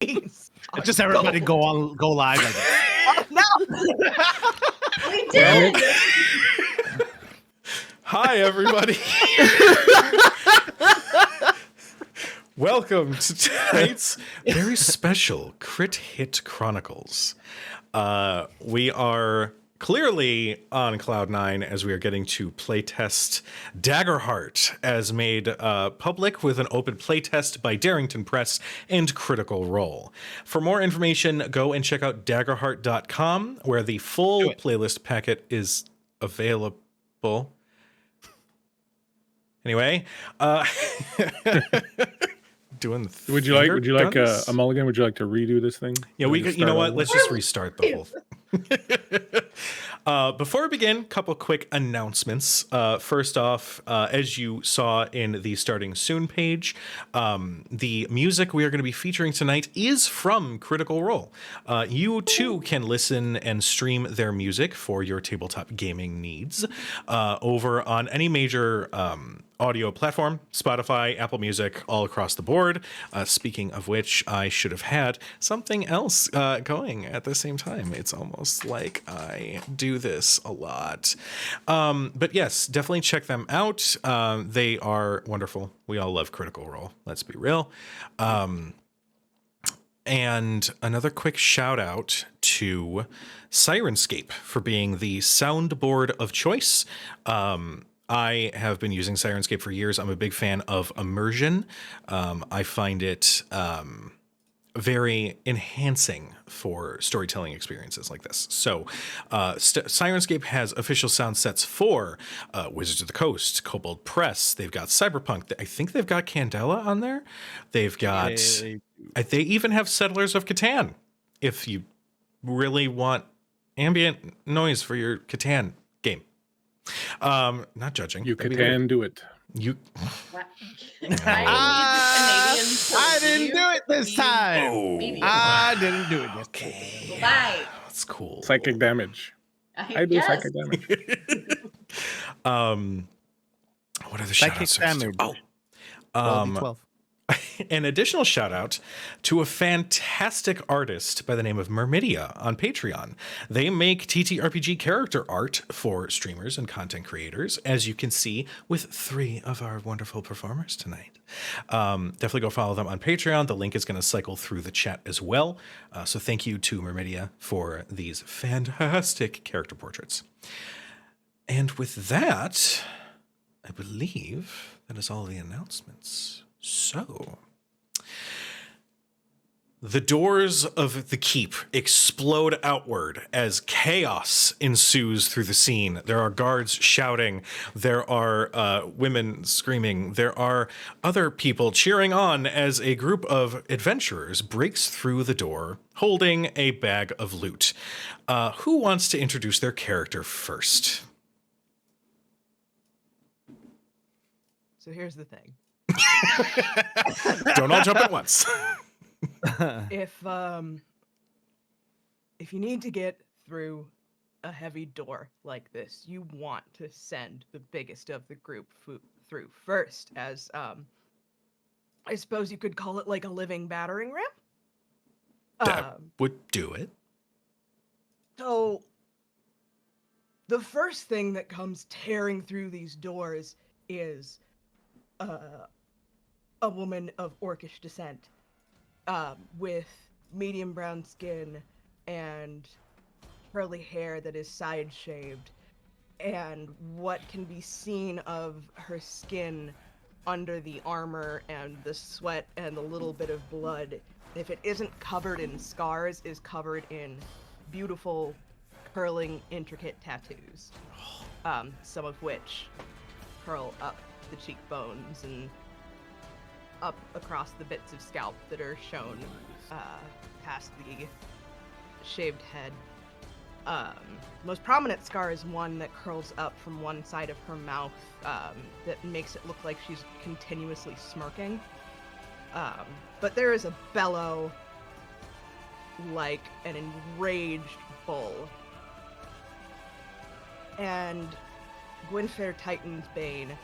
Please. Just everybody go live. Like Oh, no. We did. Hi, everybody. Welcome to tonight's very special Crit Hit Chronicles. We are clearly on Cloud 9 as we are getting to playtest Daggerheart, as made public with an open playtest by Darrington Press and Critical Role. For more information, go and check out daggerheart.com, where the full playlist packet is available. Anyway, doing. Would you like a mulligan? Would you like to redo this thing? Yeah, you know what? Let's just restart the whole thing. Before we begin, couple quick announcements. First off, as you saw in the Starting Soon page, the music we are going to be featuring tonight is from Critical Role. You too can listen and stream their music for your tabletop gaming needs over on any major audio platform, Spotify, Apple Music, all across the board. Speaking of which, I should have had something else going at the same time. It's almost like I do this a lot. But yes, definitely check them out. They are wonderful. We all love Critical Role. Let's be real. And another quick shout out to Sirenscape for being the soundboard of choice. I have been using Sirenscape for years. I'm a big fan of immersion. I find it very enhancing for storytelling experiences like this. So Sirenscape has official sound sets for Wizards of the Coast, Kobold Press. They've got Cyberpunk. I think they've got Candela on there. They've got... They even have Settlers of Catan, if you really want ambient noise for your Catan game. Not judging. You can do it. I didn't do it this time. I didn't do it this Okay. Right. That's cool. Psychic damage. I do psychic damage. What are the Psychic shout-outs? damage. Oh. 12. An additional shout out to a fantastic artist by the name of Mermidia on Patreon. They make TTRPG character art for streamers and content creators, as you can see with 3 of our wonderful performers tonight. Definitely go follow them on Patreon. The link is going to cycle through the chat as well. So thank you to Mermidia for these fantastic character portraits. And with that, I believe that is all the announcements. So, the doors of the keep explode outward as chaos ensues through the scene. There are guards shouting. There are women screaming. There are other people cheering on as a group of adventurers breaks through the door holding a bag of loot. Who wants to introduce their character first? So here's the thing. Don't all jump at once. If you need to get through a heavy door like this, you want to send the biggest of the group through first, as I suppose you could call it like a living battering ram. That would do it. So the first thing that comes tearing through these doors is a woman of orcish descent, with medium brown skin and curly hair that is side shaved, and what can be seen of her skin under the armor and the sweat and the little bit of blood, if it isn't covered in scars, is covered in beautiful, curling, intricate tattoos, some of which curl up the cheekbones and up across the bits of scalp that are shown past the shaved head. Most prominent scar is one that curls up from one side of her mouth, that makes it look like she's continuously smirking. But there is a bellow like an enraged bull. And Gwynfair Titan's Bane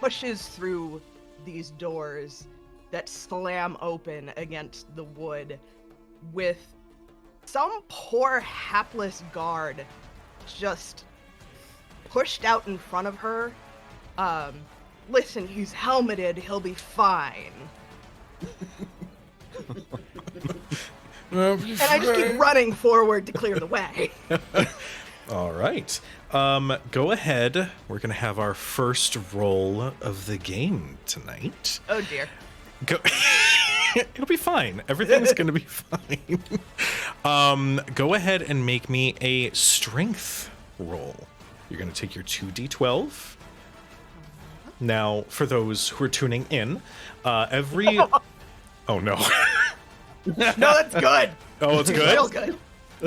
pushes through these doors that slam open against the wood with some poor hapless guard just pushed out in front of her. Listen, he's helmeted, he'll be fine. And I just keep running forward to clear the way. All right. Go ahead. We're going to have our first roll of the game tonight. Oh, dear. Go. It'll be fine. Everything's going to be fine. Go ahead and make me a strength roll. You're going to take your 2d12. Now, for those who are tuning in, every... Oh, no. No, that's good. Oh, it's good? Real good.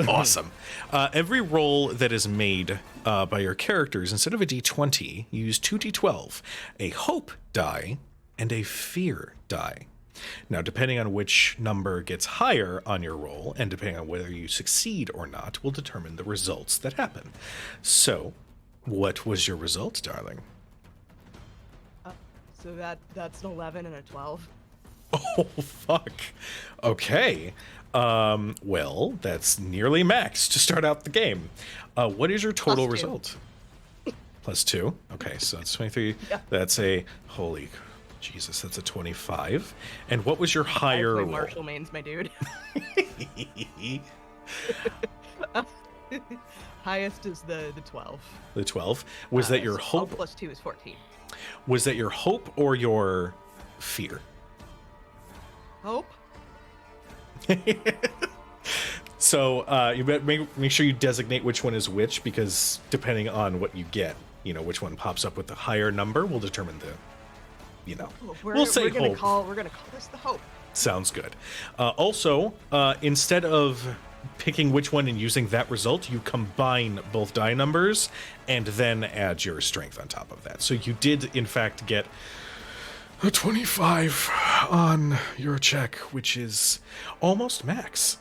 Awesome. Every roll that is made by your characters, instead of a d20, you use 2d12, a hope die and a fear die. Now, depending on which number gets higher on your roll, and depending on whether you succeed or not, will determine the results that happen. So, what was your result, darling? So that's an 11 and a 12. Oh, fuck. Okay. Well, that's nearly max to start out the game. What is your total result? +2. Okay, so that's 23. Yeah. That's a holy Jesus, that's a 25. And what was your higher roll? Martial mains, my dude. Highest is the 12. The 12. Was that your hope? 12 +2 is 14. Was that your hope or your fear? Hope. So you better make sure you designate which one is which, because depending on what you get, which one pops up with the higher number will determine the, we'll say hope. We're gonna call this the hope. Sounds good. Also, instead of picking which one and using that result, you combine both die numbers and then add your strength on top of that. So you did, in fact, get a 25 on your check, which is almost max.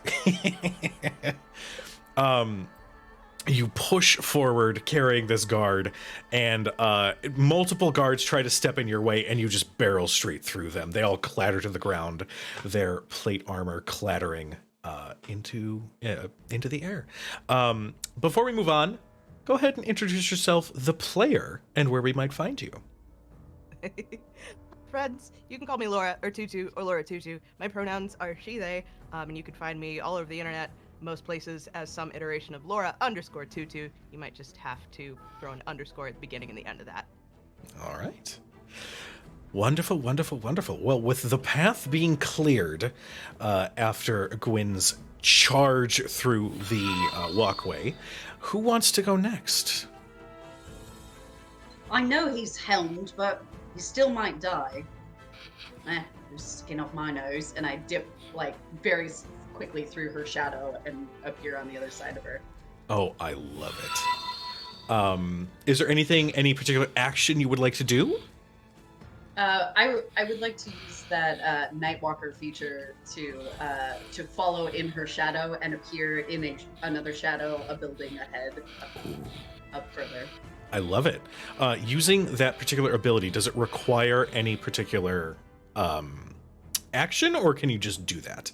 You push forward carrying this guard, and multiple guards try to step in your way, and you just barrel straight through them. They all clatter to the ground, their plate armor clattering into the air. Before we move on, go ahead and introduce yourself, the player, and where we might find you. Friends, you can call me Laura or Tutu or Laura Tutu. My pronouns are she, they, and you can find me all over the internet, most places as some iteration of Laura_Tutu. You might just have to throw an underscore at the beginning and the end of that. All right. Wonderful, wonderful, wonderful. Well, with the path being cleared after Gwyn's charge through the walkway, who wants to go next? I know he's helmed, but he still might die. There's skin off my nose, and I dip very quickly through her shadow and appear on the other side of her. Oh, I love it. Is there any particular action you would like to do? I would like to use that Nightwalker feature to follow in her shadow and appear in another shadow, a building ahead, up further. I love it. Using that particular ability, does it require any particular action, or can you just do that?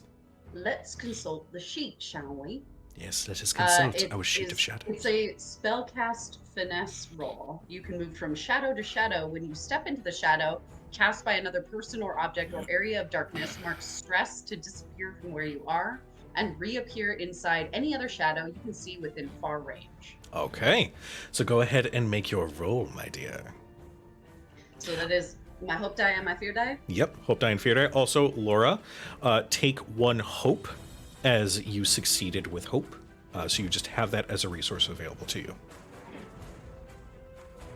Let's consult the sheet, shall we? Yes, let us consult our sheet of shadows. It's a spellcast finesse roll. You can move from shadow to shadow. When you step into the shadow, cast by another person or object or area of darkness, mark stress to disappear from where you are, and reappear inside any other shadow you can see within far range. Okay, so go ahead and make your roll, my dear. So that is my hope die and my fear die? Yep, hope die and fear die. Also, Laura, take 1 hope as you succeeded with hope. So you just have that as a resource available to you.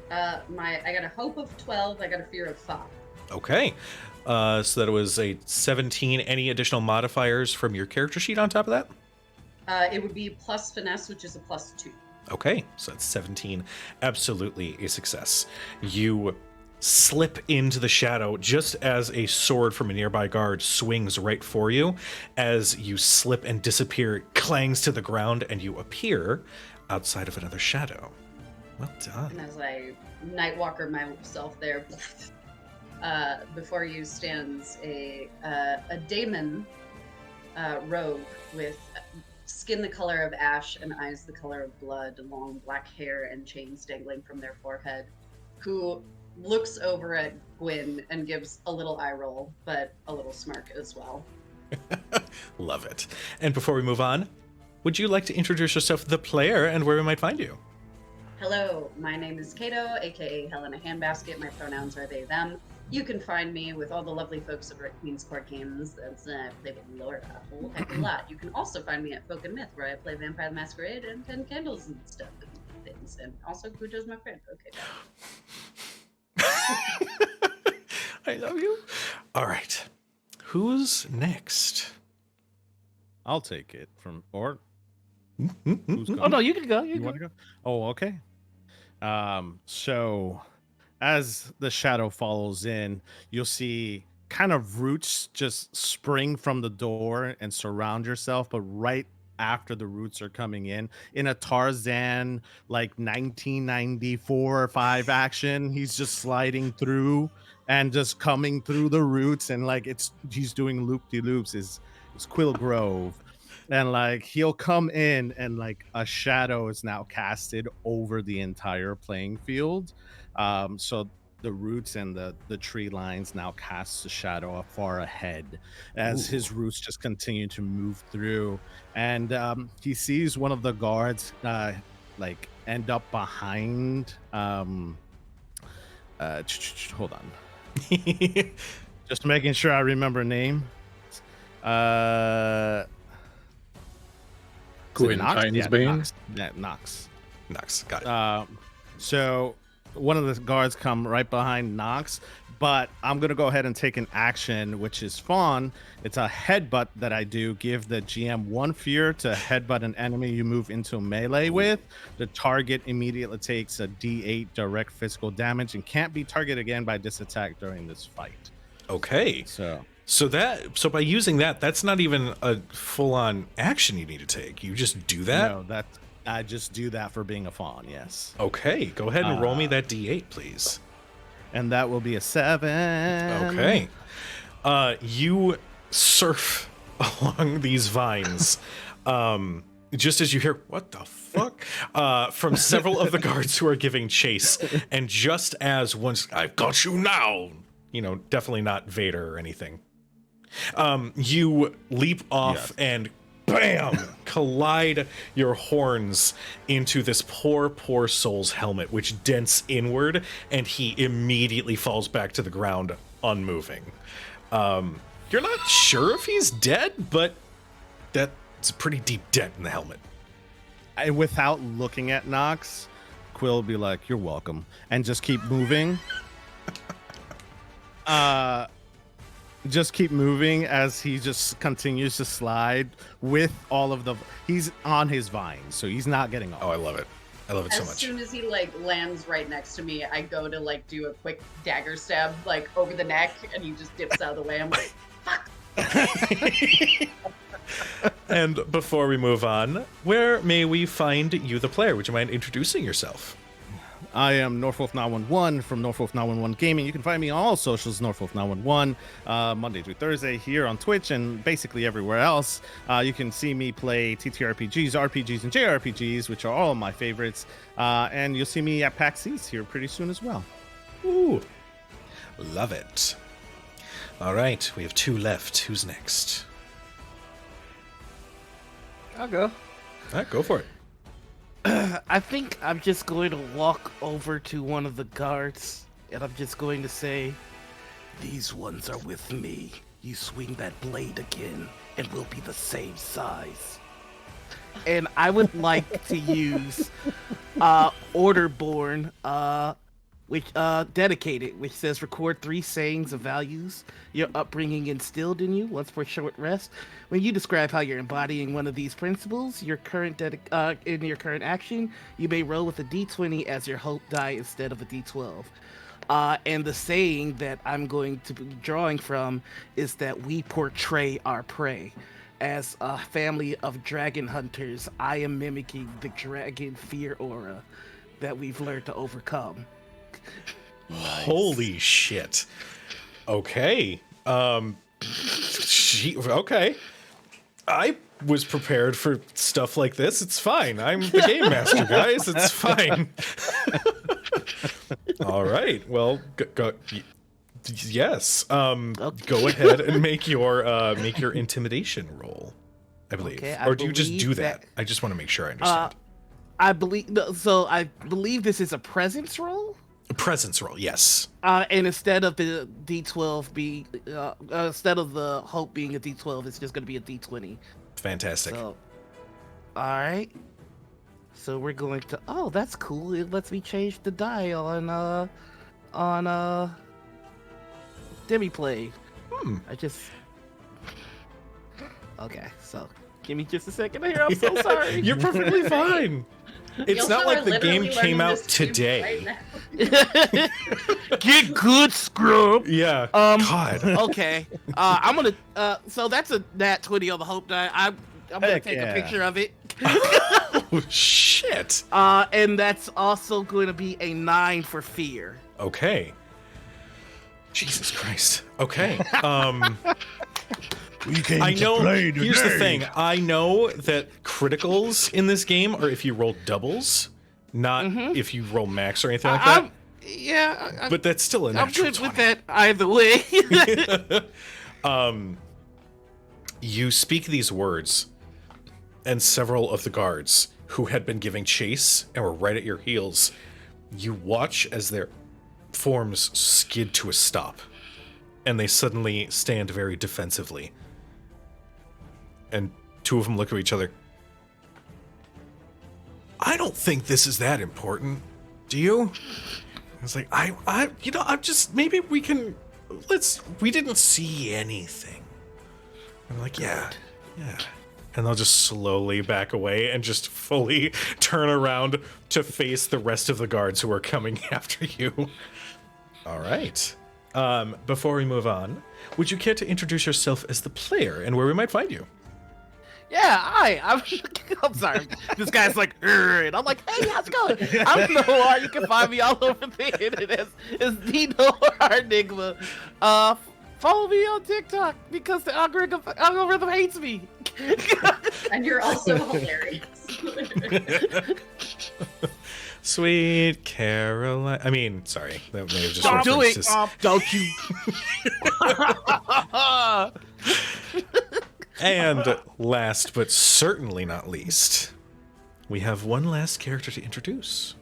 I got a hope of 12, I got a fear of 5. Okay, so that was a 17. Any additional modifiers from your character sheet on top of that? It would be plus finesse, which is a +2. Okay, so that's 17. Absolutely a success. You slip into the shadow just as a sword from a nearby guard swings right for you. As you slip and disappear, it clangs to the ground, and you appear outside of another shadow. Well done. And as I Nightwalker myself there, Before you stands a daemon rogue with skin the color of ash and eyes the color of blood, long black hair and chains dangling from their forehead, who looks over at Gwyn and gives a little eye roll, but a little smirk as well. Love it. And before we move on, would you like to introduce yourself to the player and where we might find you? Hello, my name is Kato, aka Helena Handbasket. My pronouns are they, them. You can find me with all the lovely folks over at Queen's Court Games. That's I play with Laura a whole heck of a lot. You can also find me at Folk and Myth, where I play Vampire the Masquerade and 10 Candles and stuff and things. And also Cujo's my friend. Okay. I love you. All right. Who's next? I'll take it from or. Oh no, you can go. You want to go? Oh, okay. So as the shadow follows in, you'll see kind of roots just spring from the door and surround yourself, but right after the roots are coming in a Tarzan like 1994 or 5 action, he's just sliding through and just coming through the roots, and like he's doing loop-de-loops. Is Quill Grove. And like he'll come in and like a shadow is now casted over the entire playing field. So the roots and the tree lines now casts a shadow far ahead as his roots just continue to move through. And he sees one of the guards like end up behind. Hold on. Just making sure I remember name. Gwyn's Bane? Nox. Got it. So one of the guards come right behind Nox, but I'm going to go ahead and take an action, which is Fawn. It's a headbutt that I do. Give the GM 1 fear to headbutt an enemy you move into melee with. The target immediately takes a D8 direct physical damage and can't be targeted again by this attack during this fight. Okay. So by using that, that's not even a full-on action you need to take. You just do that? No, I just do that for being a fawn, yes. Okay, go ahead and roll me that D8, please. And that will be a 7. Okay. You surf along these vines. Just as you hear, what the fuck? From several of the guards who are giving chase. And just as once, I've got you now. You know, definitely not Vader or anything. You leap off and bam, collide your horns into this poor soul's helmet, which dents inward, and he immediately falls back to the ground, unmoving. You're not sure if he's dead, but that's a pretty deep dent in the helmet. Without looking at Nox, Quill will be like, "You're welcome," and just keep moving. Just keep moving as he just continues to slide with all of the. He's on his vines, so he's not getting off. Oh, I love it. I love it so much. As soon as he like lands right next to me, I go to like do a quick dagger stab like over the neck, and he just dips out of the way. I'm like, fuck. And before we move on, where may we find you, the player? Would you mind introducing yourself? I am Northwolf911 from Northwolf911 Gaming. You can find me on all socials, Northwolf911, Monday through Thursday here on Twitch and basically everywhere else. You can see me play TTRPGs, RPGs, and JRPGs, which are all of my favorites. And you'll see me at PAX East here pretty soon as well. Ooh, love it. All right, we have 2 left. Who's next? I'll go. All right, go for it. I think I'm just going to walk over to one of the guards, and I'm just going to say, "These ones are with me. You swing that blade again, and we'll be the same size." And I would like to use Orderborn, which dedicated, which says record 3 sayings of values your upbringing instilled in you once for a short rest. When you describe how you're embodying one of these principles, your current in your current action, you may roll with a d20 as your hope die instead of a d12. And the saying that I'm going to be drawing from is that we portray our prey. As a family of dragon hunters, I am mimicking the dragon fear aura that we've learned to overcome. Holy shit. Okay. Okay. I was prepared for stuff like this. It's fine. I'm the game master, guys. It's fine. All right. Well, yes. Go ahead and make your intimidation roll, I believe. Okay, or do you just do that? I just want to make sure I understand. I believe this is a presence roll. A presence roll, yes. And instead of the D12 being, instead of the hope being a D12, it's just going to be a D20. Fantastic. So, all right. So we're going to. Oh, that's cool. It lets me change the die on Demiplay. I just. Okay, so give me just a second here. I'm so sorry. You're perfectly fine. It's not like the game came out today. Right Get good, scrub. Yeah. God. Okay. I'm gonna. So that's a nat 20 on the hope die. I'm gonna take a picture of it. Oh shit. And that's also going to be a 9 for fear. Okay. Jesus Christ. Okay. We came I know. to play today. Here's the thing. I know that criticals in this game are if you roll doubles, not if you roll max or anything like that. But that's still a natural 20. I'm good with that either way. You speak these words, and several of the guards who had been giving chase and were right at your heels, you watch as their forms skid to a stop, and they suddenly stand very defensively. And two of them look at each other. I don't think this is that important. Do you? I was like, I'm just, maybe we can, we didn't see anything. I'm like, yeah. And they'll just slowly back away and just fully turn around to face the rest of the guards who are coming after you. All right. Before we move on, would you care to introduce yourself as the player and where we might find you? Yeah, I'm sorry. This guy's like, and I'm like, hey, how's it going? I'm Noir. You can find me all over the internet as the Noir Enigma. Follow me on TikTok because the algorithm hates me. And you're also hilarious. Sweet Caroline. I mean, sorry. That may have just Don't do it. referenced Don't you. And last but certainly not least, we have one last character to introduce.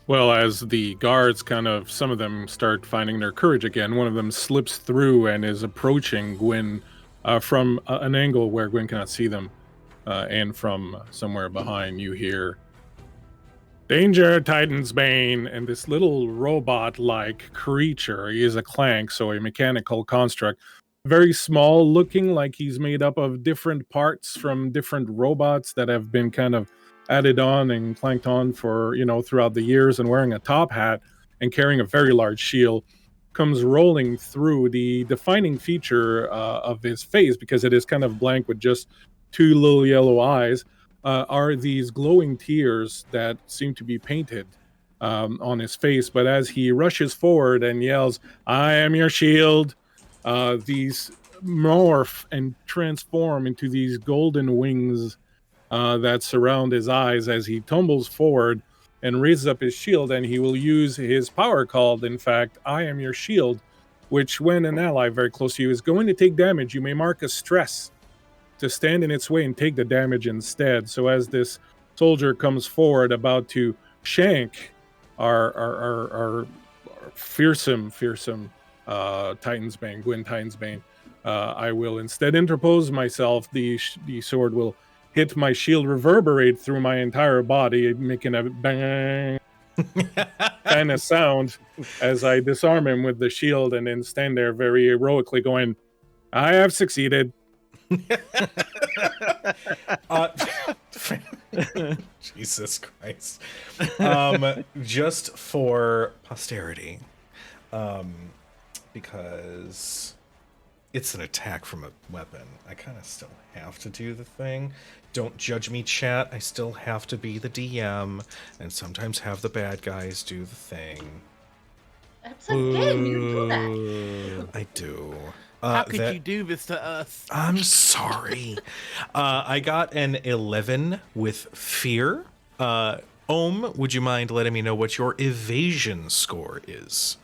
Well, as the guards some of them start finding their courage again, one of them slips through and is approaching Gwyn from an angle where Gwyn cannot see them. And from somewhere behind, you hear, "Danger, Titan's Bane!" And this little robot-like creature, he is a clank, so a mechanical construct, very small looking, like he's made up of different parts from different robots that have been kind of added on and clanked on for, throughout the years, and wearing a top hat and carrying a very large shield, comes rolling through. The defining feature of his face, because it is kind of blank with just two little yellow eyes, are these glowing tears that seem to be painted on his face. But as he rushes forward and yells, "I am your shield," these morph and transform into these golden wings that surround his eyes as he tumbles forward and raises up his shield, and he will use his power called, in fact, "I am your shield," which, when an ally very close to you is going to take damage, you may mark a stress to stand in its way and take the damage instead. So as this soldier comes forward about to shank our fearsome Titan's Bane, Gwyn Titan's Bane, I will instead interpose myself. The sword will hit my shield, reverberate through my entire body, making a bang kind of sound as I disarm him with the shield, and then stand there very heroically going, "I have succeeded." Jesus Christ. Just for posterity, because it's an attack from a weapon, I kind of still have to do the thing. Don't judge me, chat. I still have to be the DM and sometimes have the bad guys do the thing. That's again, you do that. I do. How could you do this to us? I'm sorry. I got an 11 with fear. Would you mind letting me know what your evasion score is?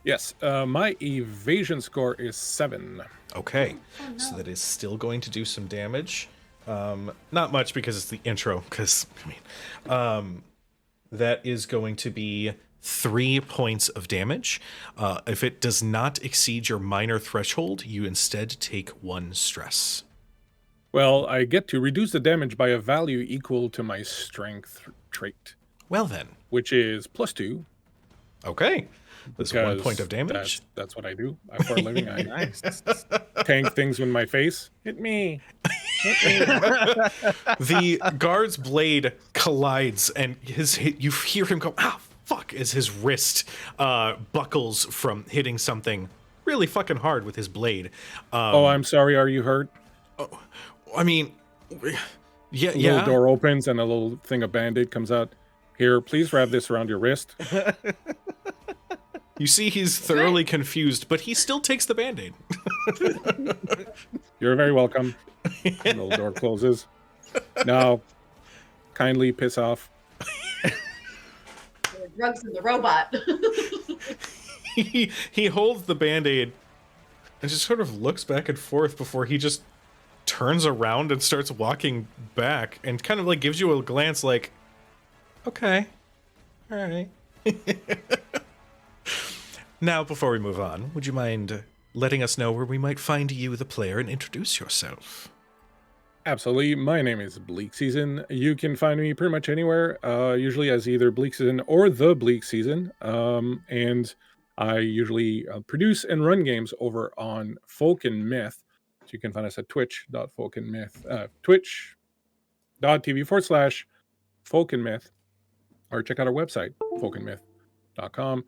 Yes, my evasion score is 7. Okay, Oh, no. so that is still going to do some damage. Not much because it's the intro, because, that is going to be 3 points of damage. If it does not exceed your minor threshold, you instead take 1 stress. Well, I get to reduce the damage by a value equal to my strength trait, Well then, which is +2. okay. That's 1 because point of damage. That's what I do. For a living, I Nice. tank things with my face. Hit me. The guard's blade collides, and you hear him go, "Ah, fuck!" as his wrist buckles from hitting something really fucking hard with his blade. Oh, I'm sorry. Are you hurt? I mean, yeah, A yeah. little door opens and a little thing of Band-Aid comes out. Here, please wrap this around your wrist. You see, he's thoroughly confused, but he still takes the Band-Aid. You're very welcome. The little door closes. Now, kindly piss off. There are drugs in the robot. He holds the Band-Aid and just sort of looks back and forth before he just turns around and starts walking back and kind of like gives you a glance like, okay, all right. Now, before we move on, would you mind letting us know where we might find you, the player, and introduce yourself? Absolutely. My name is Bleak Season. You can find me pretty much anywhere, usually as either Bleak Season or The Bleak Season. And I usually produce and run games over on Folk and Myth. So you can find us at twitch.folkandmyth, twitch.tv/folkandmyth, or check out our website, folkandmyth.com.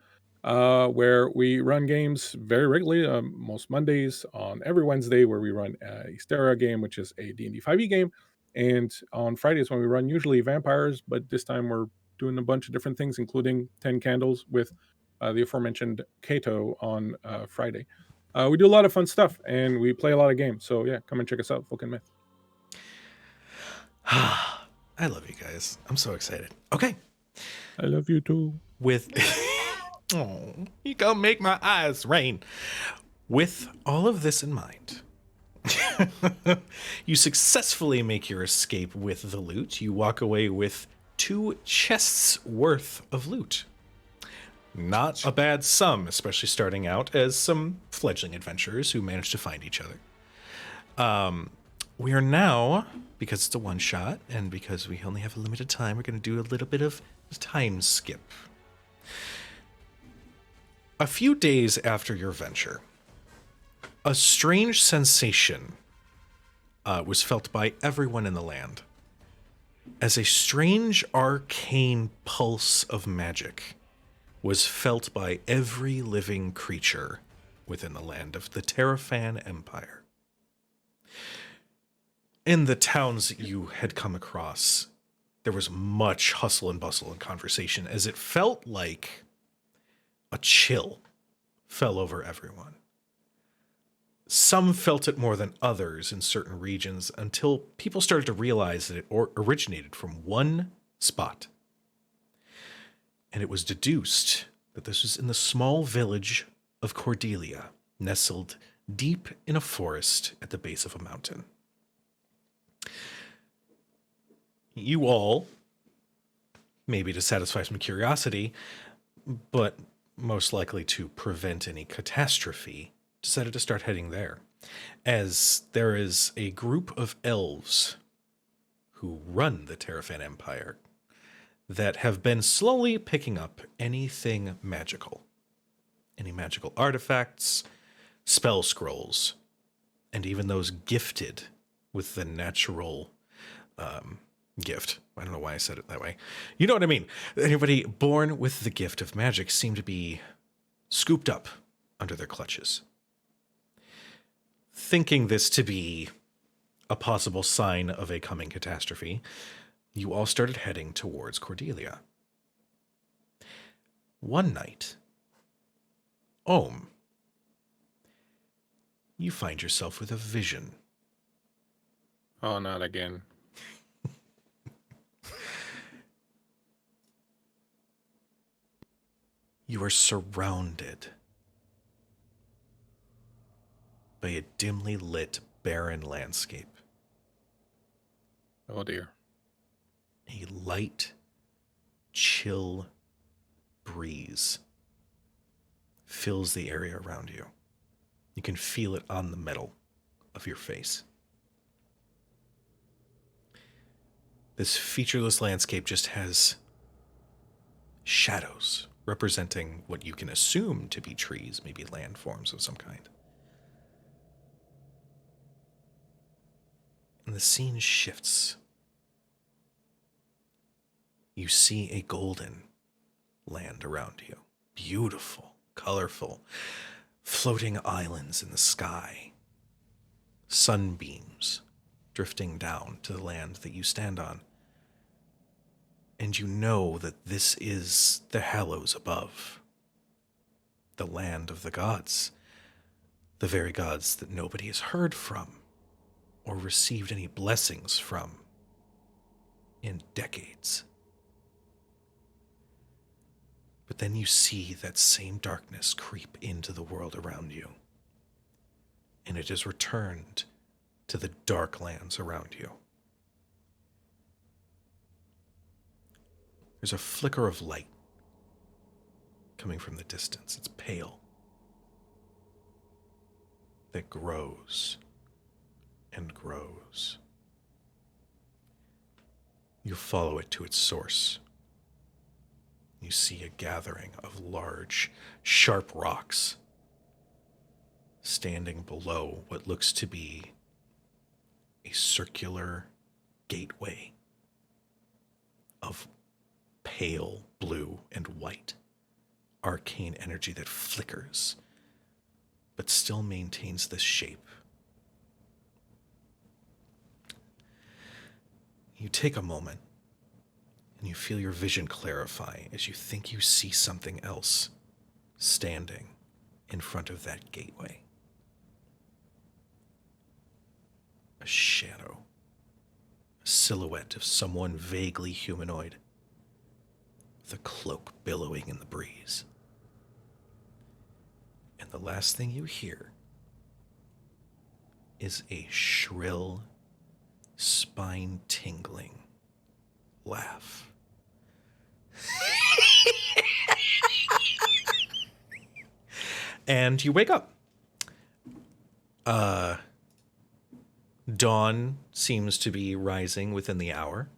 Where we run games very regularly, most Mondays, on every Wednesday, where we run a Stera game, which is a D&D 5e game, and on Fridays when we run usually vampires, but this time we're doing a bunch of different things, including 10 Candles with the aforementioned Kato on Friday. We do a lot of fun stuff, and we play a lot of games, so yeah, come and check us out, Folk and Myth. I love you guys. I'm so excited. Okay. I love you too. With... Oh, you gonna make my eyes rain. With all of this in mind, you successfully make your escape with the loot. You walk away with 2 chests worth of loot. Not a bad sum, especially starting out as some fledgling adventurers who managed to find each other. We are now, because it's a one-shot, and because we only have a limited time, we're going to do a little bit of time skip. A few days after your venture, a strange sensation was felt by everyone in the land, as a strange arcane pulse of magic was felt by every living creature within the land of the Terrafan Empire. In the towns that you had come across, there was much hustle and bustle and conversation, as it felt like a chill fell over everyone. Some felt it more than others in certain regions until people started to realize that it originated from one spot. And it was deduced that this was in the small village of Cordelia, nestled deep in a forest at the base of a mountain. You all, maybe to satisfy some curiosity, but most likely to prevent any catastrophe, decided to start heading there, as there is a group of elves who run the Terrafan Empire that have been slowly picking up anything magical. Any magical artifacts, spell scrolls, and even those gifted with the natural gift. I don't know why I said it that way. You know what I mean. Anybody born with the gift of magic seem to be scooped up under their clutches. Thinking this to be a possible sign of a coming catastrophe, you all started heading towards Cordelia. One night, Ohm, you find yourself with a vision. Oh, not again. You are surrounded by a dimly lit, barren landscape. Oh dear. A light, chill breeze fills the area around you. You can feel it on the metal of your face. This featureless landscape just has shadows representing what you can assume to be trees, maybe landforms of some kind. And the scene shifts. You see a golden land around you. Beautiful, colorful, floating islands in the sky. Sunbeams drifting down to the land that you stand on. And you know that this is the Hallows above. The land of the gods. The very gods that nobody has heard from or received any blessings from in decades. But then you see that same darkness creep into the world around you. And it is returned to the dark lands around you. There's a flicker of light coming from the distance. It's pale. That grows and grows. You follow it to its source. You see a gathering of large, sharp rocks standing below what looks to be a circular gateway of pale blue and white arcane energy that flickers but still maintains this shape. You take a moment and you feel your vision clarify as you think you see something else standing in front of that gateway. A shadow, a silhouette of someone vaguely humanoid, with a cloak billowing in the breeze. And the last thing you hear is a shrill, spine-tingling laugh. And you wake up. Dawn seems to be rising within the hour.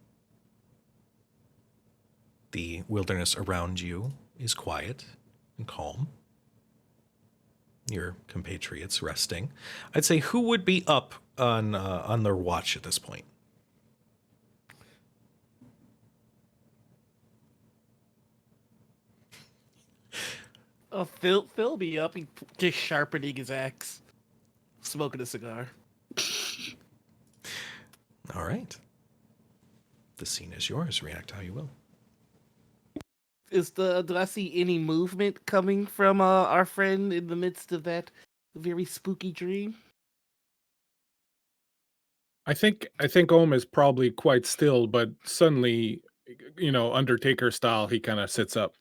The wilderness around you is quiet and calm. Your compatriots resting. I'd say who would be up on their watch at this point? Phil be up, he just sharpening his axe, smoking a cigar. All right. The scene is yours. React how you will. Do I see any movement coming from our friend in the midst of that very spooky dream? I think Ohm is probably quite still, but suddenly, Undertaker style, he kind of sits up.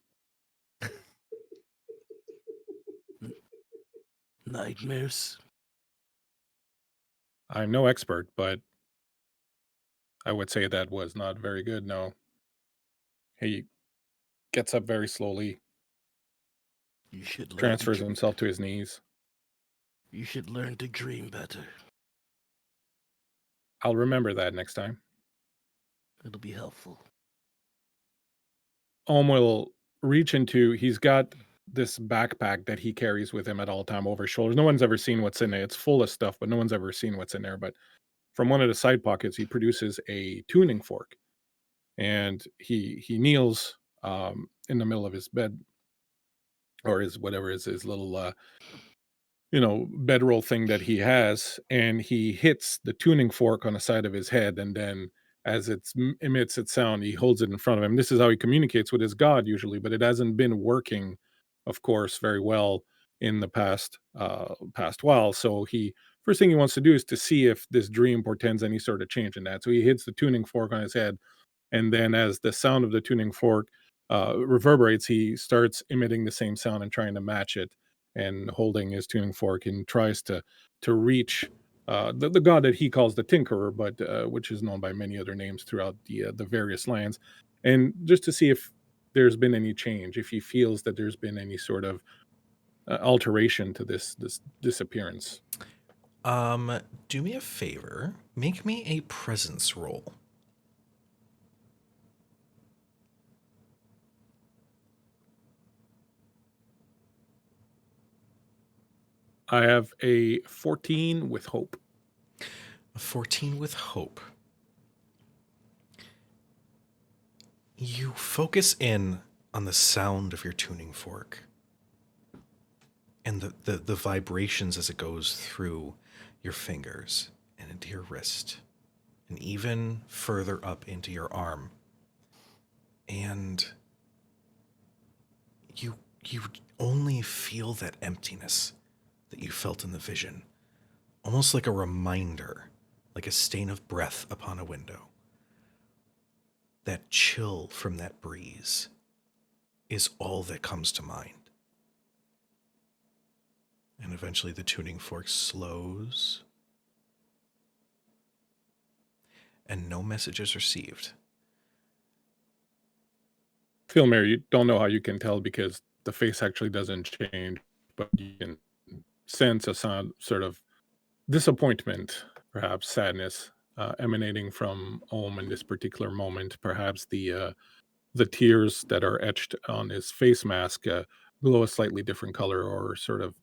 Nightmares. I'm no expert, but I would say that was not very good. No. He gets up very slowly, You should learn transfers to himself to his knees. You should learn to dream better. I'll remember that next time. It'll be helpful. Ohm will reach into, he's got this backpack that he carries with him at all time over his shoulders. No one's ever seen what's in it. It's full of stuff, but no one's ever seen what's in there. But from one of the side pockets, he produces a tuning fork, and he kneels in the middle of his bed, or his whatever is his little bedroll thing that he has, and he hits the tuning fork on the side of his head, and then as it emits its sound, he holds it in front of him. This is how he communicates with his god usually, but it hasn't been working, of course, very well in the past while. So first thing he wants to do is to see if this dream portends any sort of change in that. So he hits the tuning fork on his head, and then as the sound of the tuning fork reverberates, he starts emitting the same sound and trying to match it, and holding his tuning fork, and tries to reach the god that he calls the Tinkerer, but which is known by many other names throughout the various lands, and just to see if there's been any change, if he feels that there's been any sort of alteration to this disappearance. Do me a favor. Make me a presence roll. I have a 14 with hope. A 14 with hope. You focus in on the sound of your tuning fork and the vibrations as it goes through your fingers and into your wrist and even further up into your arm. And you only feel that emptiness that you felt in the vision, almost like a reminder, like a stain of breath upon a window. That chill from that breeze is all that comes to mind. And eventually the tuning fork slows, and no message is received. Philmare, you don't know how you can tell because the face actually doesn't change, but you can sense a sort of disappointment, perhaps sadness, emanating from Ohm in this particular moment. Perhaps the tears that are etched on his face mask glow a slightly different color, or sort of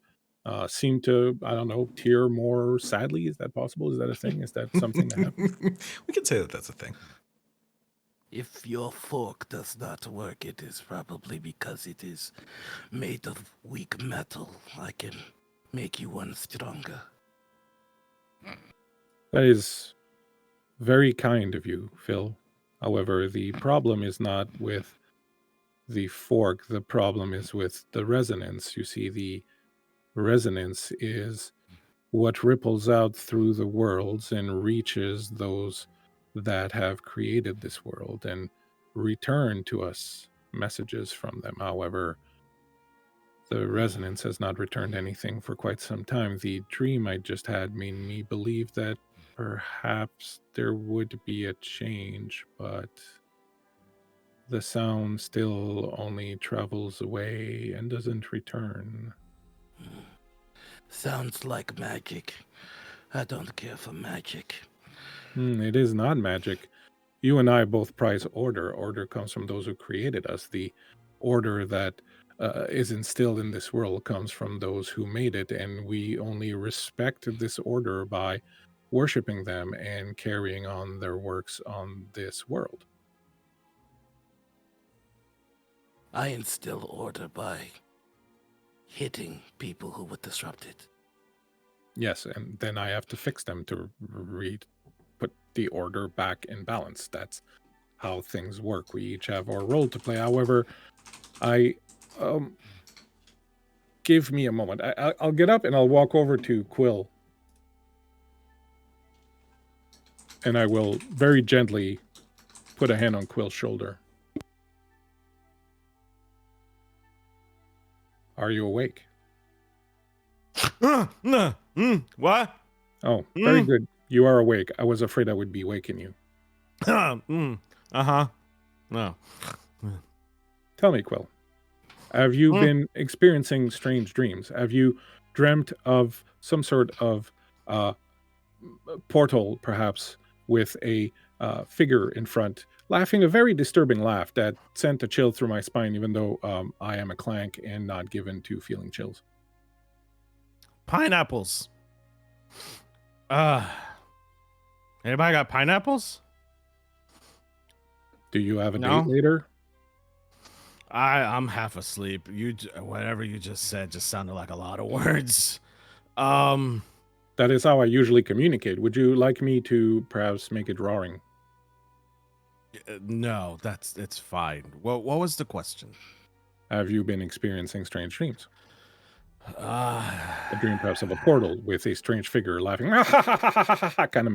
seem to, I don't know, tear more sadly. Is that possible? Is that a thing? Is that something that happens? We can say that that's a thing. If your fork does not work, it is probably because it is made of weak metal. I can make you one stronger. That is very kind of you, Phil. However, the problem is not with the fork. The problem is with the resonance. You see, the resonance is what ripples out through the worlds and reaches those that have created this world and return to us messages from them. However, the resonance has not returned anything for quite some time. The dream I just had made me believe that perhaps there would be a change, but the sound still only travels away and doesn't return. Sounds like magic. I don't care for magic. It is not magic. You and I both prize order. Order comes from those who created us. The order that is instilled in this world comes from those who made it, and we only respect this order by worshiping them and carrying on their works on this world. I instill order by hitting people who would disrupt it. Yes, and then I have to fix them to put the order back in balance. That's how things work. We each have our role to play. However, give me a moment. I'll get up and I'll walk over to Quill, and I will very gently put a hand on Quill's shoulder. Are you awake? What? Oh, very good. You are awake. I was afraid I would be waking you. Uh-huh. No. Tell me, Quill, have you been experiencing strange dreams? Have you dreamt of some sort of portal, perhaps, with a figure in front, laughing a very disturbing laugh that sent a chill through my spine, even though I am a clank and not given to feeling chills? Pineapples. Anybody got pineapples? Do you have a No. date later? I'm half asleep. Whatever you just said just sounded like a lot of words. That is how I usually communicate. Would you like me to perhaps make a drawing? No, it's fine. What was the question? Have you been experiencing strange dreams? A dream perhaps of a portal with a strange figure laughing, kind of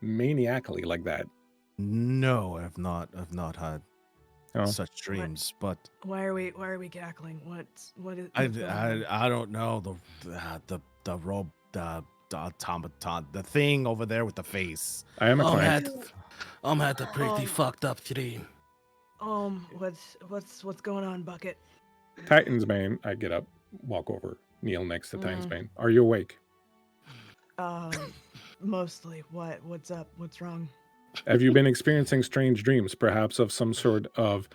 maniacally like that. No, I've not had Oh, such dreams, but Why are we cackling? What is what's I, going on? I don't know the robe the automaton, the thing over there with the face. I am a client. Had a pretty Um, fucked up dream. What's going on, Bucket? Titan's Bane. I get up, walk over, kneel next to Titan's Mm. Bane. Are you awake? Mostly. What's up? What's wrong? Have you been experiencing strange dreams, perhaps of some sort of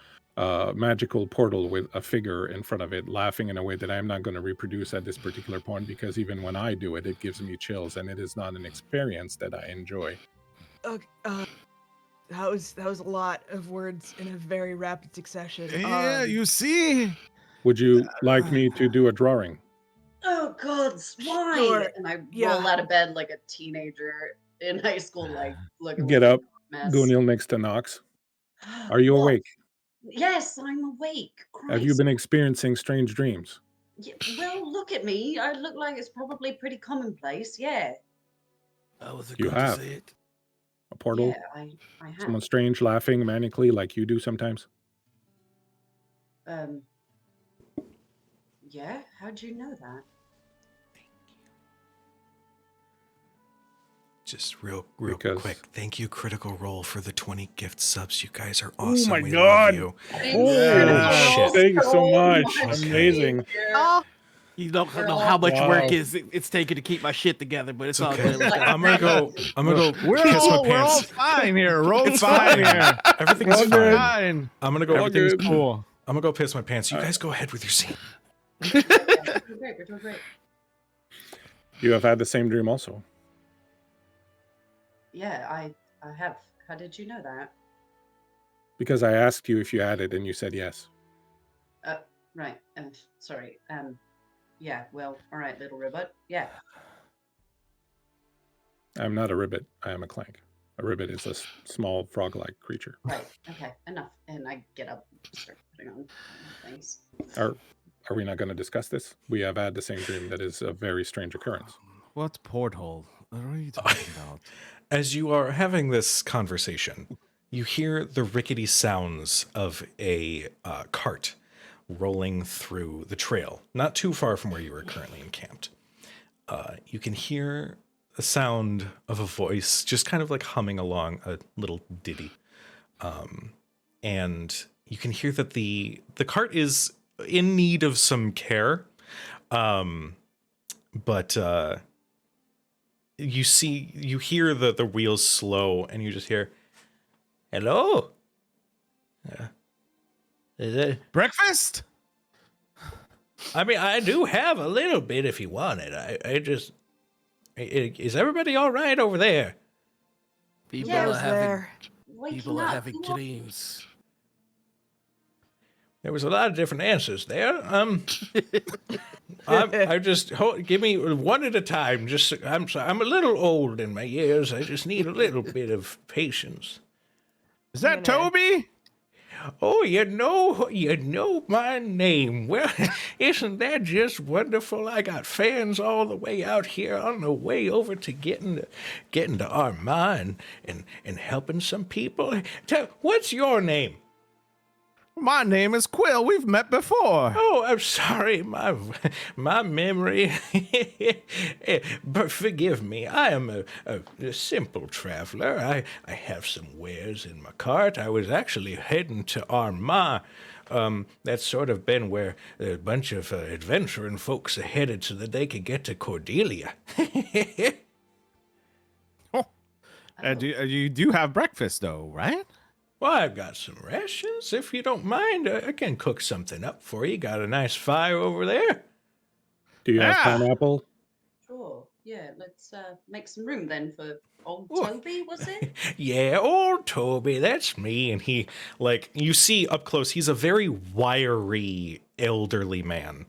magical portal with a figure in front of it, laughing in a way that I'm not going to reproduce at this particular point, because even when I do it, it gives me chills, and it is not an experience that I enjoy. Okay, that was a lot of words in a very rapid succession. Yeah, you see. Would you like me to do a drawing? Oh God, why? Sure, And I yeah. roll out of bed like a teenager in high school, like looking Get like up, a mess. go kneel next to Knox. Are you What? awake? Yes, I'm awake. Have you Christ. been experiencing strange dreams? Yeah, well, look at me. I look like it's probably pretty commonplace. Yeah. I was You going to have. say it. A portal? Yeah, I have. Someone strange laughing manically like you do sometimes? Yeah. How'd you know that? Just real Because- quick. Thank you, Critical Role, for the 20 gift subs. You guys are Oh awesome. my we God. love you. Oh, shit. thank you so much. Okay. Amazing. Oh, You don't We're know all- how much Wow. work it's taken to keep my shit together, but it's all okay. good. I'm gonna go We're piss my all pants. fine here. Roll's It's fine here. Everything's All fine. good. Fine. I'm gonna go. Everything's good. cool. I'm gonna go piss my pants. You guys go ahead with your scene. We're doing great. We're doing great. You have had the same dream also. Yeah, I have. How did you know that? Because I asked you if you had it and you said yes. Right. Sorry. Yeah. Well. All right, little ribbit. Yeah. I'm not a ribbit. I am a clank. A ribbit is a small frog-like creature. Right. Okay. Enough. And I get up, and start putting on things. Are we not going to discuss this? We have had the same dream that is a very strange occurrence. What porthole? What are you talking about? As you are having this conversation, you hear the rickety sounds of a cart rolling through the trail, not too far from where you are currently encamped. You can hear the sound of a voice just kind of like humming along a little ditty. And you can hear that the cart is in need of some care. But you hear the wheels slow, and you just hear, "Hello? Is it? Breakfast? I mean, I do have a little bit if you want it. Is everybody all right over there? People Yeah, I are was having there. Waking up. having Who are- dreams. There was a lot of different answers there. I just give me one at a time. Just I'm a little old in my years. I just need a little bit of patience. Is that Toby? Oh, you know my name. Well, isn't that just wonderful? I got fans all the way out here on the way over to getting to Armagh and helping some people. What's your name? My name is Quill. We've met before. Oh, I'm sorry, my memory. But forgive me. I am a simple traveler. I have some wares in my cart. I was actually heading to Armagh. That's sort of been where a bunch of adventuring folks are headed so that they could get to Cordelia. You do have breakfast, though, right? Well, I've got some rations. If you don't mind, I can cook something up for you. Got a nice fire over there. Do you have Yeah. pineapple? Sure. Yeah. Let's make some room then for old Ooh. Toby. Was it? Yeah, old Toby, that's me. And he, you see up close, he's a very wiry, elderly man.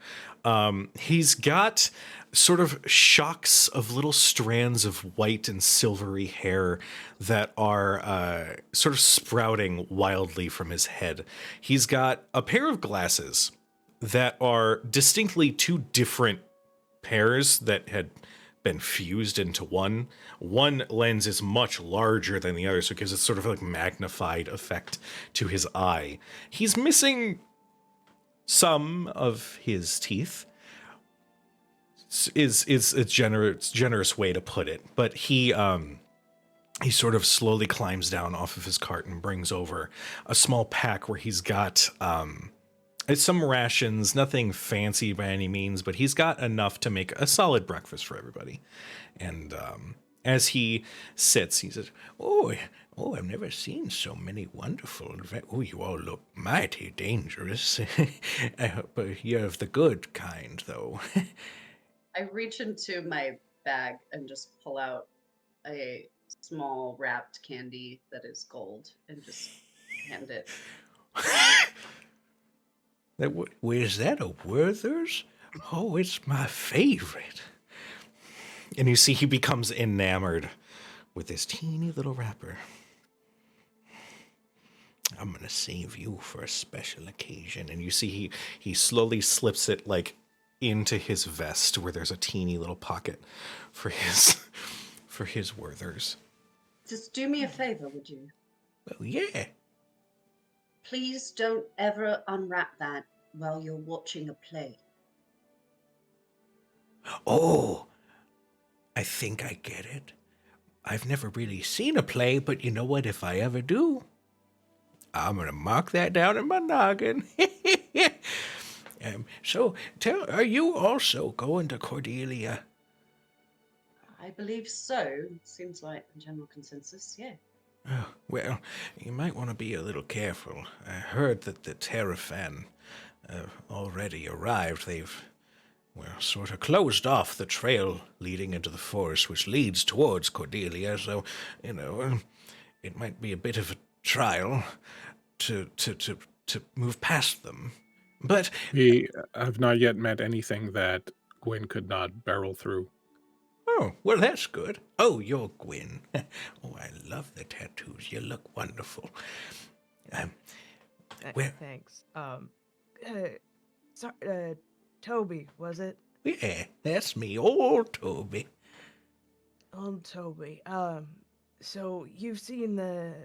He's got sort of shocks of little strands of white and silvery hair that are sort of sprouting wildly from his head. He's got a pair of glasses that are distinctly two different pairs that had been fused into one. One lens is much larger than the other, so it gives it sort of like magnified effect to his eye. He's missing some of his teeth. Is a generous way to put it, but he sort of slowly climbs down off of his cart and brings over a small pack where he's got it's some rations, nothing fancy by any means, but he's got enough to make a solid breakfast for everybody. And as he sits, he says, "Oh, I've never seen so many wonderful. Oh, you all look mighty dangerous. I hope you're of the good kind, though." I reach into my bag and just pull out a small wrapped candy that is gold and just hand it. Is that a Werther's? Oh, it's my favorite. And you see he becomes enamored with this teeny little wrapper. "I'm going to save you for a special occasion." And you see he slowly slips it like into his vest where there's a teeny little pocket for his Werther's. Just do me a favor, would you? Well, yeah. Please don't ever unwrap that while you're watching a play. Oh, I think I get it. I've never really seen a play, but you know what? If I ever do, I'm going to mark that down in my noggin. So, are you also going to Cordelia? I believe so. Seems like the general consensus, yeah. Oh, well, you might want to be a little careful. I heard that the Terrafan already arrived. They've, sort of closed off the trail leading into the forest, which leads towards Cordelia, so, it might be a bit of a trial to move past them. But We have not yet met anything that Gwyn could not barrel through. oh, well, that's good. Oh, you're Gwyn. Oh, I love the tattoos. You look wonderful. Where- Thanks. Sorry, Toby, was it? Yeah, that's me, old Toby. Old Toby. So you've seen the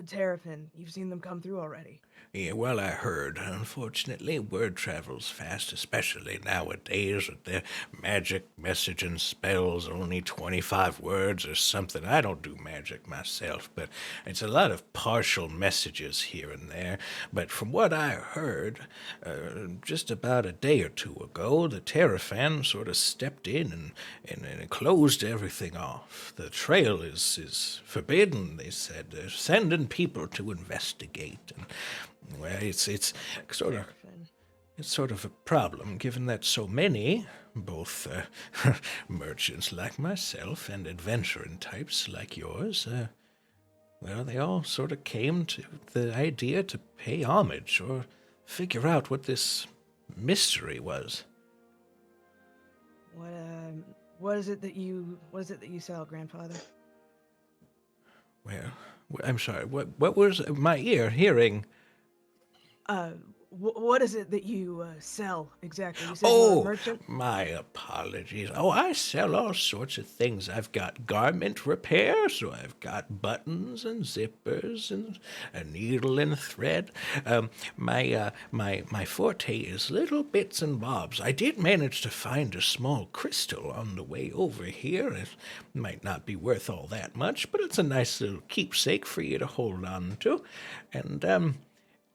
Terrafin. You've seen them come through already. Yeah, well, I heard. Unfortunately, word travels fast, especially nowadays with their magic messaging spells, only 25 words or something. I don't do magic myself, but it's a lot of partial messages here and there. But from what I heard, just about a day or two ago, the Terrafan sort of stepped in and closed everything off. The trail is forbidden, they said. They're sending people to investigate. And well, it's sort of a problem, given that so many, both merchants like myself and adventuring types like yours, they all sort of came to the idea to pay homage or figure out what this mystery was. What is it that you sell, grandfather? Well, I'm sorry. What was my ear hearing? What is it that you sell exactly? You said you're a merchant? My apologies. Oh, I sell all sorts of things. I've got garment repair, so I've got buttons and zippers and a needle and thread. My forte is little bits and bobs. I did manage to find a small crystal on the way over here. It might not be worth all that much, but it's a nice little keepsake for you to hold on to. And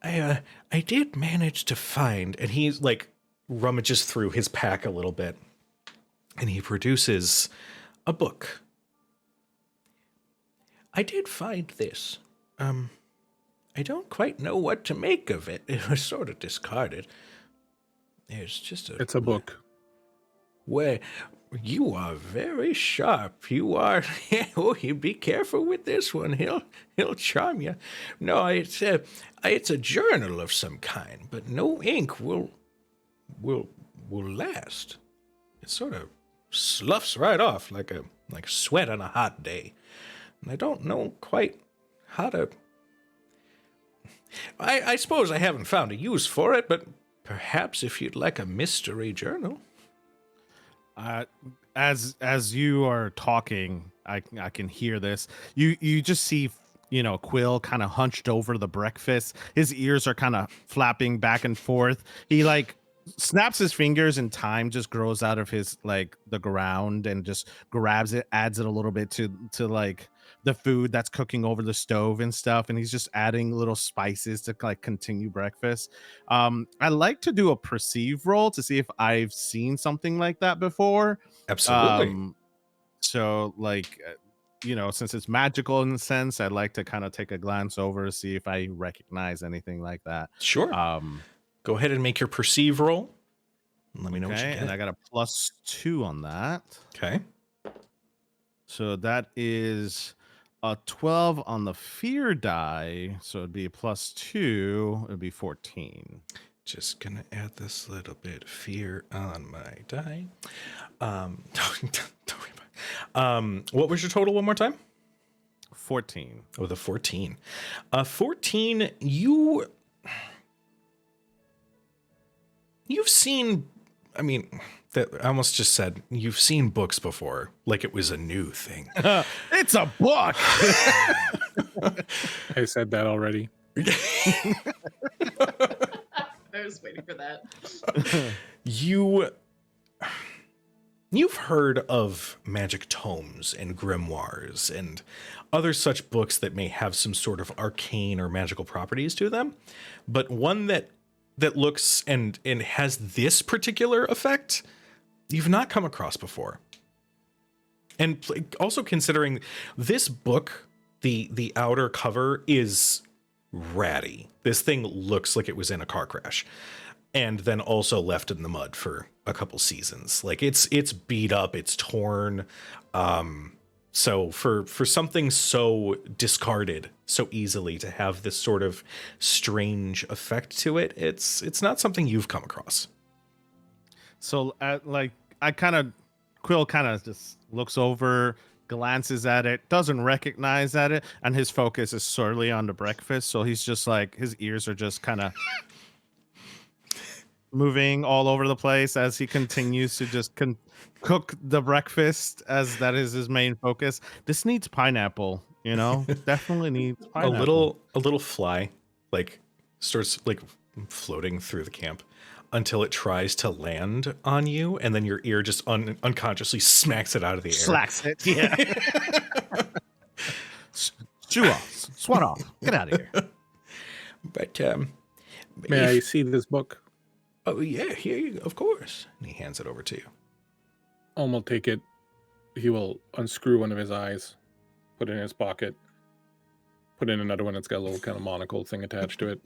I did manage to find, and he like rummages through his pack a little bit, and he produces a book. I did find this. I don't quite know what to make of it. It was sort of discarded. It's a book. Where you are very sharp. You are. Oh, you be careful with this one. He'll charm you. No, it's a journal of some kind, but no ink will last. It sort of sloughs right off like sweat on a hot day, and I don't know quite how to. I suppose I haven't found a use for it, but Perhaps if you'd like a mystery journal. As you are talking, I can hear this. You just see, Quill kind of hunched over the breakfast. His ears are kind of flapping back and forth. He like snaps his fingers, and time just grows out of his like the ground and just grabs it, adds it a little bit to like the food that's cooking over the stove and stuff, and he's just adding little spices to like continue breakfast. I like to do a perceive roll to see if I've seen something like that before. Absolutely. So like since it's magical in a sense, I'd like to kind of take a glance over to see if I recognize anything like that. Sure. Go ahead and make your perceive roll. Let me know what you Okay, get. and I got a +2 on that. Okay. So that is a 12 on the fear die. So it'd be a +2. It'd be 14. Just gonna add this little bit of fear on my die. Don't worry about it. What was your total one more time? 14. Oh, the 14. 14, you've seen, I mean, that I almost just said you've seen books before, like it was a new thing. It's a book. I said that already. I was waiting for that. You've heard of magic tomes and grimoires and other such books that may have some sort of arcane or magical properties to them, but one that looks and has this particular effect you've not come across before. And also considering this book, the outer cover is ratty. This thing looks like it was in a car crash and then also left in the mud for a couple seasons. Like it's beat up, it's torn. So for something so discarded so easily to have this sort of strange effect to it, it's not something you've come across. So Quill kind of just looks over, glances at it, doesn't recognize at it, and his focus is solely on the breakfast. So he's just like, his ears are just kind of moving all over the place as he continues to just cook the breakfast, as that is his main focus. This needs pineapple, definitely needs pineapple. A little fly like starts like floating through the camp until it tries to land on you, and then your ear just unconsciously smacks it out of the air. Slacks it, yeah. Shoo off, swat off, get out of here. But May I see this book? Oh yeah, here you go, of course. And he hands it over to you. Olm will take it. He will unscrew one of his eyes, put it in his pocket, put in another one that's got a little kind of monocle thing attached to it.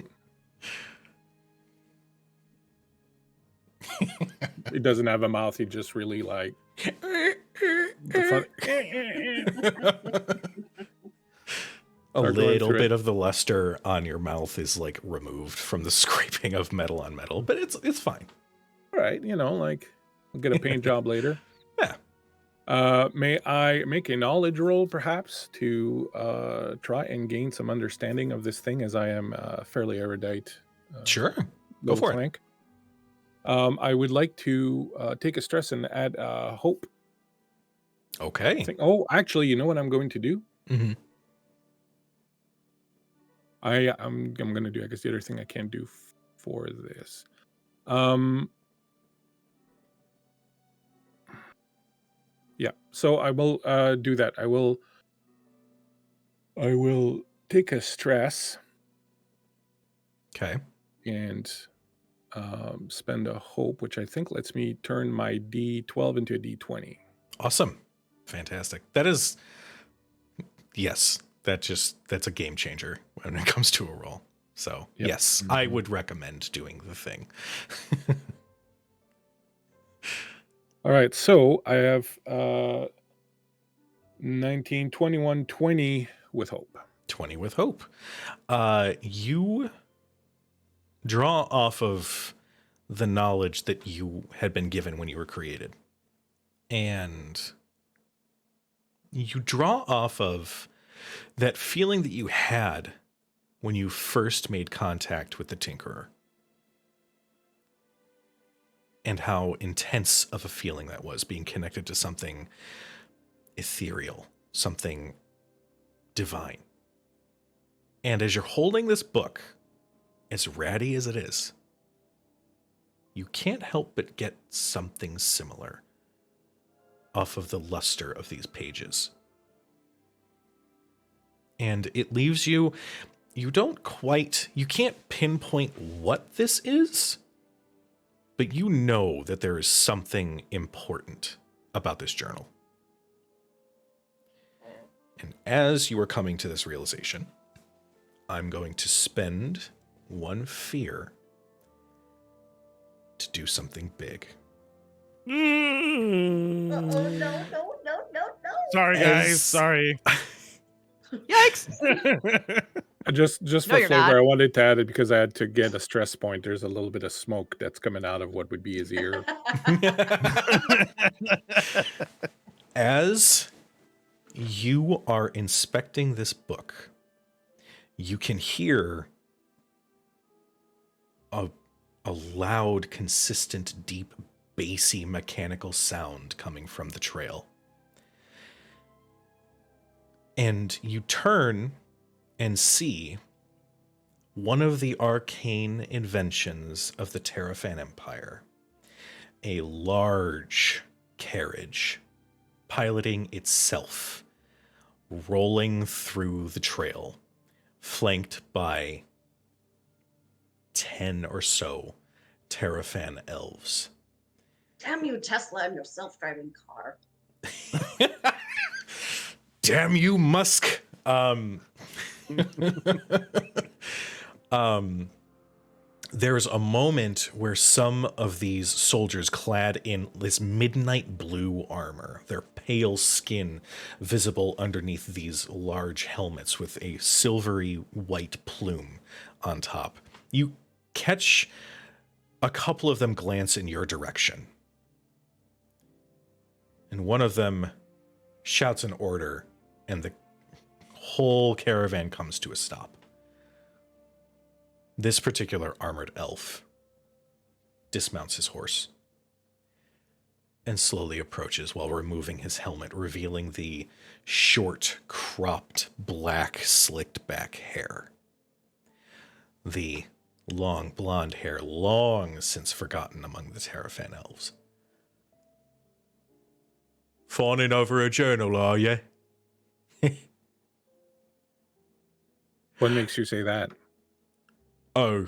He doesn't have a mouth. He just really like a little bit of the luster on your mouth is like removed from the scraping of metal on metal, but it's fine. All right, like I'll get a paint job later. Yeah. May I make a knowledge roll, perhaps, to try and gain some understanding of this thing, as I am fairly erudite. Sure. Go for it. I would like to take a stress and add hope. Okay. Actually, you know what I'm going to do? Mm-hmm. I'm going to do, I guess, the other thing I can do for this. Yeah, so I will do that. I will take a stress. Okay. And spend a hope, which I think lets me turn my D12 into a D20. Awesome. Fantastic. That is, yes, that's a game changer when it comes to a roll. So Yep. Yes, I would recommend doing the thing. All right, so I have 19, 21, 20 with hope. 20 with hope. You draw off of the knowledge that you had been given when you were created. And you draw off of that feeling that you had when you first made contact with the Tinkerer. and how intense of a feeling that was, being connected to something ethereal, something divine. And as you're holding this book, as ratty as it is, you can't help but get something similar off of the luster of these pages. And it leaves you, you can't pinpoint what this is, but you know that there is something important about this journal. And as you are coming to this realization, I'm going to spend one fear to do something big. Oh, no. Sorry, guys. Sorry. Yikes! Just No, for you're flavor, not. I wanted to add it because I had to get a stress point. There's a little bit of smoke that's coming out of what would be his ear. As you are inspecting this book, you can hear a loud, consistent, deep, bassy, mechanical sound coming from the trail. And you turn and see one of the arcane inventions of the Terrafan Empire. A large carriage piloting itself, rolling through the trail, flanked by 10 or so Terrafan elves. Damn you, Tesla, and your self-driving car. Damn you, Musk. There's a moment where some of these soldiers, clad in this midnight blue armor, their pale skin visible underneath these large helmets with a silvery white plume on top. You catch a couple of them glance in your direction. And one of them shouts an order, and the whole caravan comes to a stop. This particular armored elf dismounts his horse and slowly approaches while removing his helmet, revealing the short, cropped, black, slicked back hair. The long blonde hair, long since forgotten among the Terrafan elves. Fawning over a journal, are you? What makes you say that? Oh,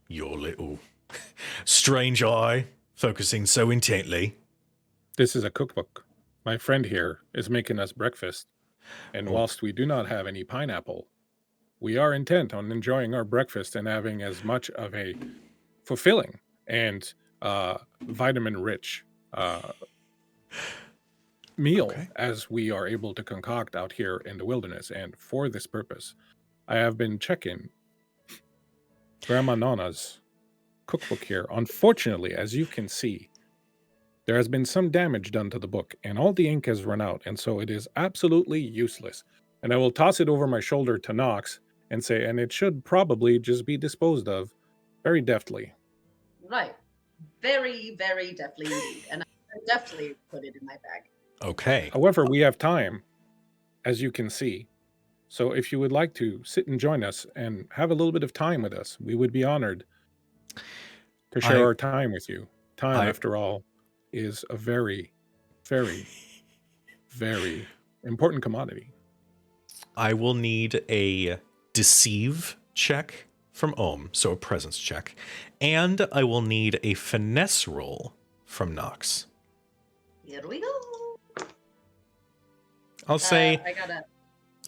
your little strange eye, focusing so intently. This is a cookbook. My friend here is making us breakfast. And Oh. whilst we do not have any pineapple, we are intent on enjoying our breakfast and having as much of a fulfilling and vitamin-rich meal as we are able to concoct out here in the wilderness. And for this purpose, I have been checking Grandma Nana's cookbook here. Unfortunately, as you can see, there has been some damage done to the book, and all the ink has run out, and so it is absolutely useless. And I will toss it over my shoulder to Nox and say, and it should probably just be disposed of very deftly. Right. Very, very deftly indeed. And I deftly put it in my bag. Okay. However, we have time, as you can see. So if you would like to sit and join us and have a little bit of time with us, we would be honored to share our time with you. Time, after all, is a very, very, very important commodity. I will need a deceive check from Ohm, so a presence check. And I will need a finesse roll from Nox. Here we go. I'll say... I got a...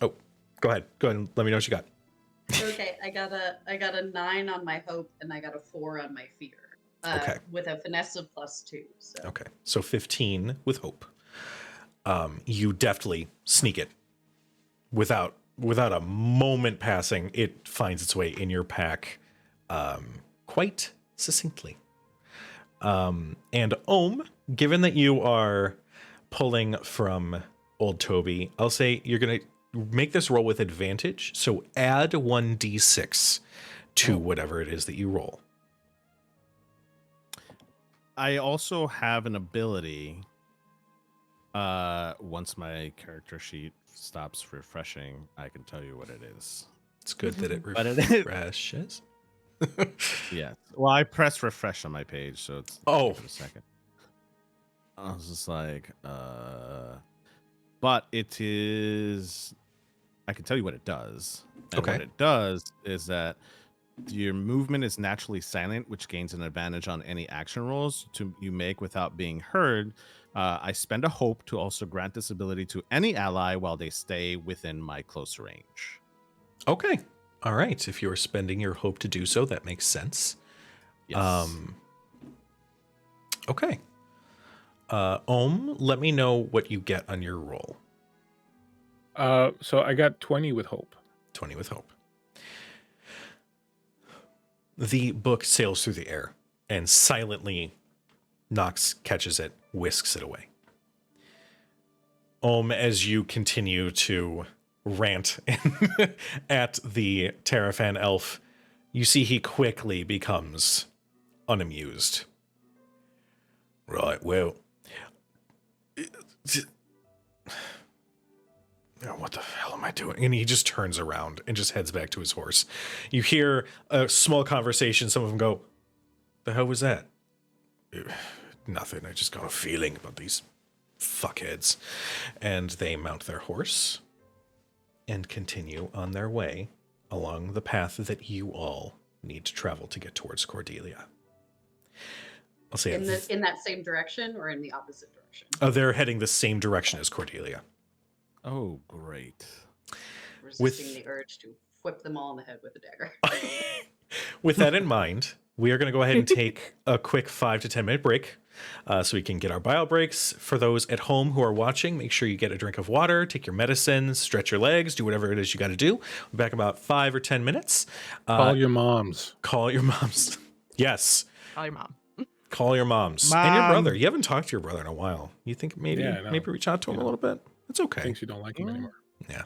Oh, go ahead. Go ahead and let me know what you got. Okay, I got a 9 on my hope, and I got a 4 on my fear. Okay. With a finesse of +2. So. Okay, so 15 with hope. You deftly sneak it without a moment passing. It finds its way in your pack quite succinctly. And Ohm, given that you are pulling from Old Toby, I'll say you're gonna make this roll with advantage. So add 1d6 to whatever it is that you roll. I also have an ability. Once my character sheet stops refreshing, I can tell you what it is. It's good that it But it- refreshes. Yes. Well, I press refresh on my page, so it's Oh. give it a second. I was just like, but it is. I can tell you what it does. And Okay. what it does is that your movement is naturally silent, which gains an advantage on any action rolls you make without being heard. I spend a hope to also grant this ability to any ally while they stay within my close range. Okay. All right. If you're spending your hope to do so, that makes sense. Yes. Okay. Let me know what you get on your roll. So I got 20 with hope. 20 with hope. The book sails through the air and silently Nox catches it, whisks it away. As you continue to rant at the Terrafan elf, you see he quickly becomes unamused. Right, well, what the hell am I doing? And he just turns around and just heads back to his horse. You hear a small conversation. Some of them go, "The hell was that?" Nothing. I just got a feeling about these fuckheads. And they mount their horse and continue on their way along the path that you all need to travel to get towards Cordelia. I'll say in that same direction or in the opposite direction? they're heading the same direction as Cordelia. Oh, great. Resisting the urge to whip them all in the head with a dagger. With that in mind, we are going to go ahead and take a quick 5 to 10 minute break so we can get our bio breaks. For those at home who are watching, make sure you get a drink of water, take your medicine, stretch your legs, do whatever it is you got to do. We'll be back in about 5 or 10 minutes. Call your moms. Call your moms. Yes. Call your mom. Call your moms. And your brother. You haven't talked to your brother in a while. You think maybe reach out to him a little bit? It's okay. Thinks you don't like him anymore. Yeah.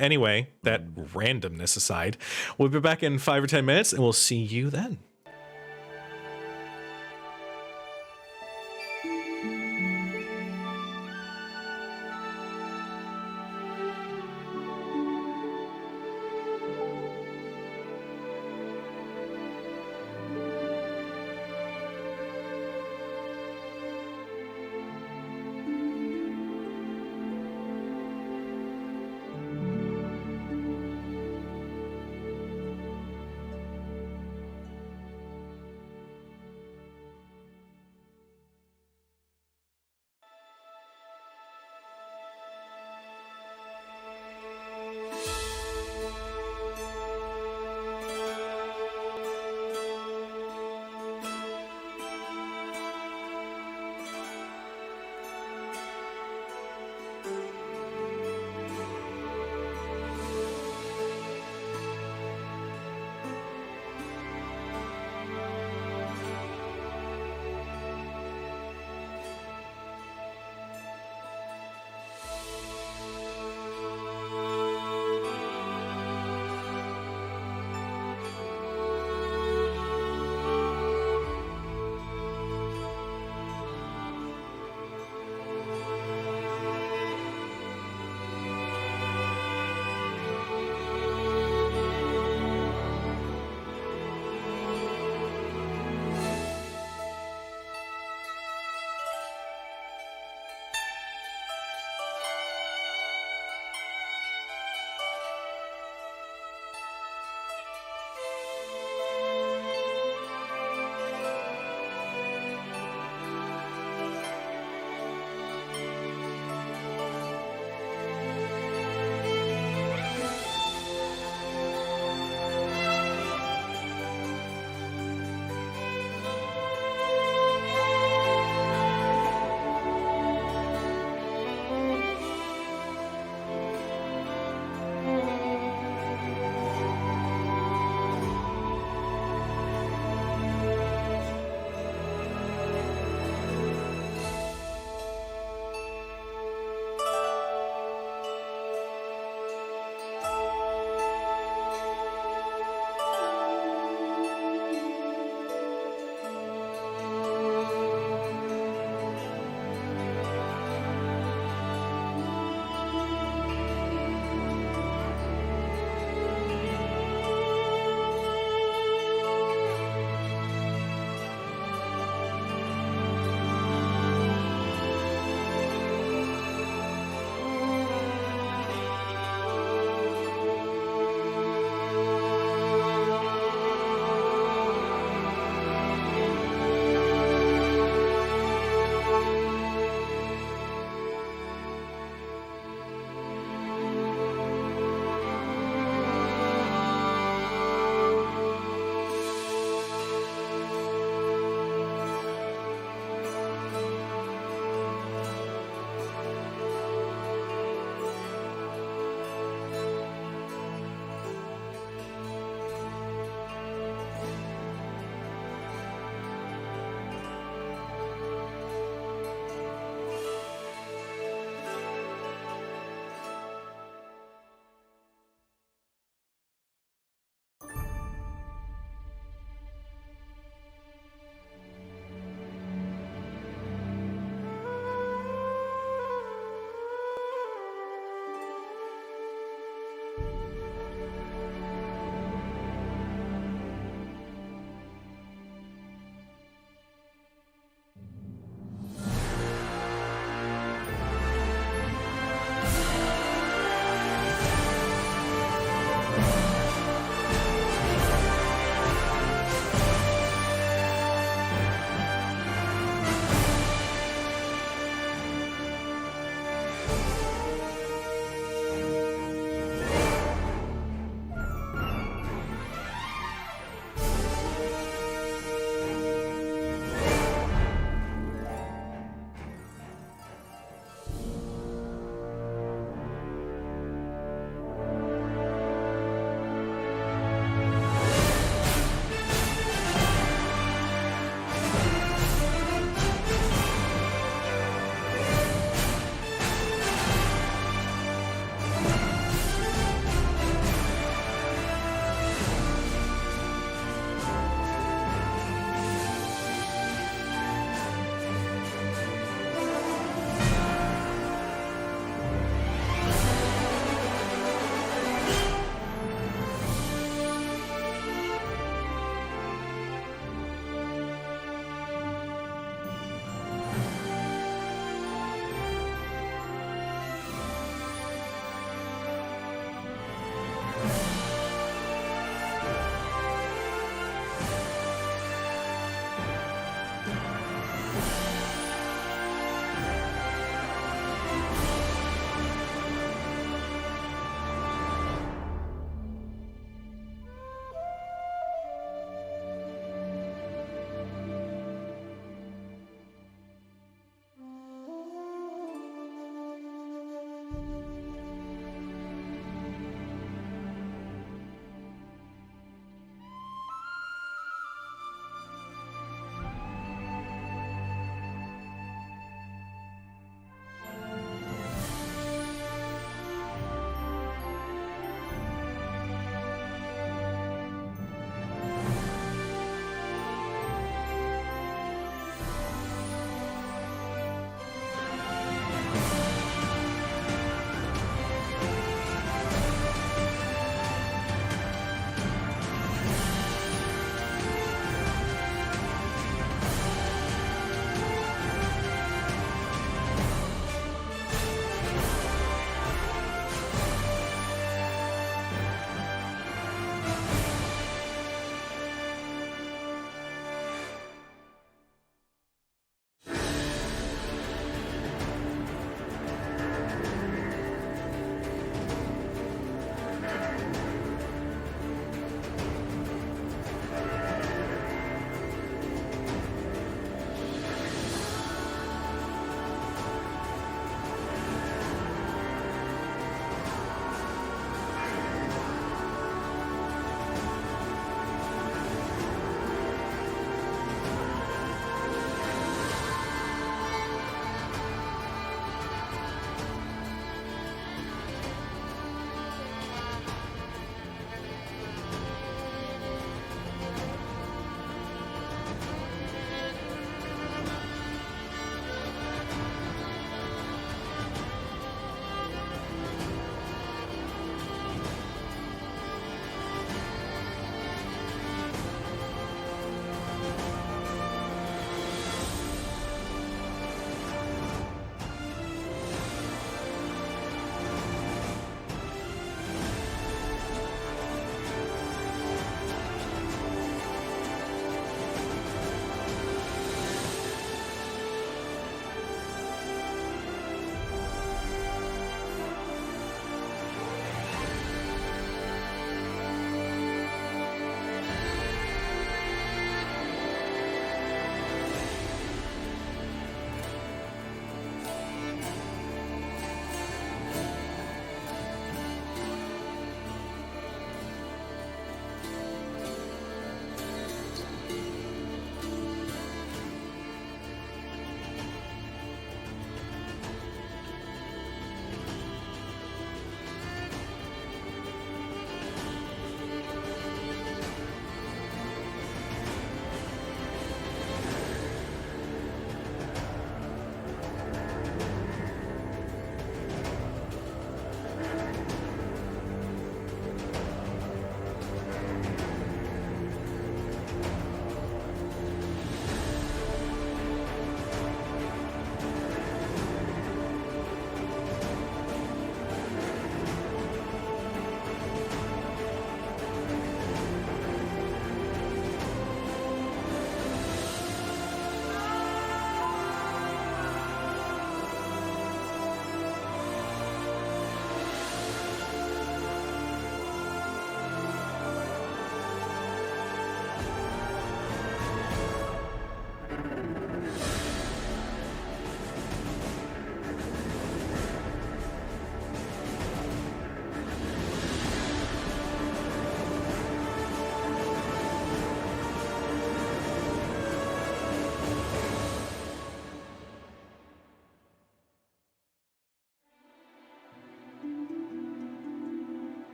Anyway, that randomness aside, we'll be back in 5 or 10 minutes and we'll see you then.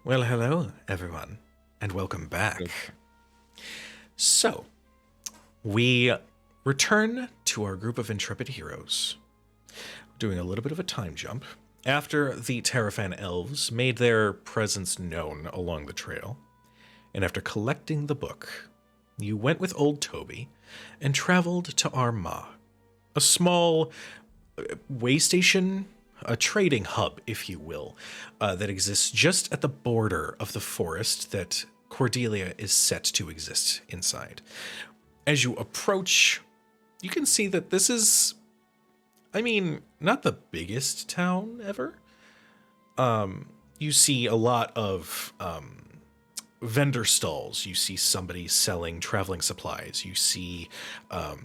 Well, hello, everyone, and welcome back. Good. So, we return to our group of intrepid heroes, doing a little bit of a time jump. After the Terrafan elves made their presence known along the trail, and after collecting the book, you went with old Toby and traveled to Armagh, a small way station, a trading hub, if you will, that exists just at the border of the forest that Cordelia is set to exist inside. As you approach, you can see that this is, I mean, not the biggest town ever. You see a lot of vendor stalls. You see somebody selling traveling supplies. You see a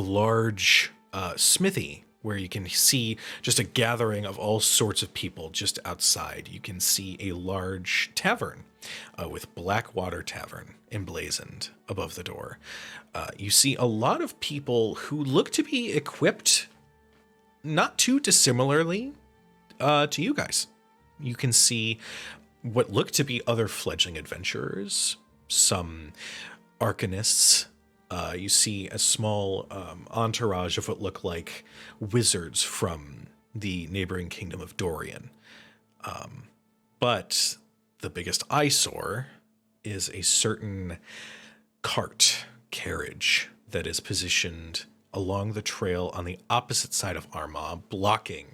large smithy where you can see just a gathering of all sorts of people just outside. You can see a large tavern with Blackwater Tavern emblazoned above the door. You see a lot of people who look to be equipped not too dissimilarly to you guys. You can see what look to be other fledgling adventurers, some arcanists. You see a small entourage of what look like wizards from the neighboring kingdom of Dorian. But the biggest eyesore is a certain carriage that is positioned along the trail on the opposite side of Armagh, blocking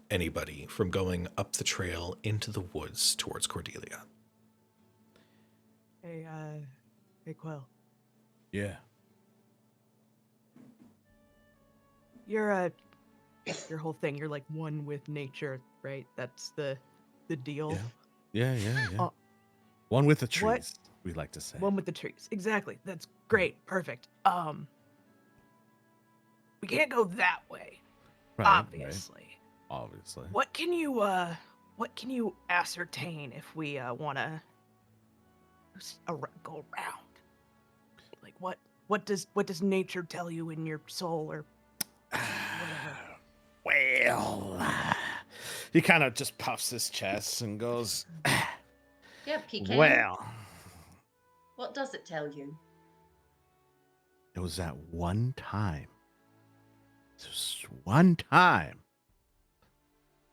anybody from going up the trail into the woods towards Cordelia. Hey, Quill. Yeah. You're your whole thing. You're like one with nature, right? That's the deal. Yeah. Uh, One with the trees, what- we like to say. One with the trees. Exactly. That's great. Perfect. We can't go that way. Right, Obviously. Obviously. What can you ascertain if we wanna go around? Like what does nature tell you in your soul or whatever? Well, he kind of just puffs his chest and goes, Yeah, Pecan. well, What does it tell you? it was that one time. Just one time.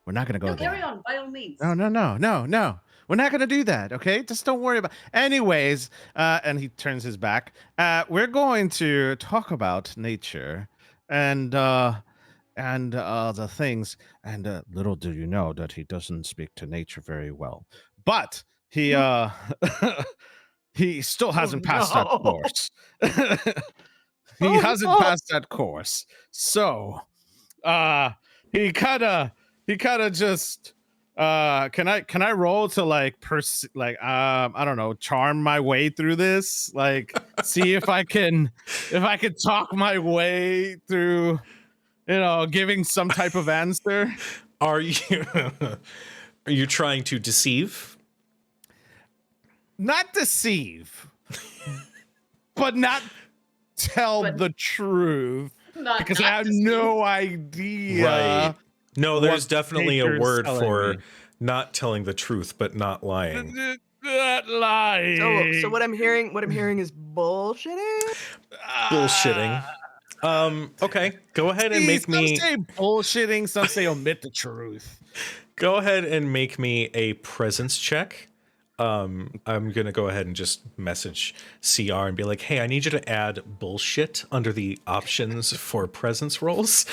We're not going to go No, there. carry on, by all means. No. We're not going to do that, okay? Just don't worry about. Anyways, and he turns his back. We're going to talk about nature and the things. And little do you know that he doesn't speak to nature very well. But he he still hasn't passed that no. course. He Oh, hasn't no. passed that course. So, he kind of just can I roll to like I don't know, charm my way through this, like see if I can talk my way through, giving some type of answer. Are you trying to deceive? Not deceive, but not tell But the truth, Not because I have deceive. no idea. Right. No, there's what definitely a nature's word telling for me. not telling the truth, but not lying. Not lying. So what I'm hearing is bullshitting. Bullshitting. Okay, go ahead and make some me say bullshitting, some say omit the truth. go ahead and make me a presence check. I'm gonna go ahead and just message CR and be like, hey, I need you to add bullshit under the options for presence rolls.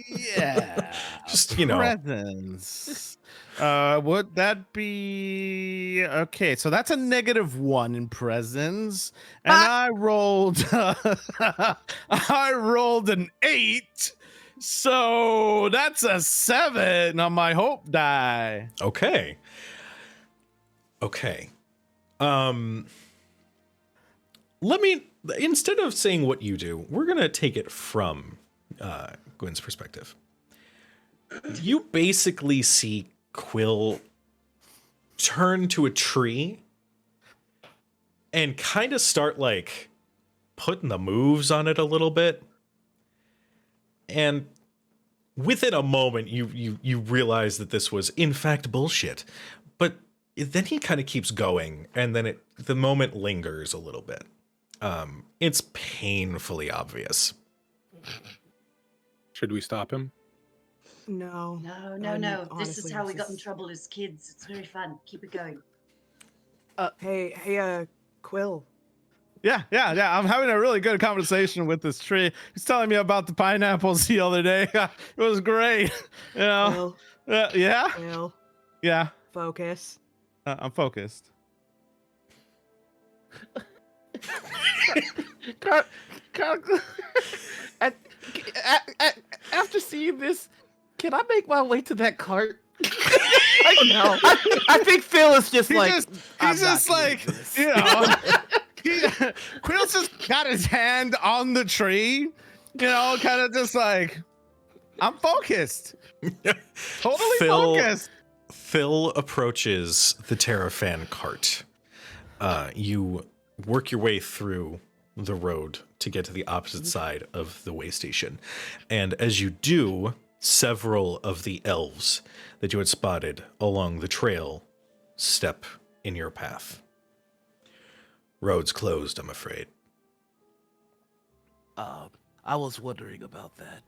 Yeah. Just, Presence. Would that be okay? So that's a -1 in presence, and I rolled an 8, so that's a 7 on my hope die. Okay. Let me, instead of saying what you do, we're gonna take it from Gwen's perspective. You basically see Quill turn to a tree and kind of start like putting the moves on it a little bit. And within a moment, you realize that this was in fact bullshit. But then he kind of keeps going, and then the moment lingers a little bit. It's painfully obvious. Should we stop him? No. No. This is Honestly, how we got in trouble as kids. It's very fun. Keep it going. Hey, Quill. Yeah. I'm having a really good conversation with this tree. He's telling me about the pineapples the other day. It was great. You know? Quill. Yeah. Quill. Yeah. Focus. I'm focused. After seeing this, can I make my way to that cart? I think Phil is just he's just like, you know, Quill's just got his hand on the tree, you know, kind of just like, I'm focused. Totally focused. Phil approaches the Terrafan cart. You work your way through the road to get to the opposite side of the way station. And as you do, several of the elves that you had spotted along the trail step in your path. Road's closed, I'm afraid. I was wondering about that.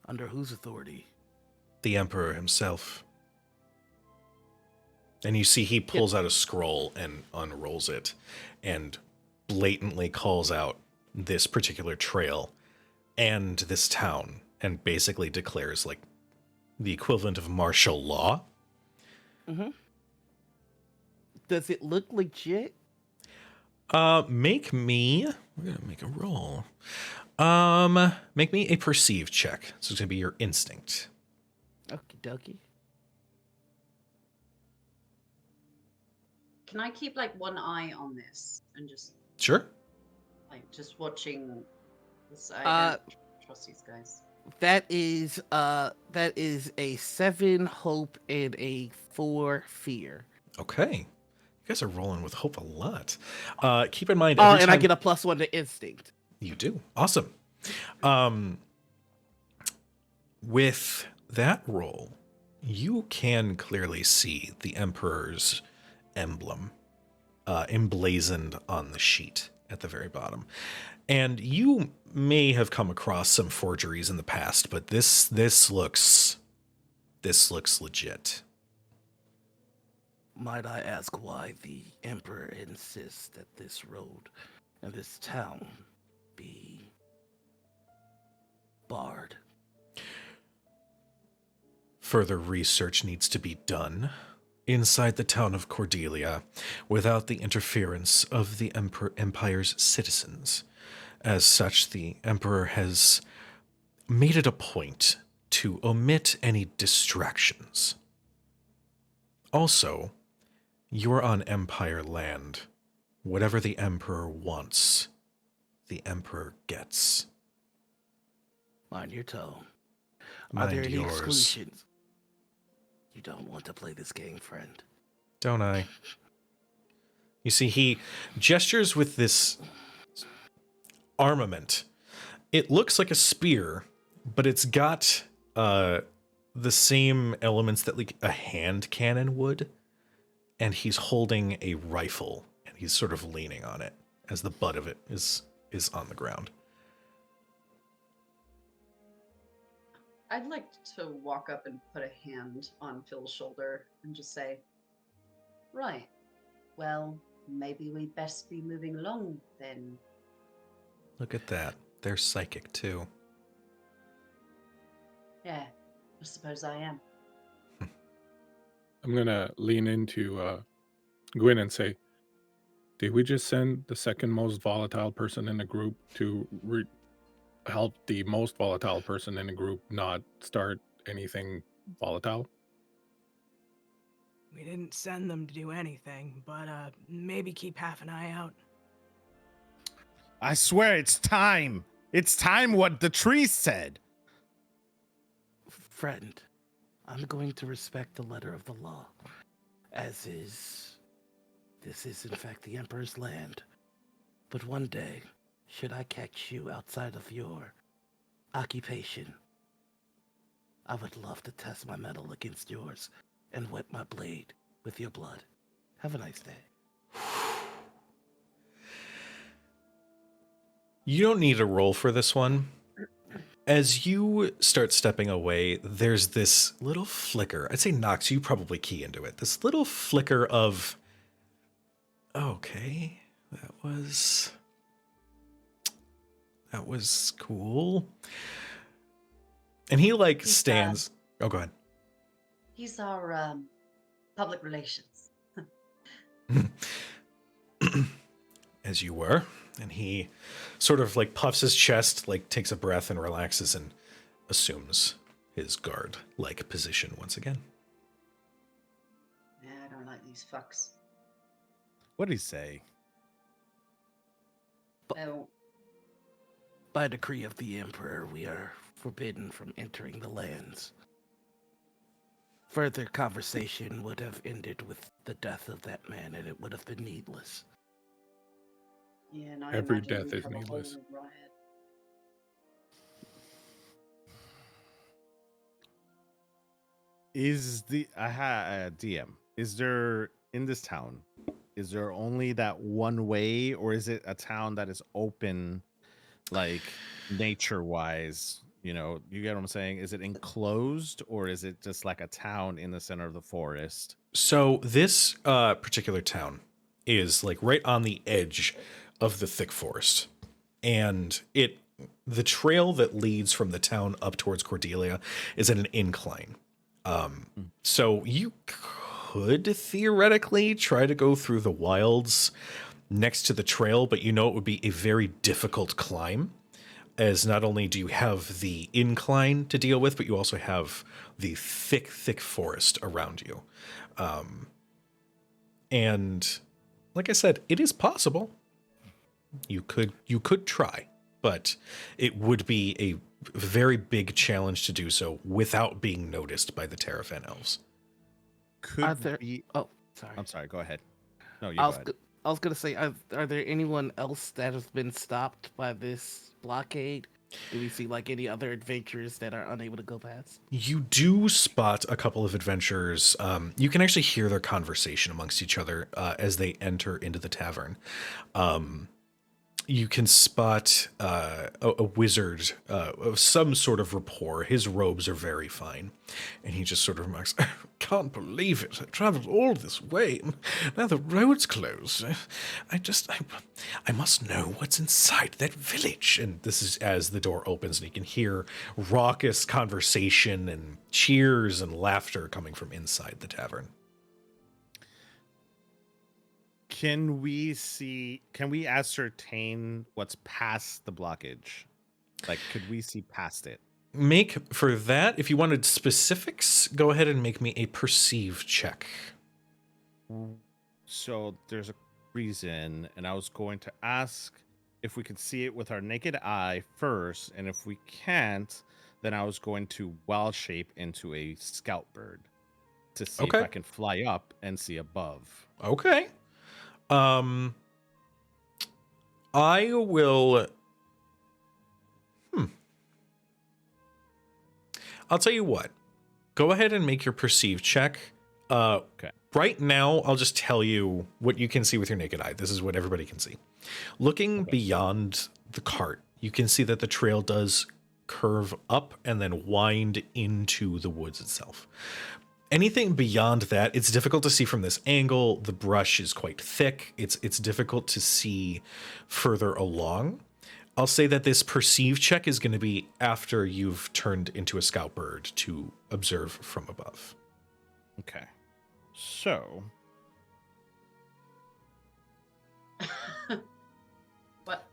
Under whose authority? The Emperor himself. And you see he pulls out a scroll and unrolls it and blatantly calls out this particular trail and this town and basically declares like the equivalent of martial law. Mm-hmm. Does it look legit? We're gonna make a roll. Make me a perceive check. So it's gonna be your instinct. Okie dokie. Can I keep like one eye on this and just Sure. like just watching this? I don't trust these guys. That is a 7 hope and a 4 fear. Okay. You guys are rolling with hope a lot. Keep in mind I get a +1 to instinct. You do. Awesome. With that roll, you can clearly see the Emperor's emblem emblazoned on the sheet at the very bottom. And you may have come across some forgeries in the past, but this looks legit. Might I ask why the Emperor insists that this road and this town be barred? Further research needs to be done inside the town of Cordelia without the interference of the Empire's citizens. As such, the Emperor has made it a point to omit any distractions. Also, you're on Empire land. Whatever the Emperor wants, the Emperor gets. Mind your tone. Mind Are there any yours. exclusions? You don't want to play this game, friend. Don't I? You see, he gestures with this armament. It looks like a spear, but it's got the same elements that like a hand cannon would. And he's holding a rifle, and he's sort of leaning on it as the butt of it is on the ground. I'd like to walk up and put a hand on Phil's shoulder and just say, right, well, maybe we best be moving along then. Look at that. They're psychic too. Yeah, I suppose I am. I'm gonna lean into Gwyn and say, did we just send the second most volatile person in the group to help the most volatile person in the group not start anything volatile? We didn't send them to do anything, but maybe keep half an eye out. I swear it's time. It's time what the tree said. Friend, I'm going to respect the letter of the law, as is. This is, in fact, the Emperor's land. But one day, should I catch you outside of your occupation, I would love to test my metal against yours and wet my blade with your blood. Have a nice day. You don't need a roll for this one. As you start stepping away, there's this little flicker. I'd say Nox, you probably key into it. This little flicker of, okay, that was cool. And he like stands. Oh, go ahead. He's our public relations. As you were. And he sort of like puffs his chest, like takes a breath and relaxes and assumes his guard-like position once again. Yeah, I don't like these fucks. What did he say? Oh, By decree of the Emperor, we are forbidden from entering the lands. Further conversation would have ended with the death of that man, and it would have been needless. yeah, and I Every imagine death we is have a whole needless. riot. Is the DM? Is there in this town? Is there only that one way, or is it a town that is open, like nature-wise? You know, you get what I'm saying? Is it enclosed, or is it just like a town in the center of the forest? So this particular town is like right on the edge of the thick forest. And the trail that leads from the town up towards Cordelia is at an incline. So you could theoretically try to go through the wilds next to the trail, but you know it would be a very difficult climb, as not only do you have the incline to deal with, but you also have the thick, thick forest around you. And like I said, it is possible. You could try, but it would be a very big challenge to do so without being noticed by the Terrafan elves. Are Could there... we? Oh, sorry. I'm sorry. Go ahead. No, you I go was, ahead. go- I was gonna say, are there anyone else that has been stopped by this blockade? Do we see like any other adventurers that are unable to go past? You do spot a couple of adventurers. You can actually hear their conversation amongst each other as they enter into the tavern. You can spot a wizard of some sort of rapport. His robes are very fine. And he just sort of remarks, "Can't believe it. I traveled all this way, and now the road's closed. I must know what's inside that village." And this is as the door opens, and you can hear raucous conversation and cheers and laughter coming from inside the tavern. Can we ascertain what's past the blockage? Like, could we see past it? Make for that, if you wanted specifics, go ahead and make me a perceive check. So there's a reason, and I was going to ask if we could see it with our naked eye first, and if we can't, then I was going to wild shape into a scout bird to see if I can fly up and see above. Okay. I will. I'll tell you what. Go ahead and make your perceive check. Okay. Right now, I'll just tell you what you can see with your naked eye. This is what everybody can see. Looking beyond the cart, you can see that the trail does curve up and then wind into the woods itself. Anything beyond that, it's difficult to see from this angle. The brush is quite thick. It's difficult to see further along. I'll say that this perceive check is going to be after you've turned into a scout bird to observe from above. Okay. So. What?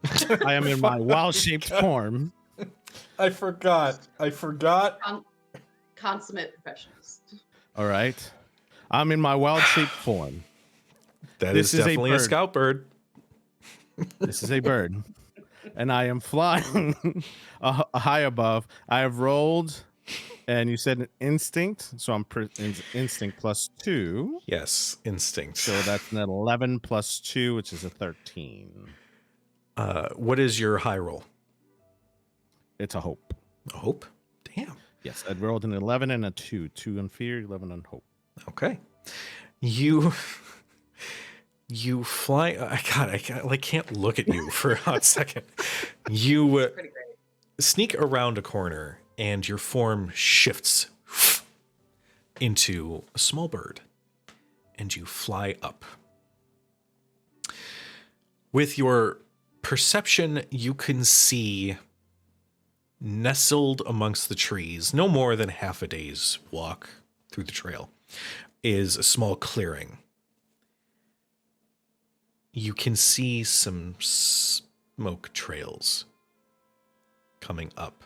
I am in my wild-shaped form. I forgot. Consummate professionals. All right. I'm in my wild-shaped form. This is definitely a scout bird. This is a bird. And I am flying high above. I have rolled, and you said an instinct, so I'm instinct +2. Yes, instinct. So that's an 11 +2, which is a 13. What is your high roll? It's a hope. A hope? Damn. Yes, I rolled an 11 and a 2. 2 on fear, 11 on hope. Okay. You fly. I can't look at you for a hot second. You Pretty great. sneak around a corner, and your form shifts into a small bird, and you fly up. With your perception, you can see nestled amongst the trees, no more than half a day's walk through the trail, is a small clearing. You can see some smoke trails coming up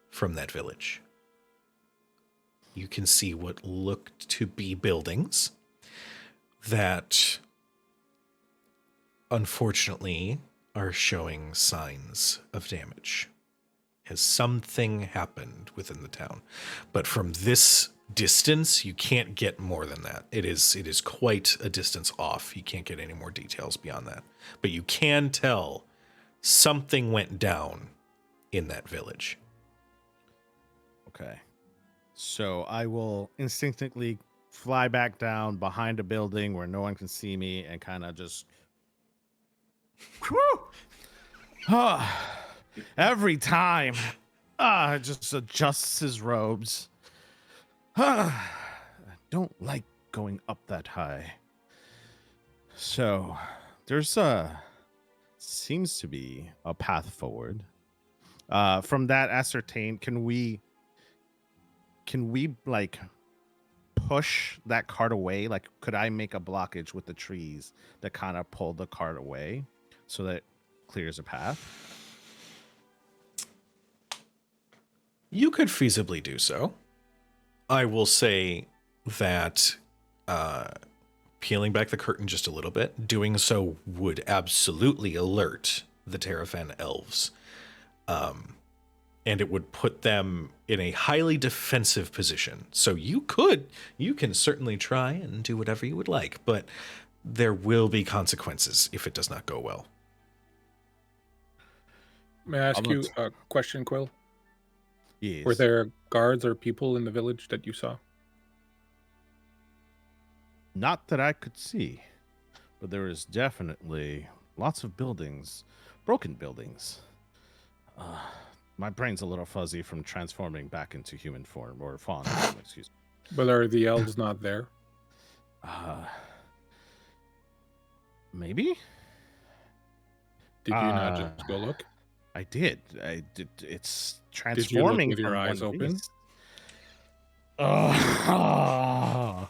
from that village. You can see what looked to be buildings that unfortunately are showing signs of damage, as something happened within the town. But from this distance, you can't get more than that. It is quite a distance off. You can't get any more details beyond that. But you can tell something went down in that village. Okay. So I will instinctively fly back down behind a building where no one can see me and kind of just... Every time. Just adjusts his robes. I don't like going up that high. So there's seems to be a path forward. From that ascertained, can we like push that cart away? Like, could I make a blockage with the trees that kind of pull the cart away so that it clears a path? You could feasibly do so. I will say that peeling back the curtain just a little bit, doing so would absolutely alert the Terrafan elves. And it would put them in a highly defensive position. So you can certainly try and do whatever you would like, but there will be consequences if it does not go well. May I ask you a question, Quill? Yes. Were there guards or people in the village that you saw? Not that I could see, but there is definitely lots of buildings, broken buildings. My brain's a little fuzzy from transforming back into human form, or fawn form, excuse me. But are the elves not there? Maybe? Did you not just go look? I did. It's transforming. Did you look with your from eyes one open? beast. Oh,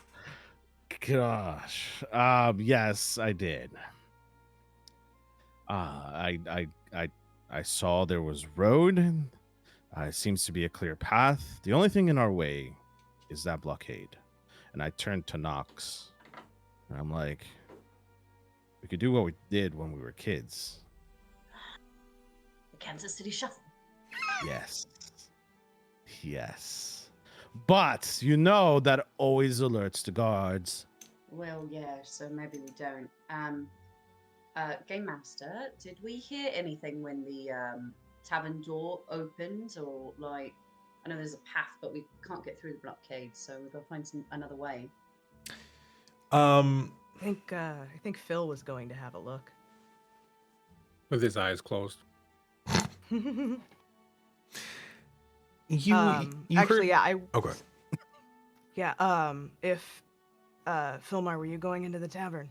gosh. Yes, I did. I saw there was road. It seems to be a clear path. The only thing in our way is that blockade. And I turned to Nox. And I'm like, we could do what we did when we were kids. The Kansas City Shuffle. Yes. Yes. But you know that always alerts the guards. Well, yeah, so maybe we don't. Game Master, did we hear anything when the tavern door opened? Or, like, I know there's a path, but we can't get through the blockade, so we've got to find another way. I think Phil was going to have a look. With his eyes closed. You actually, heard... yeah, Okay. Yeah, if Philmar, were you going into the tavern?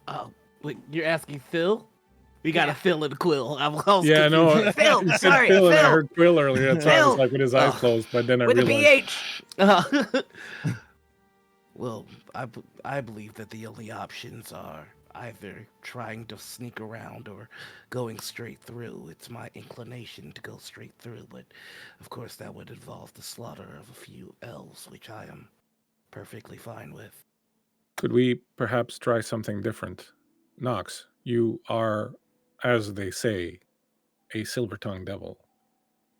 Oh, wait, you're asking Phil? We got Yeah. a Phil and Quill. I was Yeah, no. confused. Phil, You said sorry, Phil, and I Phil. heard Quill earlier. That's why I was Phil. like with his eyes Oh. closed, but then I With a realized. BH. Well, I believe that the only options are either trying to sneak around or going straight through. It's my inclination to go straight through, but of course that would involve the slaughter of a few elves, which I am perfectly fine with. Could we perhaps try something different? Nox, you are, as they say, a silver-tongued devil.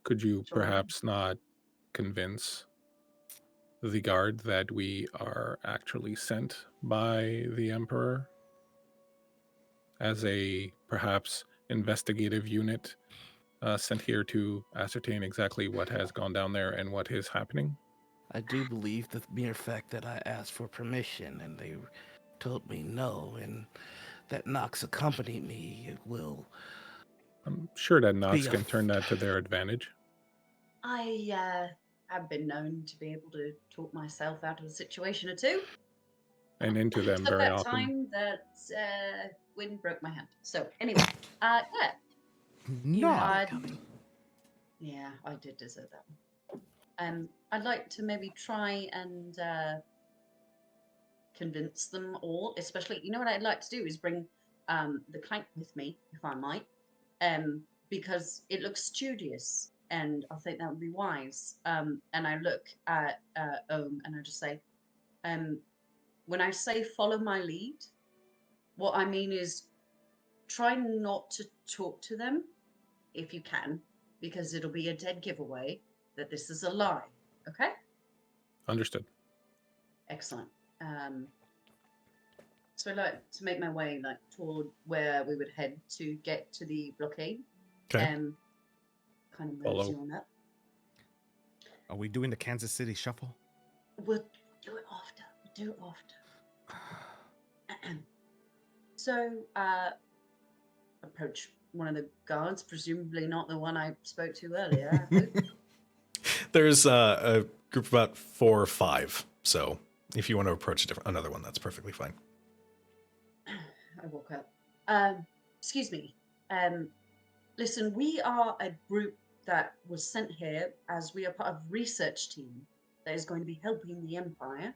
Could you Sure. perhaps not convince the guard that we are actually sent by the Emperor as a perhaps investigative unit sent here to ascertain exactly what has gone down there and what is happening? I do believe the mere fact that I asked for permission and they told me no, and that Nox accompanied me, it will. I'm sure that Knox Be a can turn that to their advantage. I have been known to be able to talk myself out of a situation or two. And into them Except very that often. time that wind broke my hand. So anyway, yeah, You No. had I'd- it coming. yeah, I did deserve that one. I'd like to maybe try and convince them all, especially, you know what I'd like to do is bring the clank with me, if I might, because it looks studious, and I think that would be wise. And I look at Ohm and I just say, when I say follow my lead, what I mean is try not to talk to them if you can, because it'll be a dead giveaway that this is a lie. Okay? Understood. Excellent. So I'd like to make my way toward where we would head to get to the blockade. Okay. Kind of mosey on up. Are we doing the Kansas City Shuffle? We'll do it after. So, approach one of the guards, presumably not the one I spoke to earlier. I hope. There's a group of about 4 or 5. So if you want to approach another one, that's perfectly fine. I woke up. Excuse me. Listen, we are a group that was sent here as we are part of a research team that is going to be helping the Empire.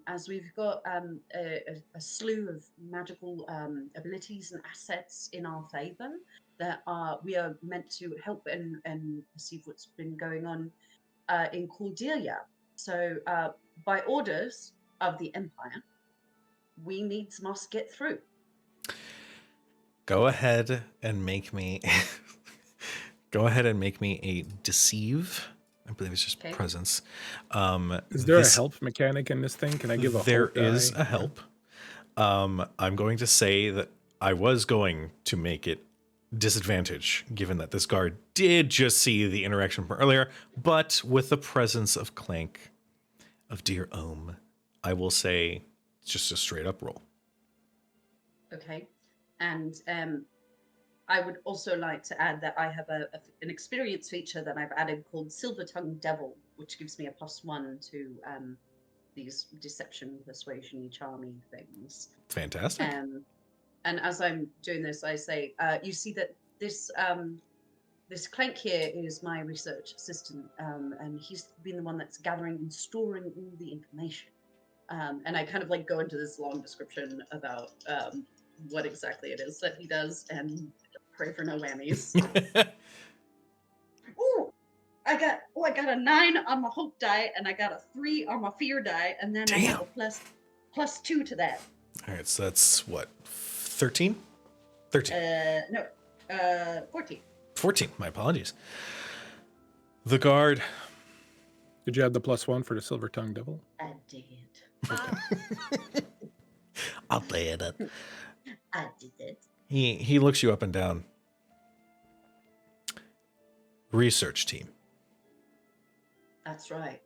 As we've got a slew of magical abilities and assets in our favor that we are meant to help and perceive what's been going on in Cordelia. So, by orders of the Empire, we must get through. Go ahead and make me a deceive. I believe it's just Okay. presence. Is there a help mechanic in this thing? Can I give a There hope is die? a help. I'm going to say that I was going to make it disadvantage, given that this guard did just see the interaction from earlier, but with the presence of Clank, of dear Ohm, I will say it's just a straight up roll. Okay. And I would also like to add that I have an experience feature that I've added called Silver Tongue Devil, which gives me a +1 to these deception, persuasion, charming things. Fantastic. And as I'm doing this, I say, you see that this Clank here is my research assistant, and he's been the one that's gathering and storing all the information. And I kind of go into this long description about what exactly it is that he does, and pray for no whammies. I got a 9 on my hope die, and I got a 3 on my fear die, and then I have a +2 to that. All right, so that's what, 13? 13. No, 14. 14. My apologies. The guard. Did you add the +1 for the Silver Tongue Devil? I did. I'll lay it up. I did it. He looks you up and down. Research team. That's right.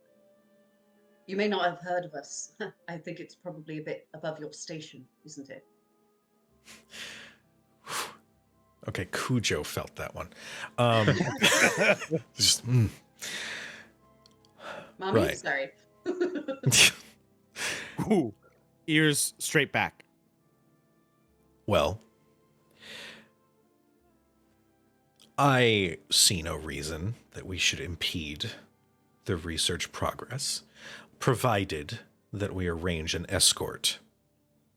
You may not have heard of us. I think it's probably a bit above your station, isn't it? Okay, Cujo felt that one. Just, Mommy, Right. sorry. Ooh, ears straight back. Well, I see no reason that we should impede the research progress, provided that we arrange an escort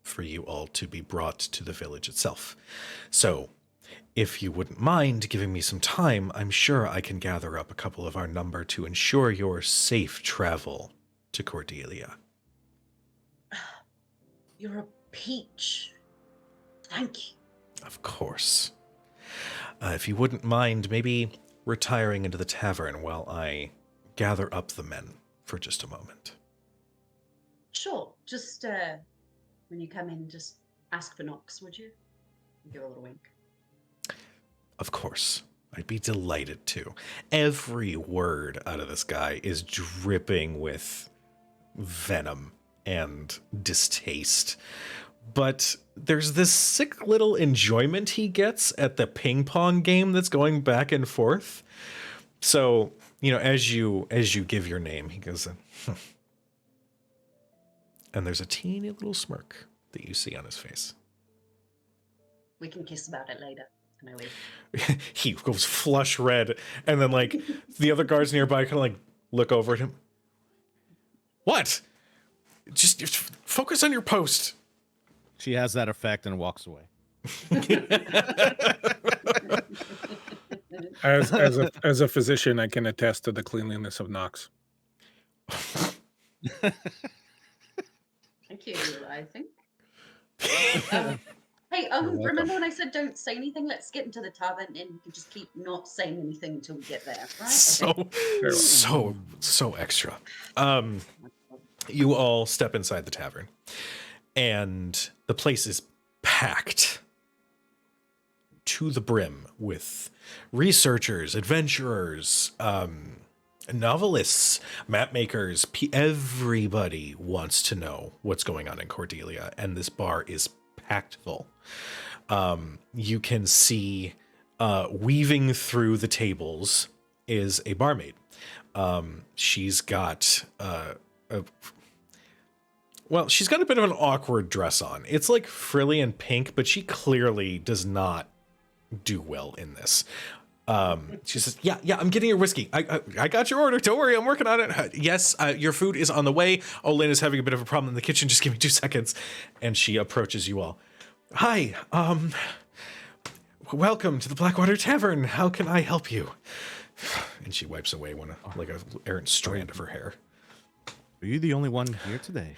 for you all to be brought to the village itself. So, if you wouldn't mind giving me some time, I'm sure I can gather up a couple of our number to ensure your safe travel to Cordelia. You're a peach. Thank you. Of course. If you wouldn't mind maybe retiring into the tavern while I gather up the men for just a moment. Sure. Just when you come in, just ask for Knox, would you? Give a little wink. Of course. I'd be delighted to. Every word out of this guy is dripping with venom and distaste. But there's this sick little enjoyment he gets at the ping pong game that's going back and forth. So, as you give your name, he goes, and there's a teeny little smirk that you see on his face. We can kiss about it later. And I leave. He goes flush red, and then like the other guards nearby kind of like look over at him. What? Just focus on your post. She has that effect and walks away. As a physician, I can attest to the cleanliness of Nox. Thank you, I think. Hey, remember when I said don't say anything? Let's get into the tavern and you can just keep not saying anything until we get there, right? Okay. So extra. You all step inside the tavern, and the place is packed to the brim with researchers, adventurers, novelists, map makers. Everybody wants to know what's going on in Cordelia, and this bar is packed full. You can see weaving through the tables is a barmaid. She's got she's got a bit of an awkward dress on. It's like frilly and pink, but she clearly does not do well in this. She says, yeah, I'm getting your whiskey. I got your order. Don't worry, I'm working on it. Yes, your food is on the way. Olin is having a bit of a problem in the kitchen. Just give me 2 seconds. And she approaches you all. Hi, welcome to the Blackwater Tavern. How can I help you? And she wipes away like a errant strand of her hair. Are you the only one here today?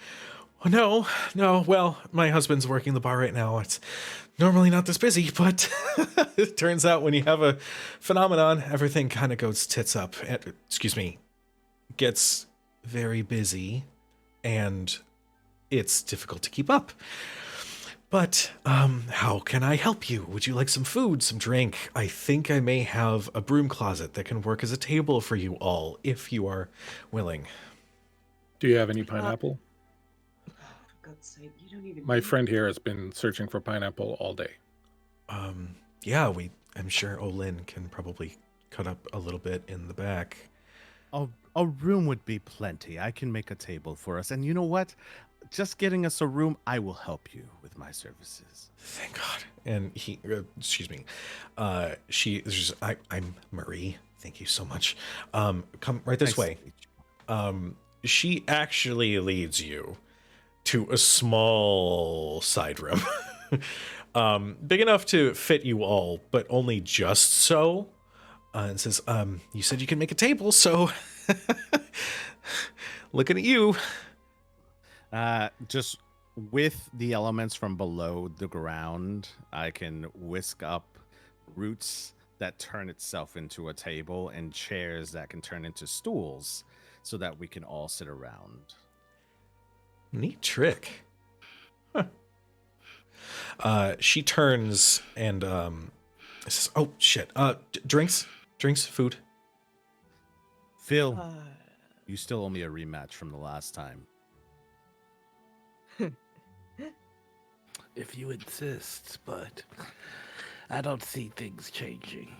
No. Well, my husband's working the bar right now. It's normally not this busy, but it turns out when you have a phenomenon, everything kind of goes tits up. Gets very busy, and it's difficult to keep up. But how can I help you? Would you like some food, some drink? I think I may have a broom closet that can work as a table for you all, if you are willing. Do you have any pineapple? For God's sake, you don't even. My friend here has been searching for pineapple all day. Yeah, I'm sure Olin can probably cut up a little bit in the back. A room would be plenty. I can make a table for us. And you know what? Just getting us a room, I will help you with my services. Thank God. And he, excuse me, I'm Marie. Thank you so much. Come right this way. She actually leads you to a small side room. Big enough to fit you all, but only just so. And says, you said you can make a table, so looking at you. Just with the elements from below the ground, I can whisk up roots that turn itself into a table and chairs that can turn into stools so that we can all sit around. Neat trick. Huh. She turns and says, oh, shit. Drinks, food. Phil, you still owe me a rematch from the last time. If you insist, but I don't see things changing.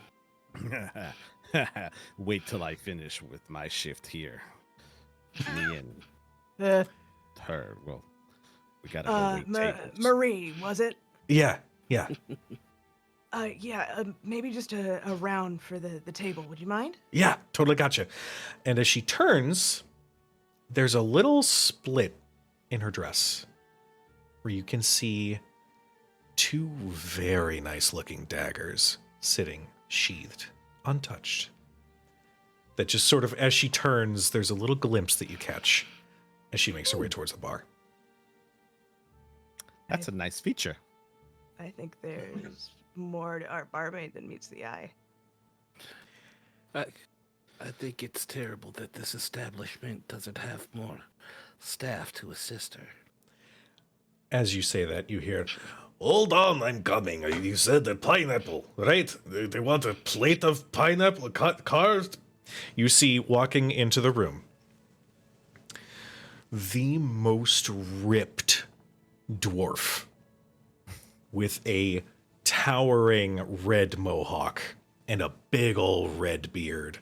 Wait till I finish with my shift here. Me and her. Well, we gotta go wait tables. Marie, was it? Yeah. Maybe just a round for the table. Would you mind? Yeah, totally gotcha. And as she turns, there's a little split in her dress where you can see 2 very nice looking daggers sitting sheathed, untouched. That just sort of, as she turns, there's a little glimpse that you catch as she makes her way towards the bar. That's a nice feature. I think there's more to our barmaid than meets the eye. I think it's terrible that this establishment doesn't have more staff to assist her. As you say that, you hear, Hold on, I'm coming. You said a pineapple, right? They want a plate of pineapple carved? You see, walking into the room, the most ripped dwarf with a towering red mohawk and a big old red beard,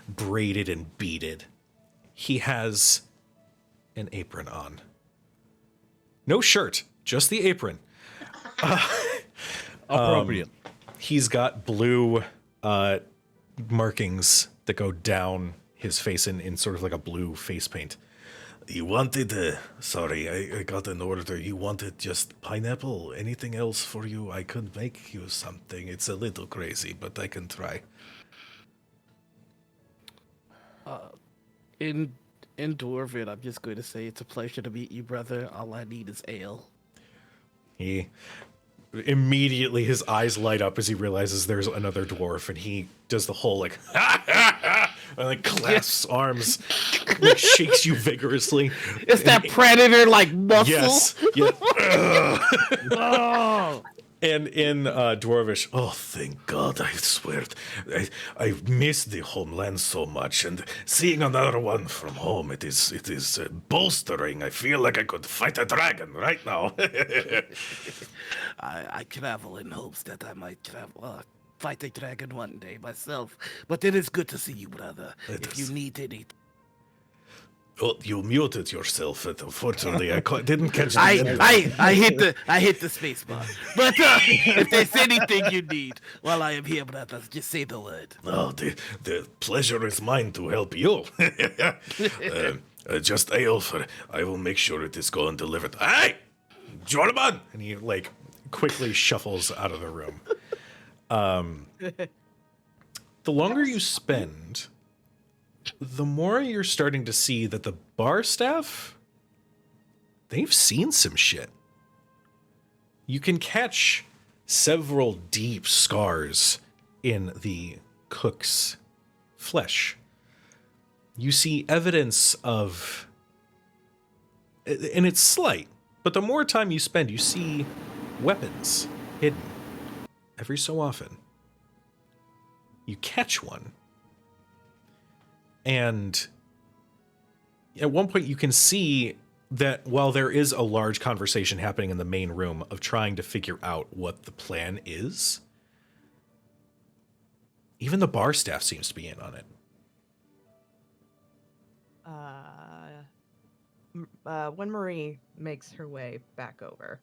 braided and beaded. He has an apron on. No shirt, just the apron. Appropriate. He's got blue markings that go down his face in sort of like a blue face paint. You wanted, sorry, I got an order. You wanted just pineapple? Anything else for you? I could make you something. It's a little crazy, but I can try. In Dwarven, I'm just going to say it's a pleasure to meet you, brother. All I need is ale. He immediately, his eyes light up as he realizes there's another dwarf, and he does the whole like and like clasps arms, like shakes you vigorously. It's that predator like muscle. Yes. Yeah. Oh. And in Dwarvish, oh, thank God, I swear, I miss the homeland so much, and seeing another one from home, it is bolstering. I feel like I could fight a dragon right now. I travel in hopes that I might fight a dragon one day myself. But it is good to see you, brother. If you need anything. Oh, you muted yourself. Unfortunately, I didn't catch the end. I hit the space bar. But if there's anything you need while I am here, brother, just say the word. Oh, the pleasure is mine to help you. Just ale for. I will make sure it is going delivered. Hey, Jordan! And he like quickly shuffles out of the room. The longer you spend, the more you're starting to see that the bar staff, they've seen some shit. You can catch several deep scars in the cook's flesh. You see evidence of, and it's slight, but the more time you spend, you see weapons hidden every so often. You catch one. And at one point you can see that while there is a large conversation happening in the main room of trying to figure out what the plan is, even the bar staff seems to be in on it. When Marie makes her way back over,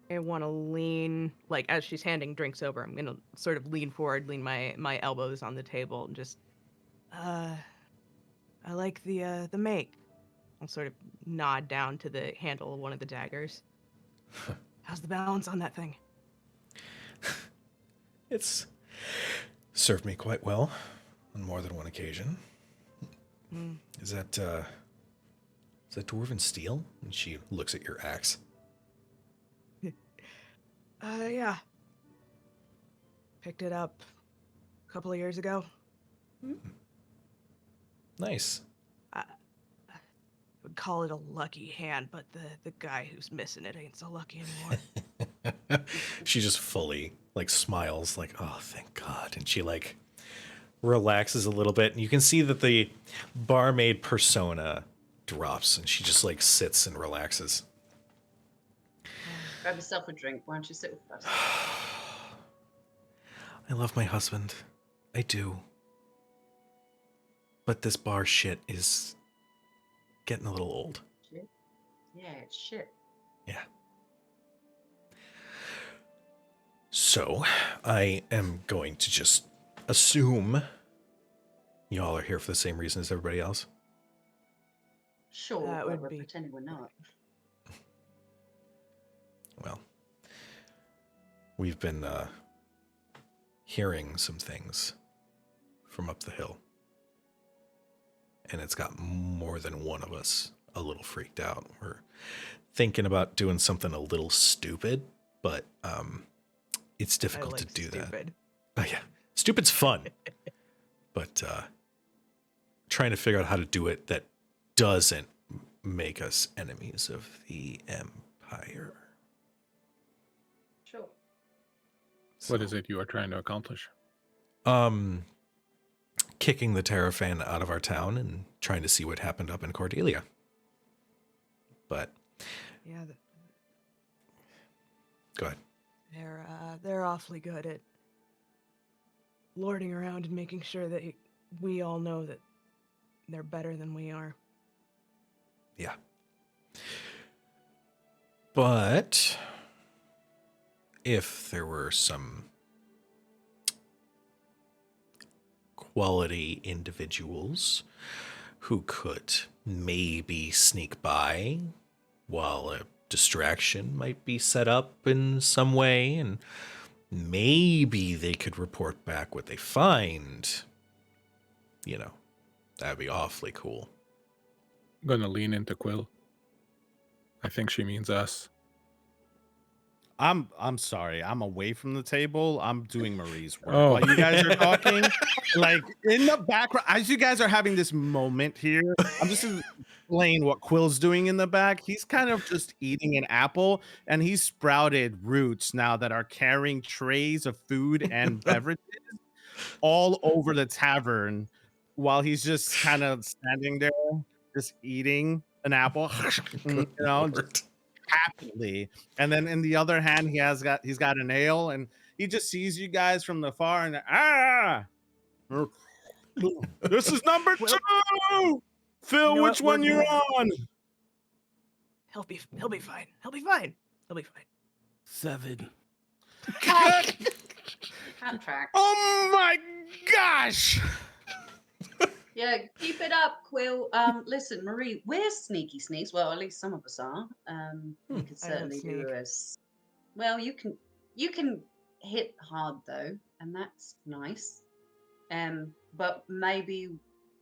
I want to lean, like, as she's handing drinks over, I'm going to sort of lean forward, lean my elbows on the table, and just, I like the make. I'll sort of nod down to the handle of one of the daggers. How's the balance on that thing? It's served me quite well on more than one occasion. Is that dwarven steel? And she looks at your axe. Yeah. Picked it up a couple of years ago. Nice. I would call it a lucky hand, but the guy who's missing it ain't so lucky anymore. She just fully like smiles like, oh, thank God. And she like relaxes a little bit, and you can see that the barmaid persona drops, and she just like sits and relaxes. Grab yourself a drink. Why don't you sit with us? I love my husband. I do. But this bar shit is getting a little old. Shit? Yeah, it's shit. Yeah. So, I am going to just assume y'all are here for the same reason as everybody else. Sure, That but would we're be- pretending we're not. Well, we've been hearing some things from up the hill. And it's got more than one of us a little freaked out. We're thinking about doing something a little stupid, but it's difficult to do that. Oh yeah, stupid's fun. But trying to figure out how to do it that doesn't make us enemies of the Empire. Sure. What is it you are trying to accomplish? Kicking the Terrafan out of our town and trying to see what happened up in Cordelia. But Yeah, go ahead. they're awfully good at lording around and making sure that we all know that they're better than we are. Yeah. But if there were some quality individuals who could maybe sneak by while a distraction might be set up in some way, and maybe they could report back what they find, that'd be awfully cool. I'm gonna lean into Quill. I think she means us. I'm sorry. I'm away from the table. I'm doing Marie's work Oh. while you guys are talking. Like in the background, as you guys are having this moment here, I'm just explaining what Quill's doing in the back. He's kind of just eating an apple, and he's sprouted roots now that are carrying trays of food and beverages all over the tavern, while he's just kind of standing there, just eating an apple, Good just Lord. happily. And then in the other hand, he's got an ale, and he just sees you guys from the far, and this is number Well, 2. Phil, you know which what, one you're on? He'll be fine. He'll be fine. 7. Contract. Oh my gosh! Yeah, keep it up, Quill. Listen, Marie, we're sneaky sneaks. Well, at least some of us are. You could I don't certainly do sneak. as well. You can hit hard though, and that's nice. But maybe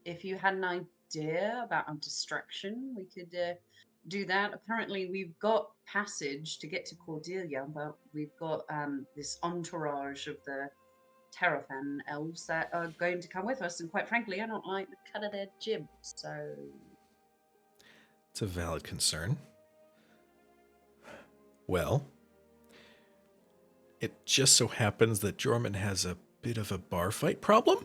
if you had an idea about a distraction, we could do that. Apparently, we've got passage to get to Cordelia, but we've got this entourage of the Terrafan elves that are going to come with us, and quite frankly, I don't like the cut of their jib, so... It's a valid concern. Well, it just so happens that Jorman has a bit of a bar fight problem.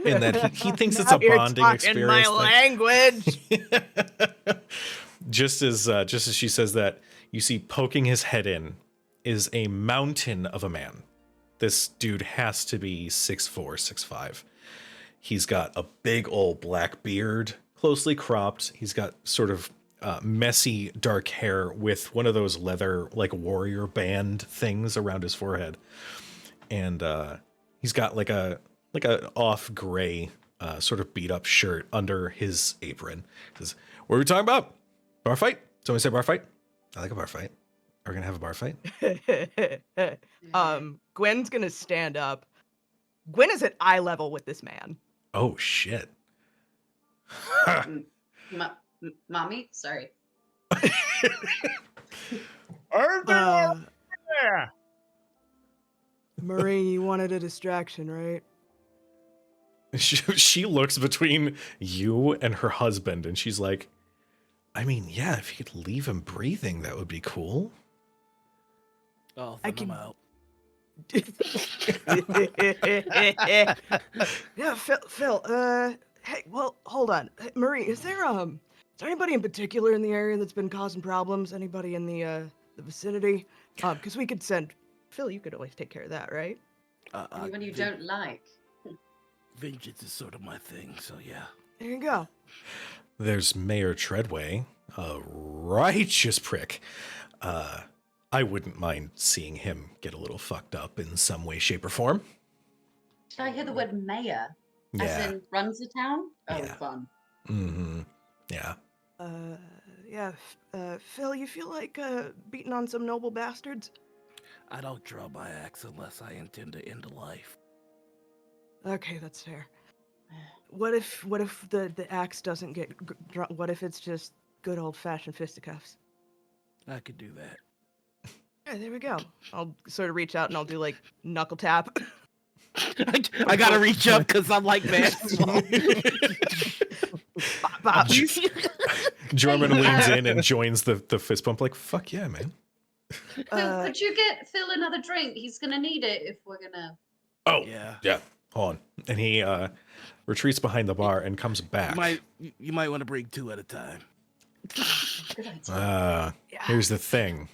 In that he thinks it's a Now you're bonding talking experience. my language. Just as she says that, you see poking his head in is a mountain of a man. This dude has to be 6'4", 6'5". He's got a big old black beard, closely cropped. He's got sort of messy dark hair with one of those leather like warrior band things around his forehead, and he's got like a off gray sort of beat up shirt under his apron. He says, "What are we talking about? Bar fight? Somebody say bar fight? I like a bar fight. Are we gonna have a bar fight?" Gwen's gonna stand up. Gwen is at eye level with this man. Oh shit. Mommy? Sorry. Uh, Marie, you wanted a distraction, right? She looks between you and her husband, and she's like, I mean, yeah, if you could leave him breathing, that would be cool. Oh, I can can- out. Yeah, Phil. Hey, well, hold on, Hey, Marie. Is there anybody in particular in the area that's been causing problems? Anybody in the vicinity? Because we could send Phil. You could always take care of that, right? Anyone you don't like. Vengeance is sort of my thing, so yeah. There you go. There's Mayor Treadway, a righteous prick. I wouldn't mind seeing him get a little fucked up in some way, shape, or form. Did I hear the word mayor? Yeah. As in runs the town? Oh, Yeah. fun. Mm-hmm. Yeah. Yeah. Phil, you feel like beating on some noble bastards? I don't draw my axe unless I intend to end a life. Okay, that's fair. What if the axe doesn't get what if it's just good old fashioned fisticuffs? I could do that. Yeah, there we go. I'll sort of reach out and I'll do like knuckle tap. I gotta reach up because I'm like man. Bop. Jorman leans in and joins the fist bump like, fuck yeah, man. Phil, could you get Phil another drink? He's gonna need it if we're gonna. Oh, Yeah. yeah. Hold on. And he retreats behind the bar and comes back. You might want to bring 2 at a time. Good idea. Here's the thing.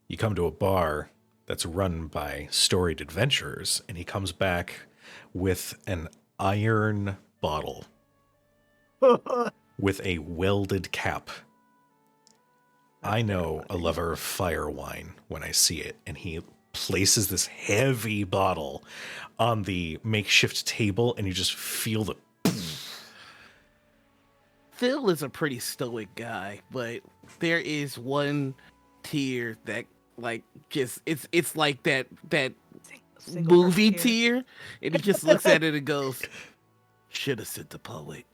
You come to a bar that's run by storied adventurers, and he comes back with an iron bottle with a welded cap. I know a lover of fire wine when I see it, and he places this heavy bottle on the makeshift table, and you just feel the... Phil is a pretty stoic guy, but there is one tear that like just it's like that Single movie tear. tear, and he just looks at it and goes, "Should have said the poet."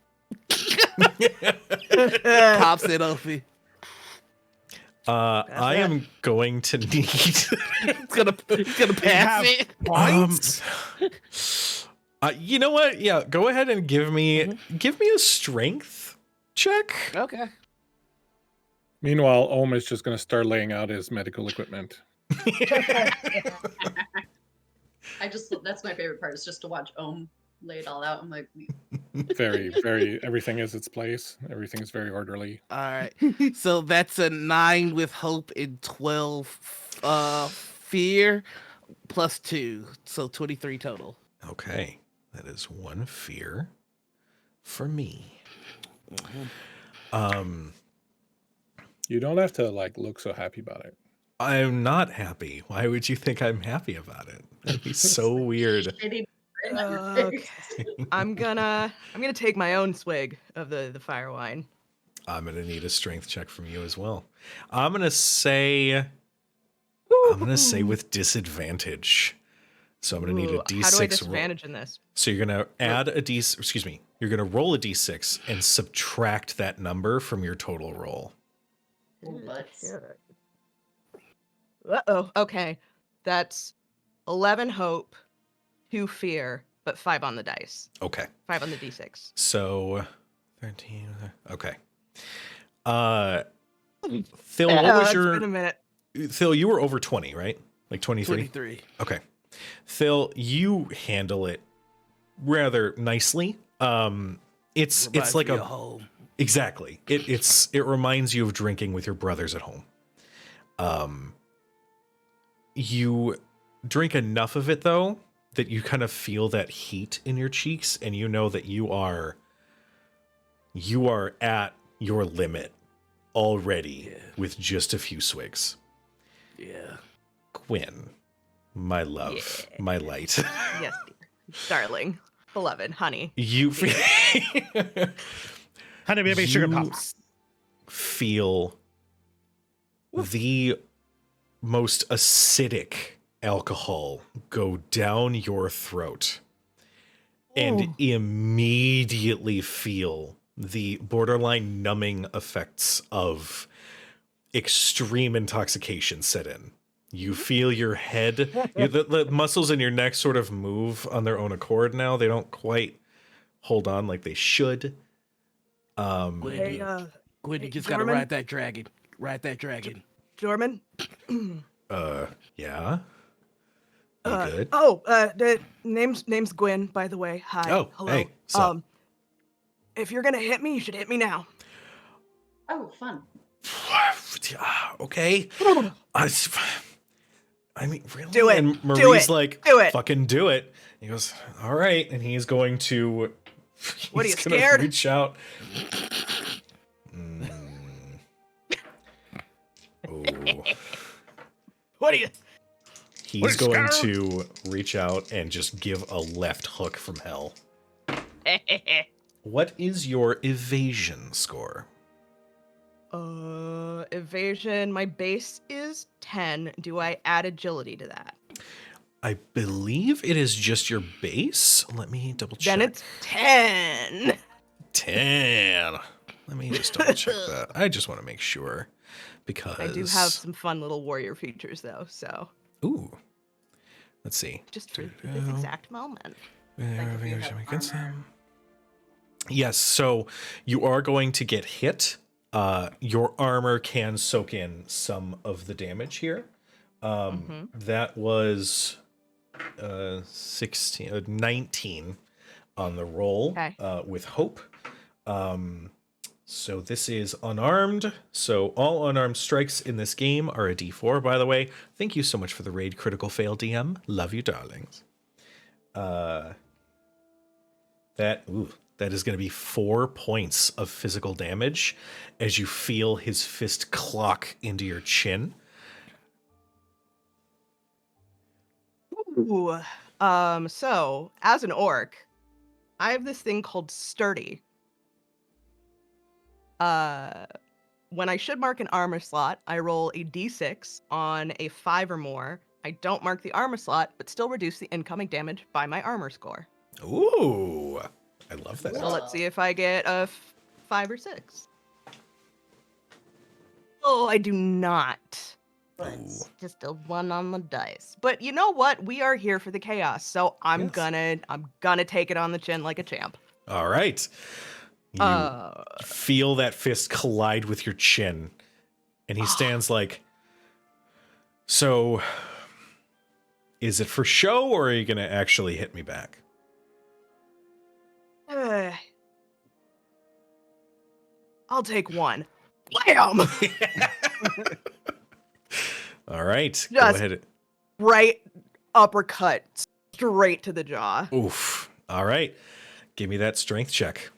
Pops it open. I am going to need... It's gonna pass it. You know what? Yeah, go ahead and give me a strength check. Okay. Meanwhile, Ohm is just going to start laying out his medical equipment. That's my favorite part, is just to watch Ohm lay it all out. I'm like, Very, everything is its place. Everything is very orderly. All right. So that's a 9 with hope and 12 fear plus 2, so 23 total. Okay, that is 1 fear for me. You don't have to like look so happy about it. I'm not happy. Why would you think I'm happy about it? That'd be so weird. shitty grin on your Okay. face. I'm gonna take my own swig of the fire wine. I'm gonna need a strength check from you as well. I'm gonna say with disadvantage. So I'm gonna need a Ooh, D6 how do I roll. disadvantage in this? So you're gonna add a D. Excuse me. You're gonna roll a D6 and subtract that number from your total roll. Cool butts. Uh-oh. Okay. That's 11 hope, 2 fear, but 5 on the dice. Okay. 5 on the d6. So 13. Okay. Phil, what was It's your been a minute. Phil, you were over 20, right? Like 23? 23. Okay. Phil, you handle it rather nicely. It's Reminds like me a of home. exactly. It reminds you of drinking with your brothers at home. You drink enough of it though that you kind of feel that heat in your cheeks, and you know that you are at your limit already with just a few swigs. Yeah. Gwen, my love, my light. Yes, dear. Darling. Beloved. Honey. You feel Honey, baby, sugar You pops. feel the most acidic alcohol go down your throat and Ooh. immediately feel the borderline numbing effects of extreme intoxication set in. You feel your head, the muscles in your neck sort of move on their own accord now. They don't quite hold on like they should. Gwen, Hey, Gwen, you hey, just gotta Dorman? ride that dragon. Ride that dragon. Dorman? Yeah. You good? The name's Gwen, by the way. Hi. Oh, hello. hey, sup? If you're gonna hit me, you should hit me now. Oh, fun. Okay. I mean, really? Do it. And Do Marie's it. like, Do it. fucking do it. He goes, all right. And he's going to... What are you, he's gonna scared? reach out. Oh. What are you? He's going to reach out and just give a left hook from hell. What is your evasion score? Evasion. My base is 10. Do I add agility to that? I believe it is just your base. Let me double check. Then it's 10. 10. Let me just double check that. I just want to make sure because I do have some fun little warrior features though, so Ooh. Let's see. just for this exact moment. Like if you have armor. Yes, so you are going to get hit. Your armor can soak in some of the damage here. That was 19 on the roll with hope. So this is unarmed. So all unarmed strikes in this game are a D4, by the way. Thank you so much for the raid, Critical Fail DM. Love you, darlings. That is going to be 4 points of physical damage as you feel his fist clock into your chin. Ooh. So as an orc, I have this thing called sturdy. When I should mark an armor slot, I roll a d6 on a 5 or more. I don't mark the armor slot, but still reduce the incoming damage by my armor score. Ooh, I love that. So let's see if I get a 5 or 6. Oh, I do not. It's just a 1 on the dice. But you know what? We are here for the chaos, so I'm gonna take it on the chin like a champ. All right. You feel that fist collide with your chin, and he stands like, so is it for show, or are you going to actually hit me back? I'll take 1. Blam! All right. Go Just ahead. right uppercut straight to the jaw. Oof. All right. Give me that strength check.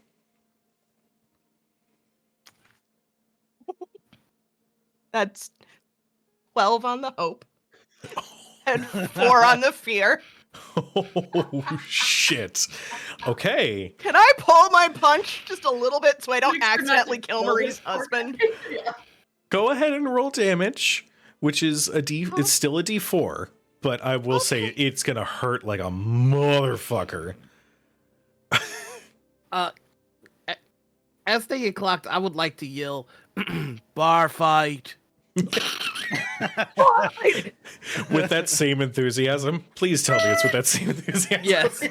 That's 12 on the hope and 4 on the fear. Oh, shit. Okay. Can I pull my punch just a little bit so I don't Make sure not to accidentally kill kill Marie's this poor husband? guy. Yeah. Go ahead and roll damage, which is it's still a D4, but I will say it's going to hurt like a motherfucker. As they get clocked, I would like to yell, bar fight. With that same enthusiasm. Please tell me it's with that same enthusiasm. Yes.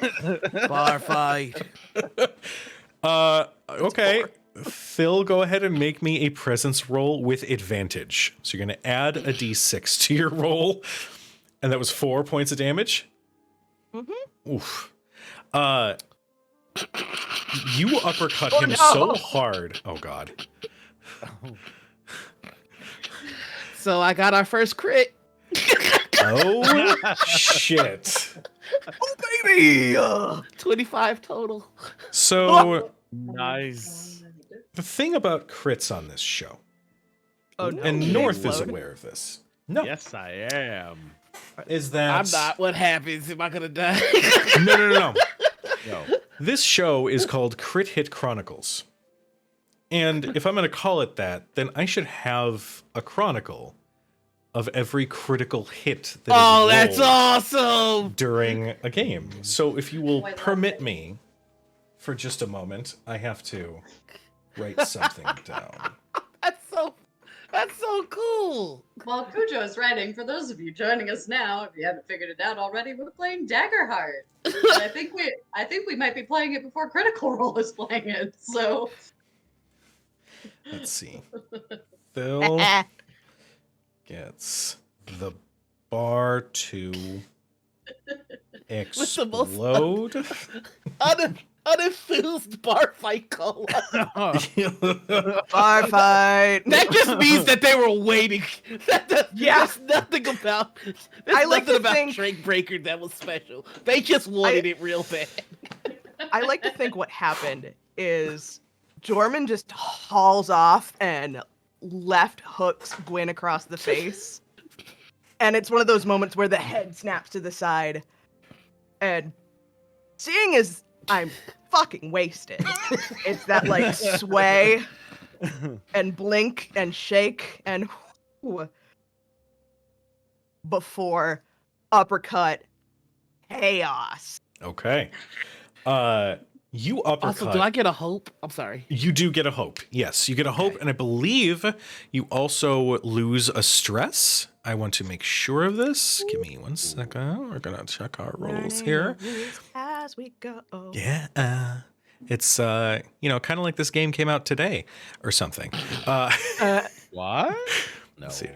Bar fight. Okay. Phil, go ahead and make me a presence roll with advantage. So you're going to add a d6 to your roll. And that was 4 points of damage? Mm-hmm. Oof. You uppercut him so hard. Oh, God. So I got our first crit. Oh, shit. Oh, baby! 25 total. So Nice. the thing about crits on this show, Oh, no. and They North is load. aware of this. No, Yes, I am. is that I'm not. What happens? Am I gonna die? No. No. This show is called Crit Hit Chronicles. And if I'm going to call it that, then I should have a chronicle of every critical hit that Oh, is that's rolled awesome. during a game. So if you will Oh, I love permit it. me for just a moment, I have to write something down. That's so cool. While Cujo is writing, for those of you joining us now, if you haven't figured it out already, we're playing Daggerheart. And I think we might be playing it before Critical Role is playing it. So Let's see. Phil gets the bar to the most explode. Unenthused bar fight call. Bar fight. That just means that they were waiting. Yeah. There's nothing about. There's I like nothing to about think- Drake Breaker that was special. They just wanted it real bad. I like to think what happened is Jorman just hauls off and left hooks Gwyn across the face. And it's one of those moments where the head snaps to the side. And seeing as I'm fucking wasted, it's that like sway and blink and shake and before uppercut chaos. Okay. You uppercut. Also, do I get a hope? I'm sorry. You do get a hope. Yes, you get a hope, and I believe you also lose a stress. I want to make sure of this. Give me 1 second. We're gonna check our rolls here. As we go. Yeah. It's kind of like this game came out today or something. What? No. Let's see.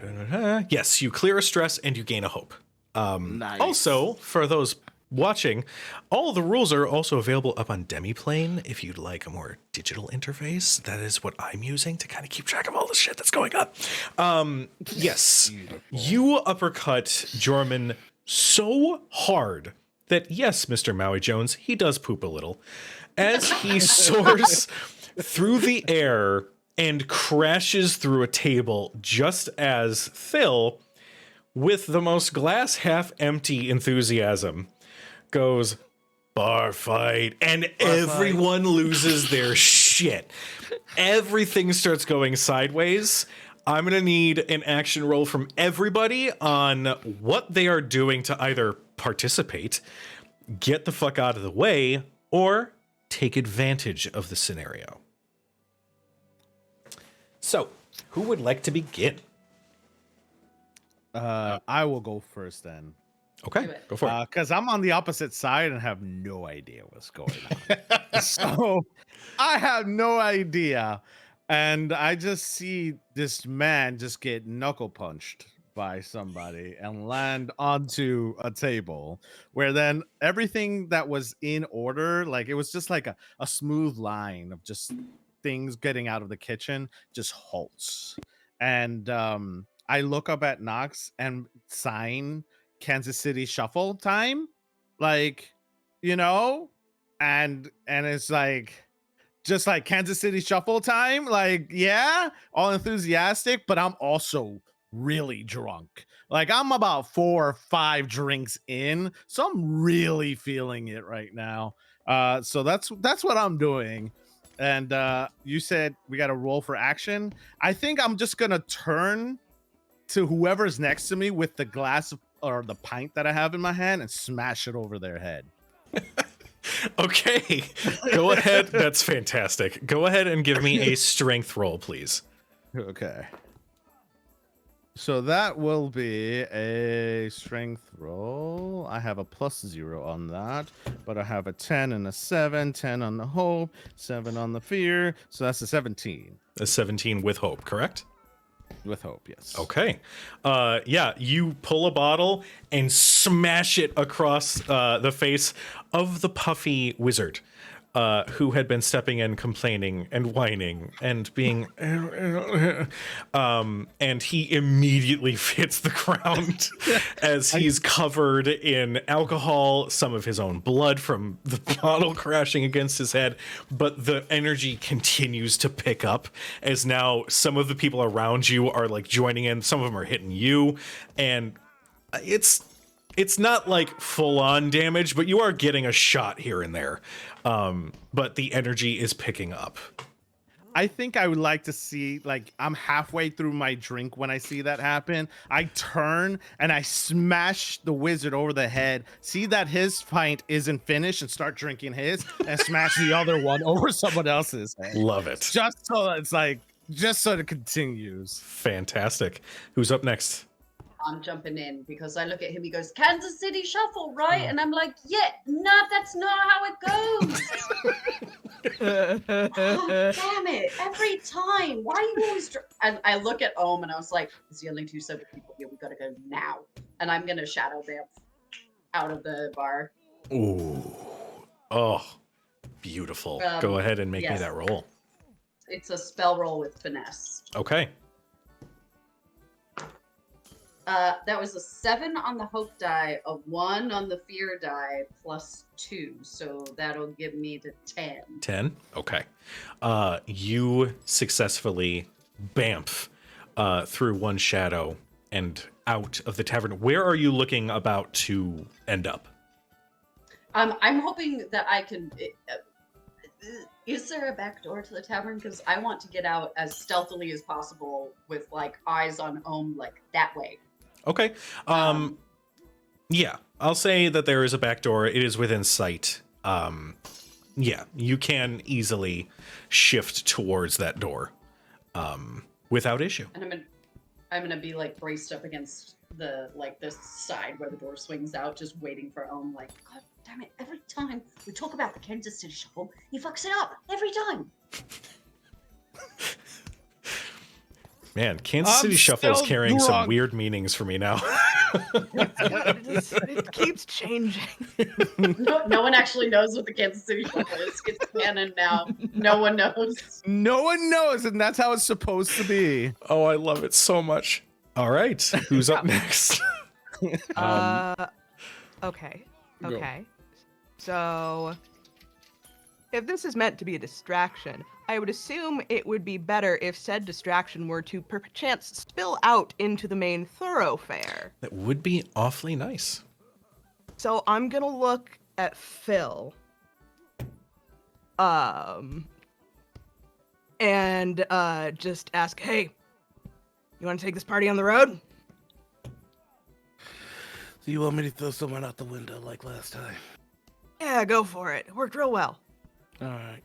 Yes, you clear a stress and you gain a hope. Nice. Also, for those watching, all the rules are also available up on Demiplane if you'd like a more digital interface. That is what I'm using to kind of keep track of all the shit that's going on. Yes, you uppercut Jorman so hard that, yes, Mr. Maui Jones, he does poop a little, as he soars through the air and crashes through a table just as Phil, with the most glass half empty enthusiasm, goes, bar fight, and everyone loses their shit. Everything starts going sideways. I'm going to need an action roll from everybody on what they are doing to either participate, get the fuck out of the way, or take advantage of the scenario. So, who would like to begin? I will go first then. Okay, Do it. go for it. Because I'm on the opposite side and have no idea what's going on. So I have no idea. And I just see this man just get knuckle punched by somebody and land onto a table where then everything that was in order, like it was just like a smooth line of just things getting out of the kitchen, just halts. And I look up at Knox and sign Kansas City Shuffle time, like, and it's like just like Kansas City Shuffle time, like, yeah, all enthusiastic, but I'm also really drunk. Like I'm about 4 or 5 drinks in, so I'm really feeling it right now. So that's what I'm doing. And you said we got to roll for action. I think I'm just gonna turn to whoever's next to me with the glass or the pint that I have in my hand and smash it over their head. Okay, go ahead. That's fantastic. Go ahead and give me a strength roll, please. Okay. So that will be a strength roll. I have a +0 on that, but I have a 10 and a 7, 10 on the hope, 7 on the fear. So that's a 17. A 17 with hope, correct? With hope, yes. Okay. Yeah, you pull a bottle and smash it across the face of the puffy wizard, who had been stepping in, complaining and whining and being... and he immediately hits the ground as he's covered in alcohol, some of his own blood from the bottle crashing against his head, but the energy continues to pick up as now some of the people around you are like joining in, some of them are hitting you, and it's not like full-on damage, but you are getting a shot here and there. But the energy is picking up. I think I would like to see, like, I'm halfway through my drink when I see that happen. I turn and I smash the wizard over the head, see that his pint isn't finished, and start drinking his, and smash the other one over someone else's head. Love it. Just so it's like, just so it continues. Fantastic. Who's up next? I'm jumping in because I look at him. He goes, Kansas City Shuffle, right? And I'm like, yeah, no, that's not how it goes. Oh, damn it. Every time. Why are you always... And I look at Ohm and I was like, there's the only 2 sober people here. We got to go now. And I'm going to shadow vamp out of the bar. Ooh. Oh, beautiful. Go ahead and make me that roll. It's a spell roll with finesse. Okay. That was a 7 on the hope die, a 1 on the fear die, +2. So that'll give me the 10. 10? Okay. You successfully bamf through one shadow and out of the tavern. Where are you looking about to end up? I'm hoping that I can... is there a back door to the tavern? Because I want to get out as stealthily as possible with, like, eyes on Ohm, like, that way. Okay. Yeah, I'll say that there is a back door. It is within sight. Yeah, you can easily shift towards that door without issue. And I'm gonna be like braced up against the this side where the door swings out, just waiting for Ohm. Like, God Damn it, every time we talk about the Kansas City Shuffle, he fucks it up. Every time. Man, Kansas I'm City Shuffle is still carrying some drunk. weird meanings for me now. It keeps changing. No one actually knows what the Kansas City Shuffle is. It's canon now. No one knows. No one knows, and that's how it's supposed to be. Oh, I love it so much. All right, who's up next? Okay. Go. Okay. So, if this is meant to be a distraction, I would assume it would be better if said distraction were to perchance spill out into the main thoroughfare. That would be awfully nice. So I'm gonna look at Phil. And just ask, hey, you want to take this party on the road? So you want me to throw someone out the window like last time? Yeah, go for it. It worked real well. All right.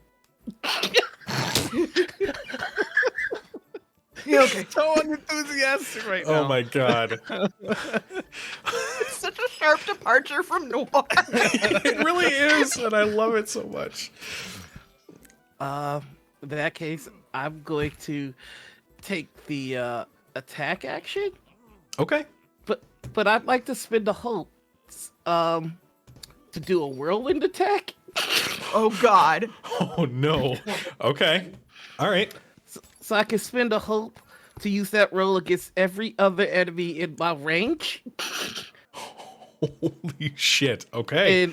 Yeah, okay. So unenthusiastic right now. Oh my god. It's such a sharp departure from noir. It really is, and I love it so much. In that case, I'm going to take the attack action, Okay. but I'd like to spend the hope to do a whirlwind attack. Oh God. Oh no. Okay. All right. So I can spend a hope to use that roll against every other enemy in my range, Holy shit. Okay. and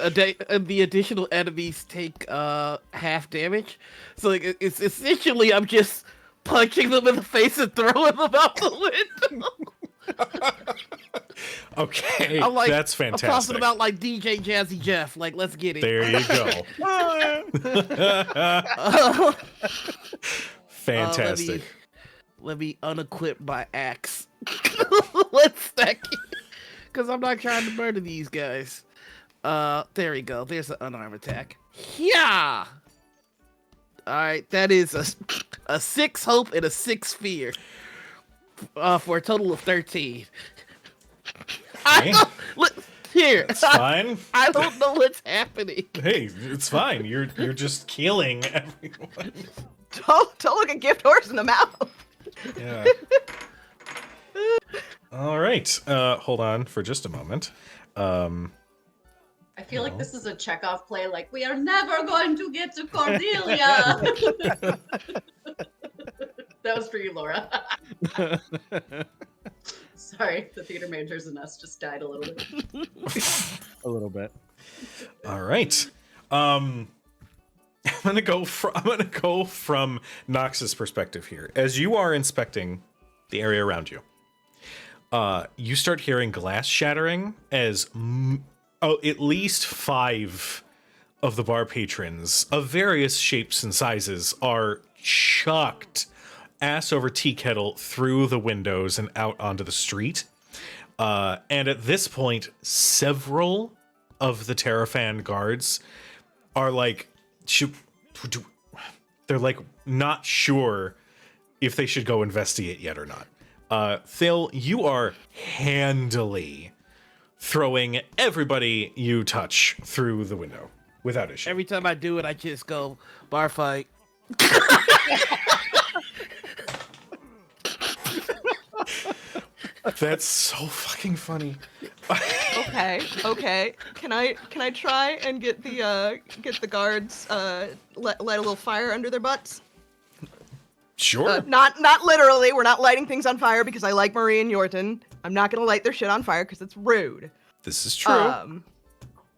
the additional enemies take half damage. So like, it's essentially I'm just punching them in the face and throwing them out the window. Okay. I'm like, That's I'm fantastic. tossing about like DJ Jazzy Jeff. Like, let's get it. There you go. Fantastic. Let me unequip my axe. Let's stack it. Because I'm not trying to murder these guys. There we go. There's an unarmed attack. Yeah. Alright, that is a 6 hope and a 6 fear. For a total of 13. Okay. Here. It's fine. I don't know what's happening. Hey, it's fine. You're just killing everyone. Don't look a gift horse in the mouth. Yeah. All right. Hold on for just a moment. I feel like this is a Chekhov play, like, we are never going to get to Cordelia. That was for you, Laura. Sorry, the theater majors and us just died a little bit. A little bit. All right. I'm gonna go from Nox's perspective here. As you are inspecting the area around you, you start hearing glass shattering as at least 5 of the bar patrons of various shapes and sizes are chucked ass over tea kettle through the windows and out onto the street. And at this point, several of the Terrafan guards are like, they're like not sure if they should go investigate yet or not. Phil, you are handily throwing everybody you touch through the window without issue. Every time I do it, I just go, bar fight. That's so fucking funny. Okay. Can I try and get the guards let a little fire under their butts? Sure. Not literally. We're not lighting things on fire because I like Marie and Yorton. I'm not gonna light their shit on fire because it's rude. This is true.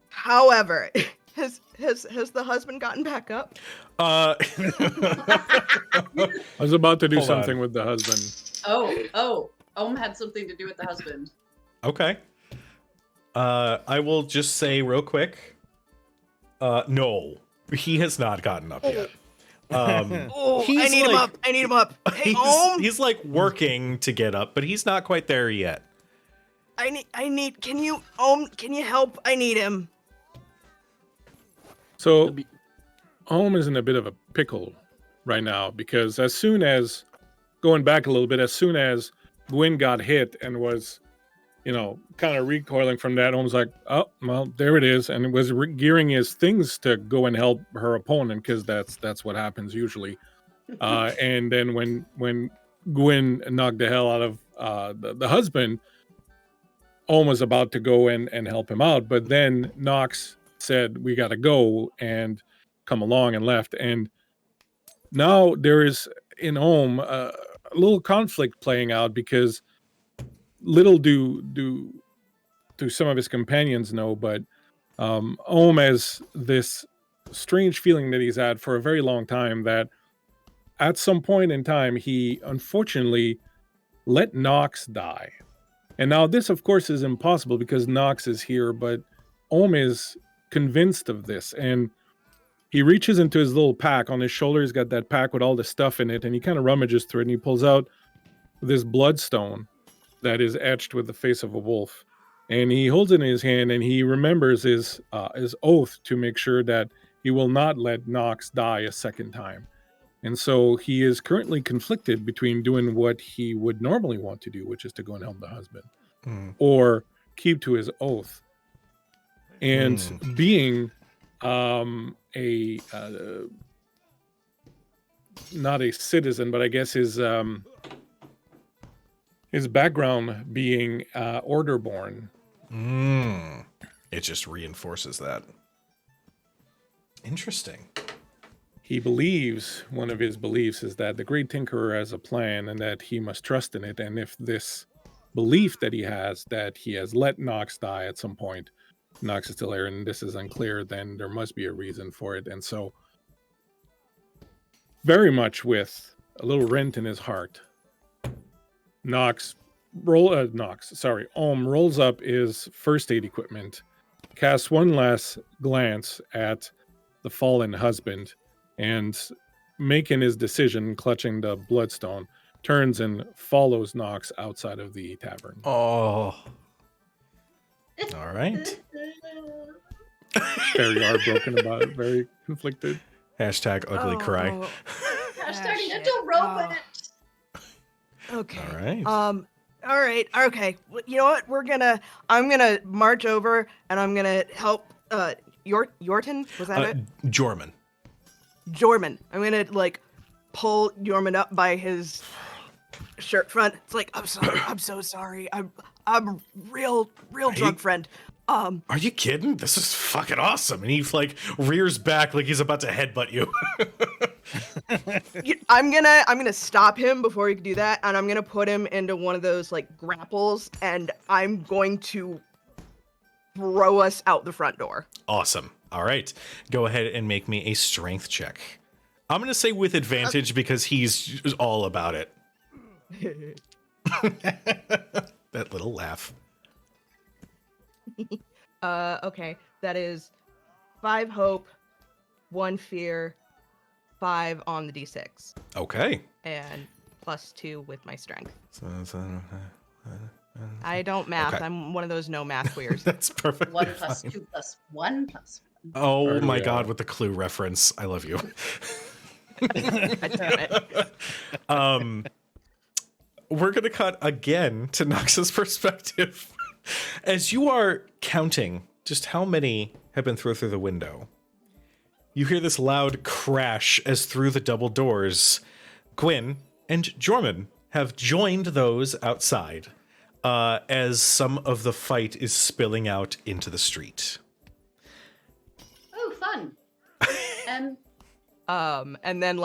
However, has the husband gotten back up? I was about to do Hold something on. with the husband. Oh, Ohm had something to do with the husband. Okay. I will just say real quick. No, he has not gotten up yet. Oh, I He's need him like- up. I need him up. Hey, Ohm. he's like working to get up, but he's not quite there yet. I need. Can you help? I need him. So, Ohm is in a bit of a pickle right now because as soon as, going back a little bit, as soon as Gwyn got hit and was kind of recoiling from that. Holmes like, oh, well, there it is, and it was gearing his things to go and help her opponent because that's what happens usually. And then when Gwyn knocked the hell out of the husband, Holmes was about to go and help him out, but then Nox said, "We got to go," and come along and left. And now there is in Ohm a little conflict playing out because little do some of his companions know, but Ohm has this strange feeling that he's had for a very long time that at some point in time he unfortunately let Nox die. And now this, of course, is impossible because Nox is here, but Ohm is convinced of this, and he reaches into his little pack. On his shoulder, he's got that pack with all the stuff in it, and he kind of rummages through it, and he pulls out this bloodstone that is etched with the face of a wolf. And he holds it in his hand, and he remembers his oath to make sure that he will not let Nox die a second time. And so he is currently conflicted between doing what he would normally want to do, which is to go and help the husband, or keep to his oath. And being not a citizen, but I guess his background being Orderborn. It just reinforces that. Interesting. He believes, one of his beliefs is that the Great Tinkerer has a plan and that he must trust in it. And if this belief that he has let Nox die at some point, Nox is still there and this is unclear, then there must be a reason for it. And so, very much with a little rent in his heart, Ohm rolls up his first aid equipment, casts one last glance at the fallen husband, and making his decision, clutching the bloodstone, turns and follows Nox outside of the tavern. Oh. All right. Very heartbroken about it, very conflicted. Hashtag ugly cry. Hashtag little robot. Okay. All right. All right. Okay. You know what? I'm gonna march over and I'm gonna help. Yorton, was that it? Jorman. Jorman. I'm gonna pull Jorman up by his shirt front. It's like, I'm sorry. I'm so sorry. I'm real drunk friend. Are you kidding? This is fucking awesome. And he rears back like he's about to headbutt you. I'm gonna stop him before he can do that, and I'm gonna put him into one of those grapples, and I'm going to throw us out the front door. Awesome. All right. Go ahead and make me a strength check. I'm going to say with advantage because he's all about it. That little laugh. Okay. That is 5 hope, 1 fear, 5 on the d6. Okay. And +2 with my strength. I don't math. Okay. I'm one of those no math queers. That's perfect. 1 + 2 + 1 + 1. Oh my God, with the Clue reference. I love you. We're going to cut again to Nox's perspective. As you are counting just how many have been thrown through the window, you hear this loud crash as through the double doors, Gwyn and Jorman have joined those outside as some of the fight is spilling out into the street. Oh, fun. And then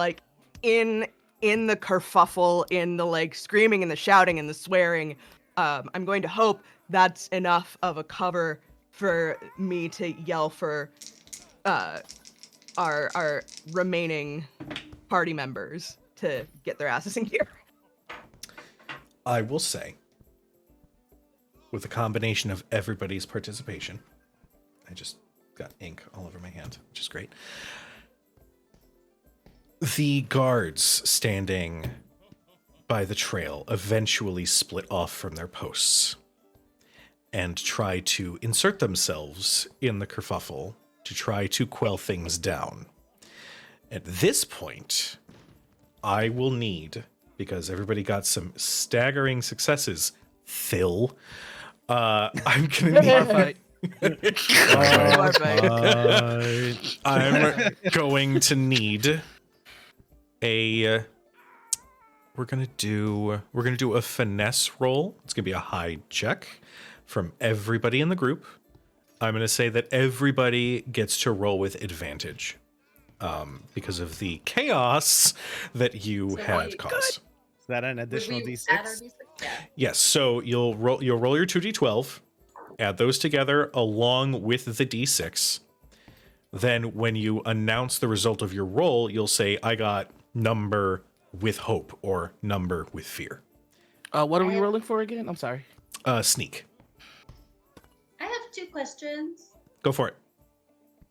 in the kerfuffle, in the screaming and the shouting and the swearing, I'm going to hope that's enough of a cover for me to yell for our remaining party members to get their asses in gear. I will say, with a combination of everybody's participation, I just got ink all over my hand, which is great. The guards standing by the trail eventually split off from their posts and try to insert themselves in the kerfuffle to try to quell things down. At this point, I will need, because everybody got some staggering successes, Phil, I'm gonna Bar need. fight. Bar fight. I'm going to need a. We're gonna do a finesse roll. It's gonna be a high check from everybody in the group. I'm gonna say that everybody gets to roll with advantage, because of the chaos that you So had wait, caused. Is that an Would additional we D6? add our D6? Yeah. Yes. So you'll roll your 2d12, add those together along with the d6. Then when you announce the result of your roll, you'll say, "I got number with hope" or "number with fear." What are we rolling for again? I'm sorry. Sneak. I have 2 questions. Go for it.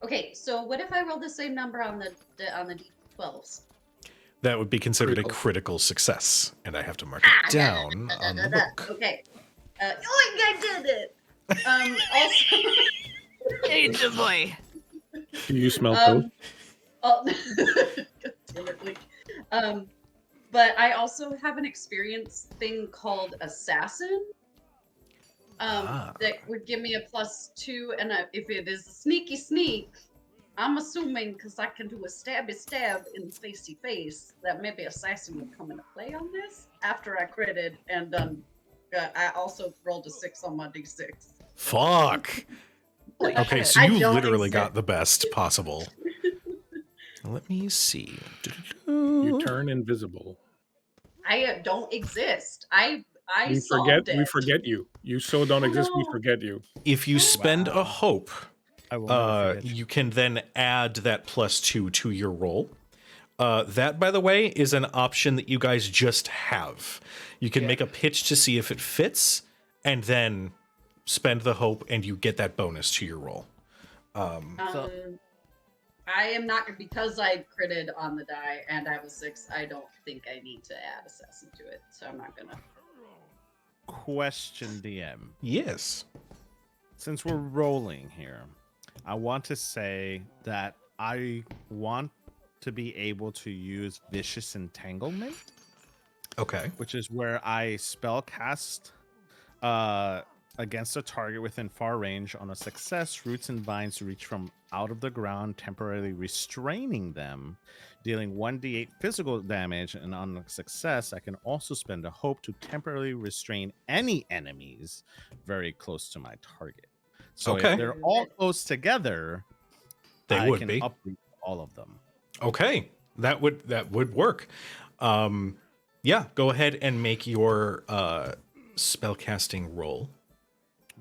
Okay, so what if I roll the same number on the D12s? That would be considered a critical success, and I have to mark it down on the book. Okay. I did it. Also. Angel boy. Do you smell toast? Oh, damn it, Blake. But I also have an experience thing called Assassin. That would give me a +2, and if it is a sneaky sneak, I'm assuming because I can do a stabby stab in facey face that maybe Assassin would come into play on this after I critted, and I also rolled a 6 on my D6. Fuck. Okay, so I you don't literally exist. got the best possible. Let me see. You turn invisible. I don't exist. I We solved it. forget you. You so don't Oh, exist, we no. forget you. If you spend a hope, I will never forget you. you can then add that +2 to your roll. That, by the way, is an option that you guys just have. You can make a pitch to see if it fits, and then spend the hope, and you get that bonus to your roll. I am not, because I critted on the die and I have a 6. I don't think I need to add Assassin to it, so I'm not gonna. Question, DM. Yes. Since we're rolling here, I want to say that I want to be able to use Vicious Entanglement, Okay. which is where I spell cast against a target within far range. On a success, roots and vines reach from out of the ground, temporarily restraining them, dealing 1d8 physical damage. And on a success, I can also spend a hope to temporarily restrain any enemies very close to my target. So Okay. if they're all close together, They I would can be. uproot all of them. Okay. That would work. Yeah, go ahead and make your spellcasting roll,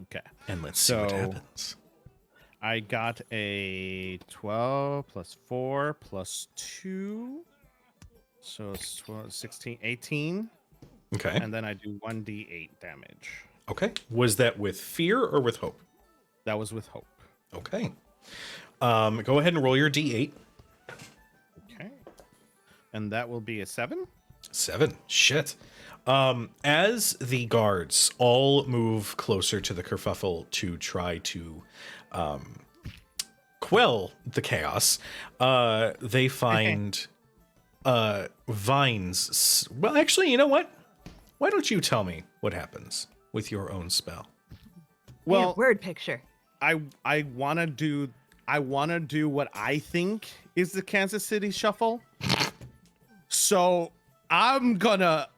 Okay. and let's see what So- happens. I got a 12 plus 4 plus 2. So it's 12, 16, 18. Okay. And then I do 1d8 damage. Okay. Was that with fear or with hope? That was with hope. Okay. Go ahead and roll your d8. Okay. And that will be a 7. 7. Shit. As the guards all move closer to the kerfuffle to try to quell the chaos, they find vines. Well, actually, you know what? Why don't you tell me what happens with your own spell? Well, word picture. I want to do what I think is the Kansas City Shuffle. So I'm gonna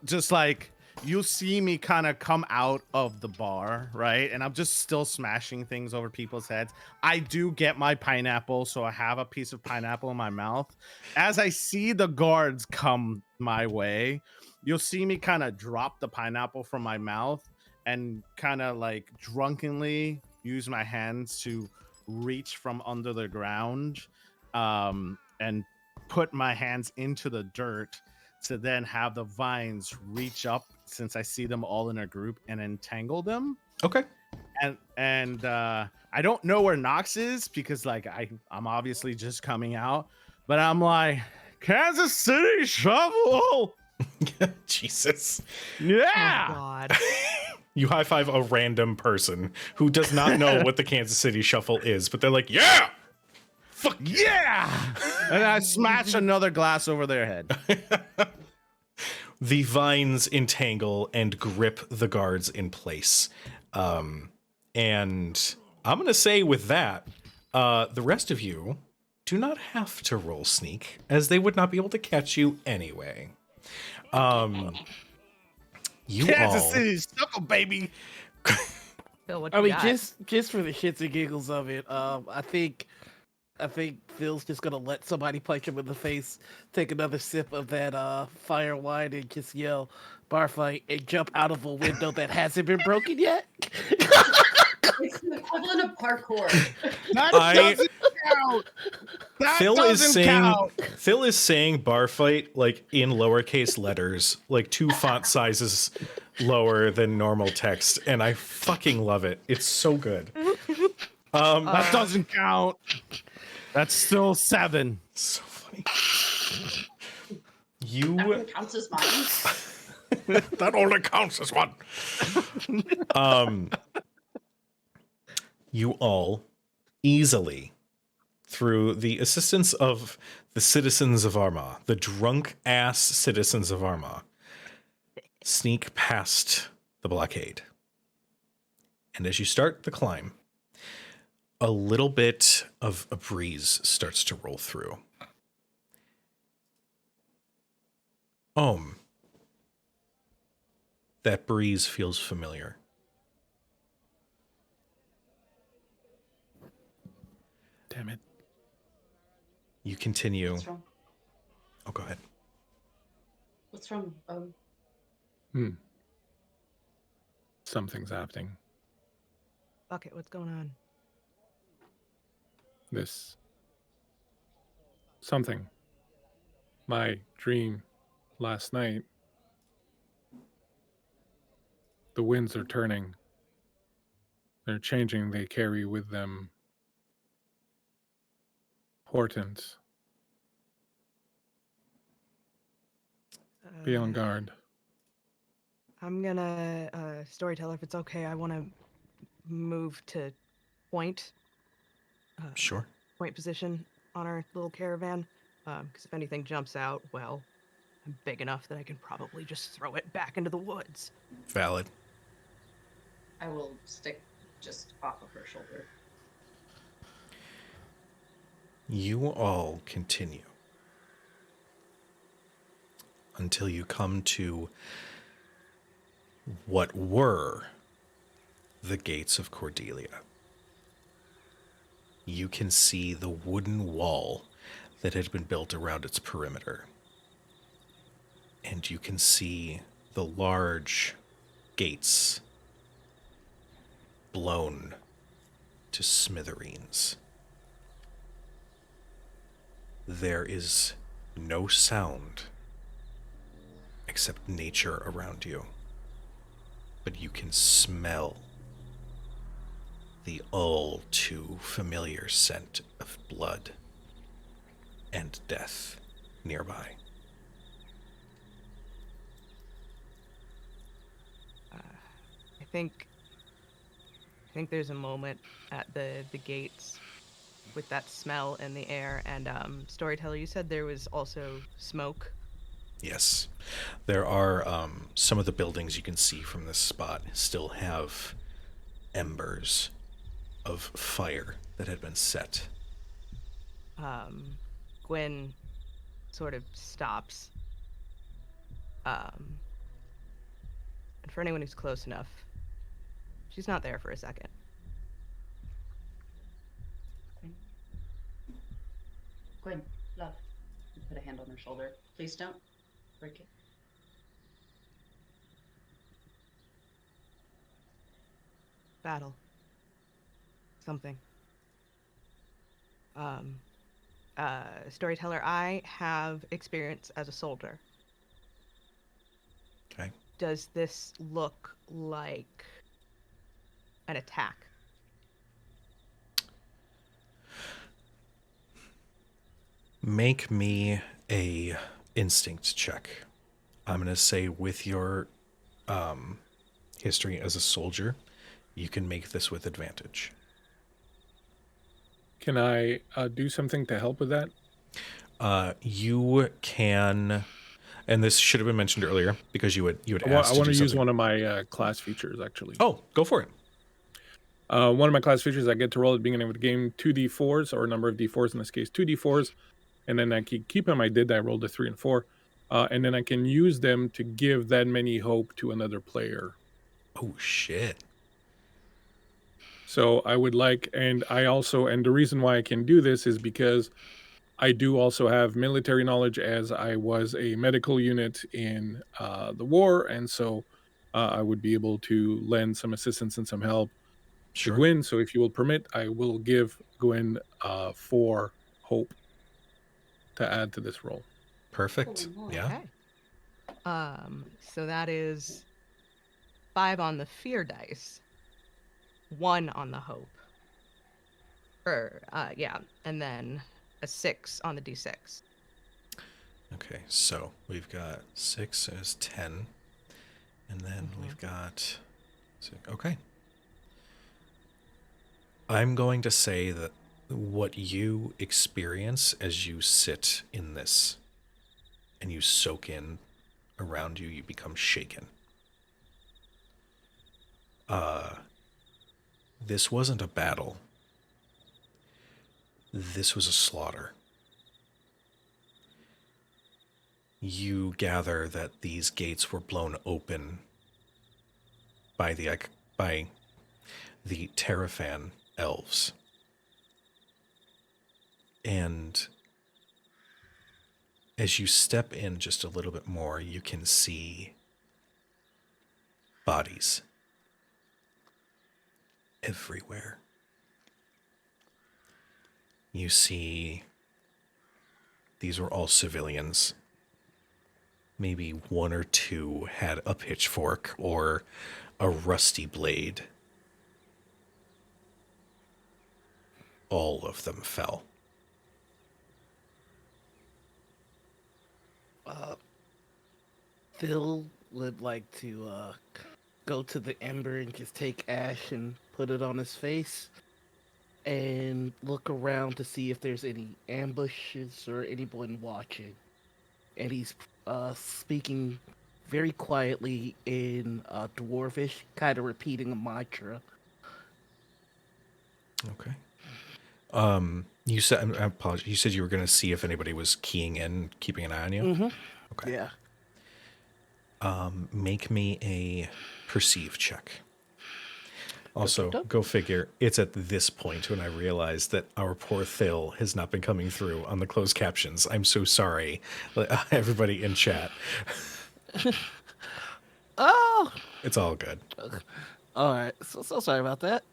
just like, you'll see me kind of come out of the bar, right? And I'm just still smashing things over people's heads. I do get my pineapple, so I have a piece of pineapple in my mouth. As I see the guards come my way, you'll see me kind of drop the pineapple from my mouth and kind of like drunkenly use my hands to reach from under the ground and put my hands into the dirt to then have the vines reach up, since I see them all in a group, and entangle them. Okay. And I don't know where Nox is, because like I'm obviously just coming out, but I'm like, Kansas City Shuffle. Jesus. Yeah. Oh, God. You high five a random person who does not know what the Kansas City Shuffle is, but they're like, yeah. Fuck yeah. And I smash another glass over their head. The vines entangle and grip the guards in place. And I'm going to say with that, the rest of you do not have to roll sneak, as they would not be able to catch you anyway. You Kansas all... City, suckle, baby. Phil, what I you mean, got? just for the shits and giggles of it, I think Phil's just gonna let somebody punch him in the face, take another sip of that fire wine, and just yell "bar fight" and jump out of a window that hasn't been broken yet. It's the equivalent of parkour. That doesn't count. That Phil is saying bar fight like in lowercase letters, like 2 font sizes lower than normal text, and I fucking love it. It's so good. That doesn't count. That's still 7. So funny. That one counts as mine. That only counts as one. You all easily, through the assistance of the citizens of Armagh, the drunk ass citizens of Armagh, sneak past the blockade. And as you start the climb, a little bit of a breeze starts to roll through. That breeze feels familiar. Damn it. You continue. What's wrong? Oh, go ahead. What's wrong? Something's happening. Bucket, what's going on? This. Something. My dream last night. The winds are turning. They're changing. They carry with them portent. Be on guard. I'm gonna, storyteller, if it's okay, I want to move to point. Sure. Point position on our little caravan. Because if anything jumps out, well, I'm big enough that I can probably just throw it back into the woods. Valid. I will stick just off of her shoulder. You all continue until you come to what were the gates of Cordelia. You can see the wooden wall that had been built around its perimeter. And you can see the large gates blown to smithereens. There is no sound except nature around you. But you can smell the all too familiar scent of blood and death nearby. I think there's a moment at the gates with that smell in the air. And storyteller, you said there was also smoke. Yes, there are some of the buildings you can see from this spot still have embers of fire that had been set. Gwen sort of stops. And for anyone who's close enough, she's not there for a second. Gwen, love. Put a hand on her shoulder. Please don't break it. Battle. Something. Storyteller, I have experience as a soldier. Okay. Does this look like an attack? Make me a instinct check. I'm going to say with your history as a soldier, you can make this with advantage. Can I do something to help with that? You can, And this should have been mentioned earlier because you had I asked want to to do use something. one of my class features, actually. Oh, go for it. One of my class features, I get to roll at the beginning of the game 2d4s, or a number of d4s, in this case 2d4s, and then I can keep them. I did that. I rolled a 3 and 4, and then I can use them to give that many hope to another player. Oh shit. So I would like, and the reason why I can do this is because I do also have military knowledge, as I was a medical unit in the war, and so I would be able to lend some assistance and some help to Sure. Gwyn. So if you will permit, I will give Gwyn 4 hope to add to this roll. Perfect. Holy Yeah. Okay. So that is 5 on the fear dice, 1 on the hope. Yeah, and then a 6 on the d6. Okay, so we've got 6 is 10, and then we've got. Okay. I'm going to say that what you experience as you sit in this and you soak in around you, you become shaken. This wasn't a battle. This was a slaughter. You gather that these gates were blown open by the Terrafan elves. And as you step in just a little bit more, you can see bodies everywhere. You see these were all civilians. Maybe 1 or 2 had a pitchfork or a rusty blade. All of them fell. Phil would like to go to the ember and just take ash and put it on his face and look around to see if there's any ambushes or anyone watching. And he's speaking very quietly in Dwarvish, kind of repeating a mantra. Okay. You said, I apologize. You said you were going to see if anybody was keying in, keeping an eye on you. Mm-hmm. Okay. Yeah. Make me a perceive check. Also, Dun. go figure. It's at this point when I realized that our poor Phil has not been coming through on the closed captions. I'm so sorry, everybody in chat. Oh. It's all good. All right. So sorry about that.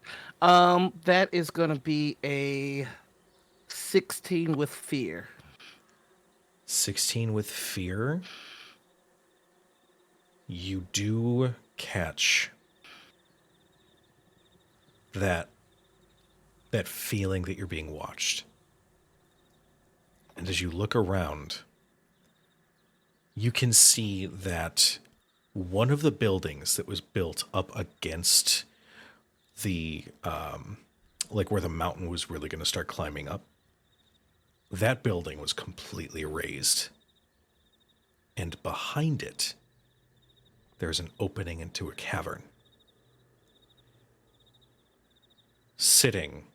That is gonna be a 16 with fear. 16 with fear. You do catch that feeling that you're being watched. And as you look around, you can see that one of the buildings that was built up against the like where the mountain was really going to start climbing up, that building was completely razed. And behind it, there's an opening into a cavern. Sitting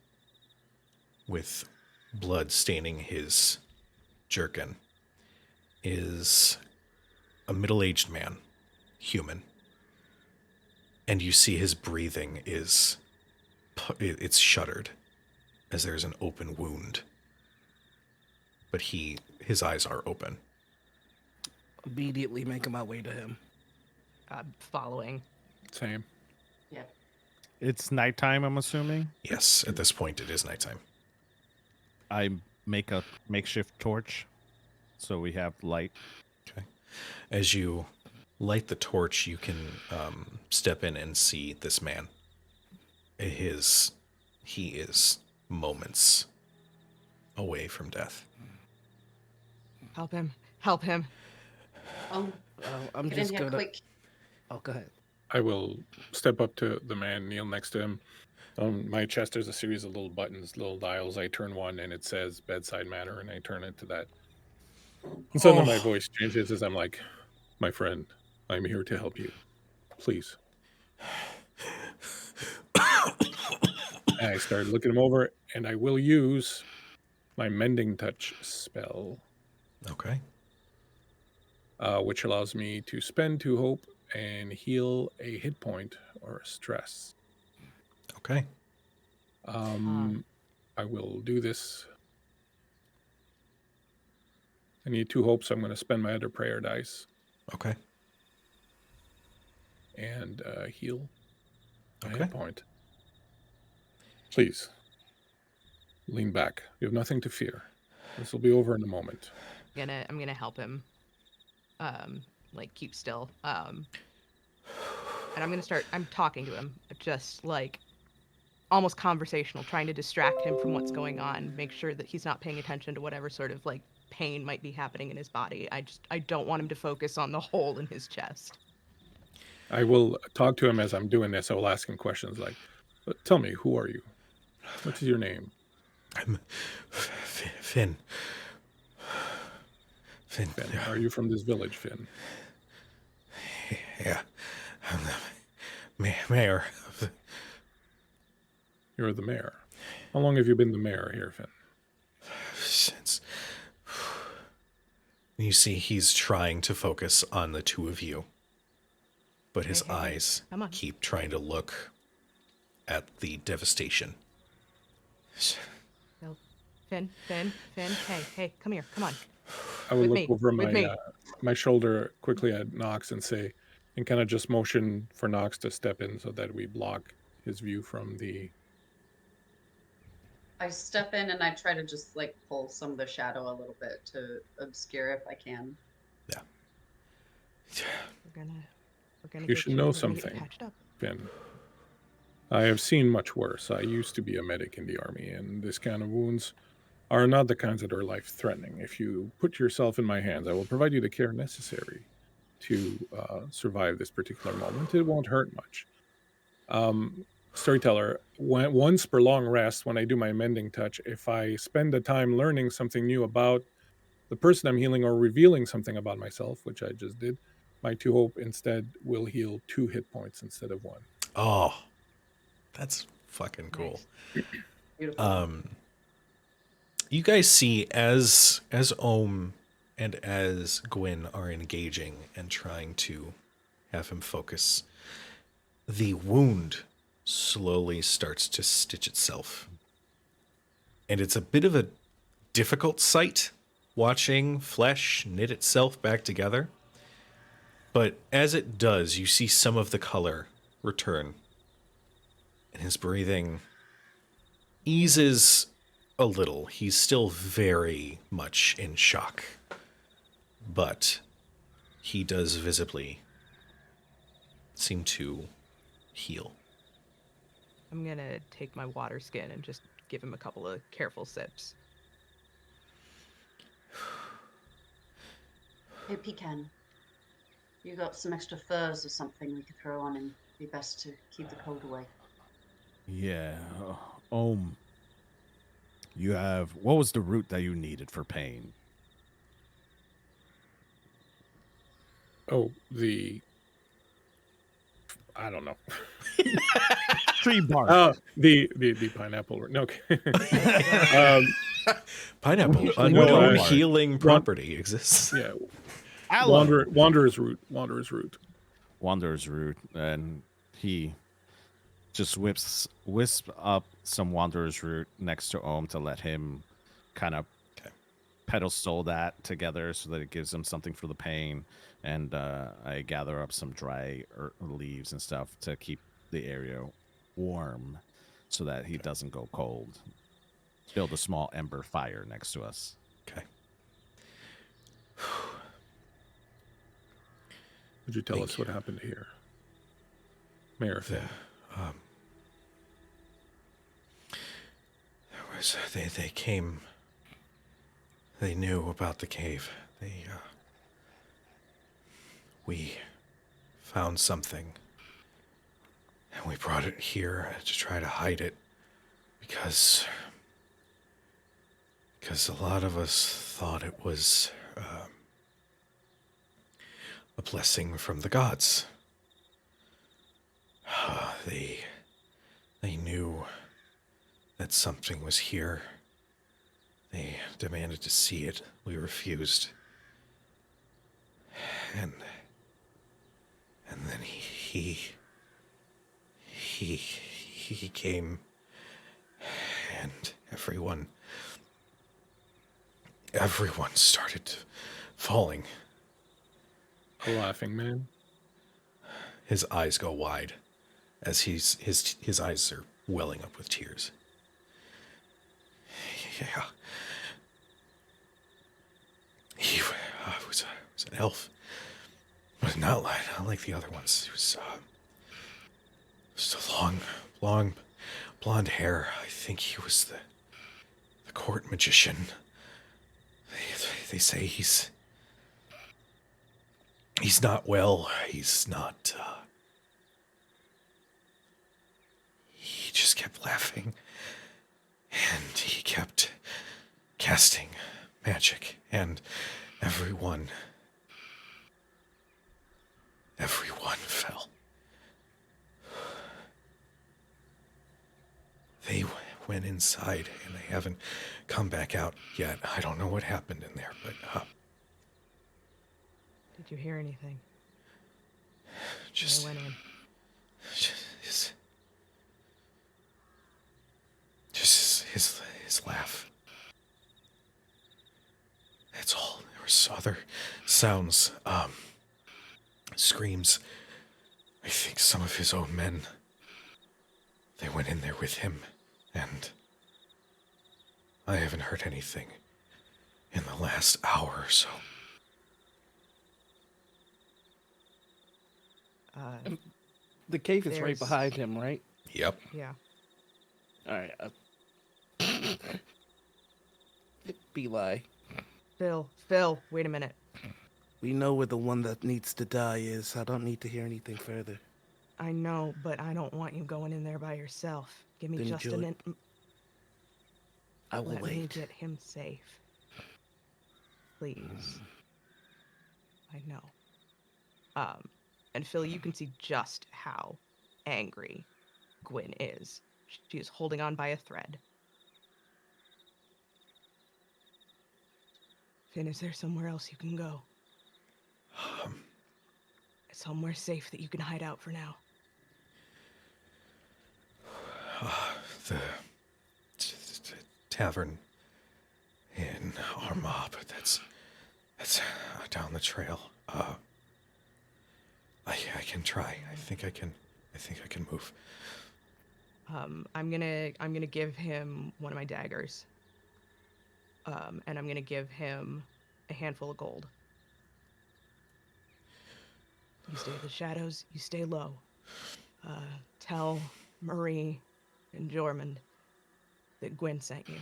with blood staining his jerkin is a middle-aged man, human. And you see his breathing it's shuttered as there's an open wound. But his eyes are open. Immediately making my way to him. Following. Same. Yeah. It's nighttime, I'm assuming. Yes, at this point it is nighttime. I make a makeshift torch so we have light. Okay. As you light the torch, you can step in and see this man. He is moments away from death. Help him. Help him. I'm Get just in here gonna. quick. Oh, go ahead. I will step up to the man, kneel next to him. On my chest, there's a series of little buttons, little dials. I turn one, and it says bedside manner, and I turn it to that. And suddenly my voice changes as I'm like, my friend, I'm here to help you. Please. And I started looking him over, and I will use my Mending Touch spell, Okay. which allows me to spend 2 hope and heal a hit point or a stress. Okay. I will do this. I need 2 hope, so I'm going to spend my other prayer dice Okay. and heal a Okay. hit point. Please, lean back. You have nothing to fear. This will be over in a moment. I'm gonna help him. Like keep still. And I'm talking to him, just like almost conversational, trying to distract him from what's going on, make sure that he's not paying attention to whatever sort of like pain might be happening in his body. I don't want him to focus on the hole in his chest. I will talk to him as I'm doing this. I will ask him questions like, tell me, who are you? What is your name? I'm Finn. Finn. Finn. Are you from this village, Finn? Yeah. I'm the mayor. You're the mayor. How long have you been the mayor here, Finn? Since you see, he's trying to focus on the two of you, but his eyes Come on. keep trying to look at the devastation. No. Finn, hey, come here, come on. I will With look me, over with me. my shoulder quickly at Nox and say, and kind of just motion for Nox to step in so that we block his view from the... I step in and I try to just like pull some of the shadow a little bit to obscure if I can. Yeah. We're gonna You get should know we're gonna get something, patched up. Finn. I have seen much worse. I used to be a medic in the army, and this kind of wounds are not the kinds that are life-threatening. If you put yourself in my hands, I will provide you the care necessary to survive this particular moment. It won't hurt much. Storyteller, once per long rest, when I do my Mending Touch, if I spend the time learning something new about the person I'm healing or revealing something about myself, which I just did, my 2 hope instead will heal 2 hit points instead of 1. Oh, that's fucking cool. Nice. Beautiful. You guys see as Ohm and as Gwyn are engaging and trying to have him focus, the wound slowly starts to stitch itself. And it's a bit of a difficult sight watching flesh knit itself back together. But as it does, you see some of the color return. And his breathing eases a little. He's still very much in shock. But he does visibly seem to heal. I'm gonna take my water skin and just give him a couple of careful sips. Hey, Pecan, you got some extra furs or something we could throw on and be best to keep the cold away. Yeah. You have... What was the root that you needed for pain? Oh, I don't know. Tree bark. Oh, the pineapple. No, okay. Pineapple, Usually unknown no, healing property exists. Yeah, Aloe. Wanderer's root. Wanderer's root, and he just wisp up some Wanderer's root next to Ohm to let him kind of pedestal that together so that it gives him something for the pain. And I gather up some dry leaves and stuff to keep the area warm so that he doesn't go cold. Build a small ember fire next to us. Okay. Would you tell us what happened here, Mayor Finn? They came. They knew about the cave. We found something, and we brought it here to try to hide it, because a lot of us thought it was a blessing from the gods. They knew that something was here. They demanded to see it. We refused. And then he came, and everyone started falling. A laughing man. His eyes go wide as his eyes are welling up with tears. Yeah. He was an elf, but not like the other ones. He was just a long blonde hair. I think he was the court magician. They say he's not well. He's not. He just kept laughing, and he kept casting magic, and everyone fell. They went inside, and they haven't come back out yet. I don't know what happened in there, but Did you hear anything? just When I went in. just his laugh. That's all. There was other sounds, screams. I think some of his own men, they went in there with him, and I haven't heard anything in the last hour or so. The cave is right There's- behind him, right? Yep. Yeah. All right. Beli. Phil, wait a minute. We know where the one that needs to die is. I don't need to hear anything further. I know, but I don't want you going in there by yourself. Give me Then just do an it. I will Let me wait. get him safe. Please. I know. And Phil, you can see just how angry Gwyn is. She is holding on by a thread. Finn, is there somewhere else you can go? Somewhere safe that you can hide out for now. The tavern in Armagh, but that's down the trail. I can try. I think I can move. I'm gonna give him one of my daggers. And I'm gonna give him a handful of gold. You stay in the shadows, you stay low. Tell Marie and Jormund that Gwyn sent you.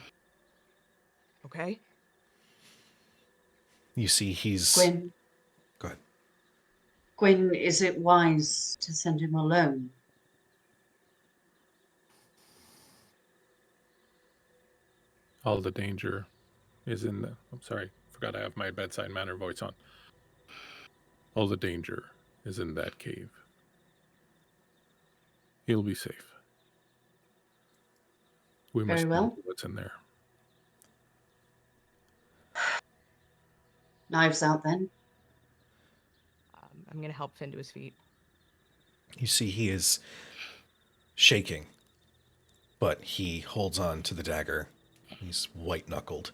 Okay? You see, he's. Gwyn, Go ahead. Gwyn, is it wise to send him alone? All the danger is in the. I'm sorry, forgot I have my bedside manner voice on. All the danger is in that cave. He'll be safe. We Very must well. know what's in there. Knives out then. I'm gonna help Finn to his feet. You see, he is shaking, but he holds on to the dagger. He's white-knuckled.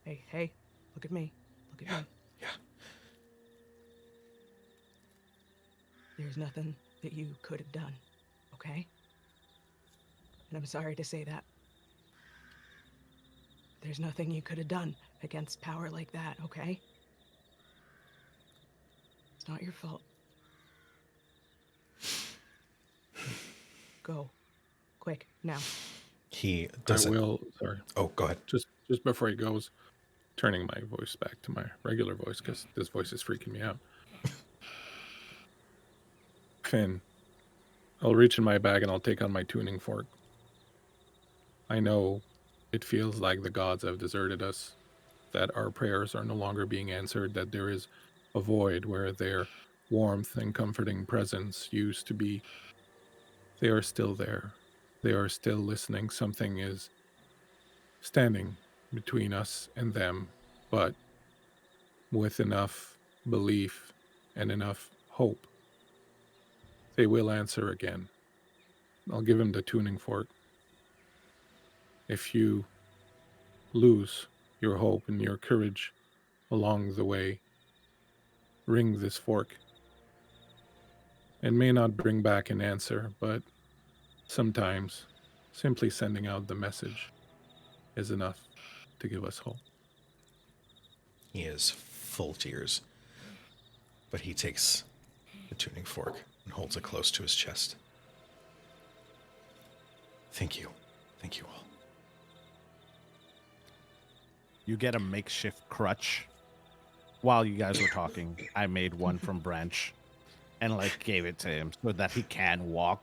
Hey, look at me. Look at me. Yeah. There's nothing that you could have done, okay? And I'm sorry to say that. There's nothing you could have done against power like that, okay? It's not your fault. Go. Quick, now. He doesn't. I will. Sorry. Oh, go ahead. Just before he goes, turning my voice back to my regular voice because this voice is freaking me out. Finn, I'll reach in my bag and I'll take out my tuning fork. I know it feels like the gods have deserted us, that our prayers are no longer being answered, that there is a void where their warmth and comforting presence used to be. They are still there. They are still listening. Something is standing between us and them, but with enough belief and enough hope, they will answer again. I'll give him the tuning fork. If you lose your hope and your courage along the way, ring this fork. It may not bring back an answer, but sometimes simply sending out the message is enough to give us hope. He is full tears, but he takes the tuning fork and holds it close to his chest. Thank you. Thank you all. You get a makeshift crutch. While you guys were talking, I made one from Branch and like gave it to him so that he can walk,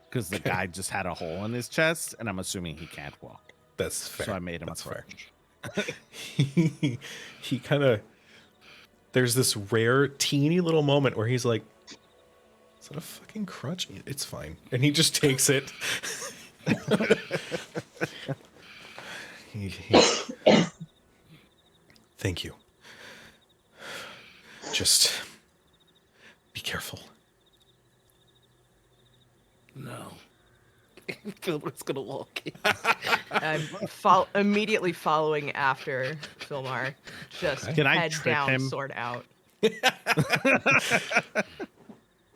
because the guy just had a hole in his chest and I'm assuming he can't walk. That's fair. So I made him That's a crutch. He kind of, there's this rare teeny little moment where he's like, is that a fucking crutch? It's fine. And he just takes it. Thank you. Just be careful. No. Filmar's gonna walk in. I'm immediately following after Filmar, just Can I head trip down, him? sword out.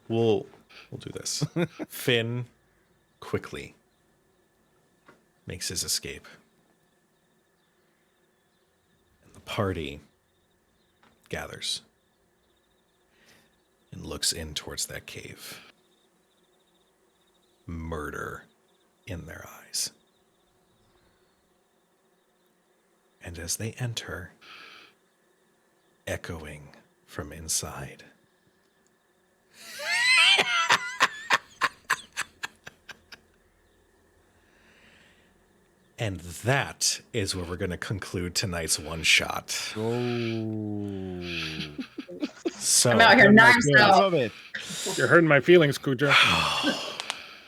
We'll do this. Finn quickly makes his escape. And the party gathers and looks in towards that cave. Murder in their eyes. And as they enter, echoing from inside, and that is where we're going to conclude tonight's one shot. Oh. So I'm out here knives I out, love it. You're hurting my feelings, Kuja.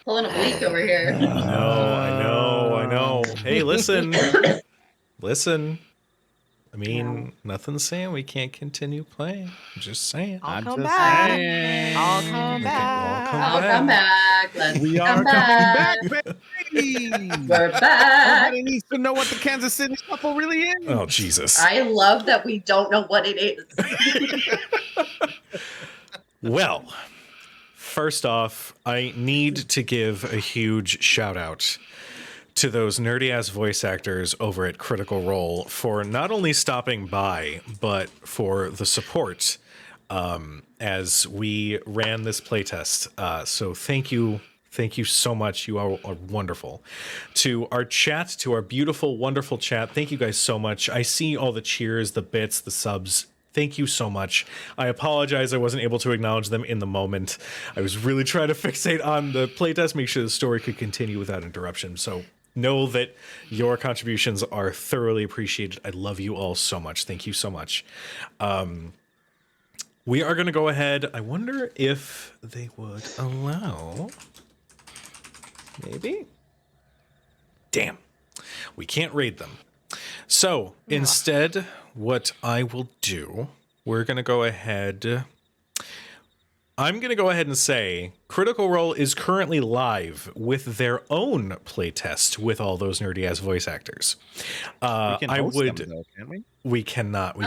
pulling a bleak over here. I know. Hey, listen. I mean, nothing's saying we can't continue playing. I'm just saying. I'll I'm come just back. saying. I'll come We can all back. come I'll come back. Let's We come are back. coming back, baby. We're back. Everybody needs to know what the Kansas City Shuffle really is. Oh, Jesus. I love that we don't know what it is. Well, first off, I need to give a huge shout out to those nerdy ass voice actors over at Critical Role for not only stopping by, but for the support as we ran this playtest. So thank you. Thank you so much. You are wonderful. To our chat, to our beautiful, wonderful chat, thank you guys so much. I see all the cheers, the bits, the subs. Thank you so much. I apologize I wasn't able to acknowledge them in the moment. I was really trying to fixate on the playtest, make sure the story could continue without interruption. So know that your contributions are thoroughly appreciated. I love you all so much. Thank you so much. We are going to go ahead. I wonder if they would allow... Maybe? Damn. We can't raid them. So instead, what I will do, we're going to go ahead. I'm going to go ahead and say Critical Role is currently live with their own playtest with all those nerdy ass voice actors. We can host them, though, can't we? We cannot.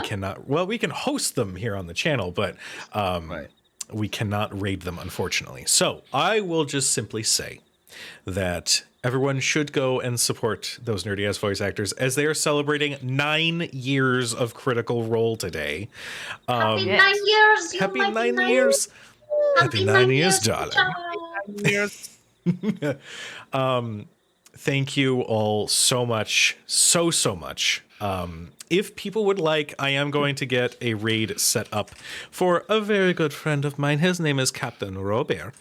Well, we can host them here on the channel, but we cannot raid them, unfortunately. So I will just simply say that everyone should go and support those nerdy ass voice actors as they are celebrating 9 years of Critical Role today. Happy 9 years. Happy 9 years. Happy 9 years, darling. Thank you all so much. So much. If people would like, I am going to get a raid set up for a very good friend of mine. His name is Captain Robert.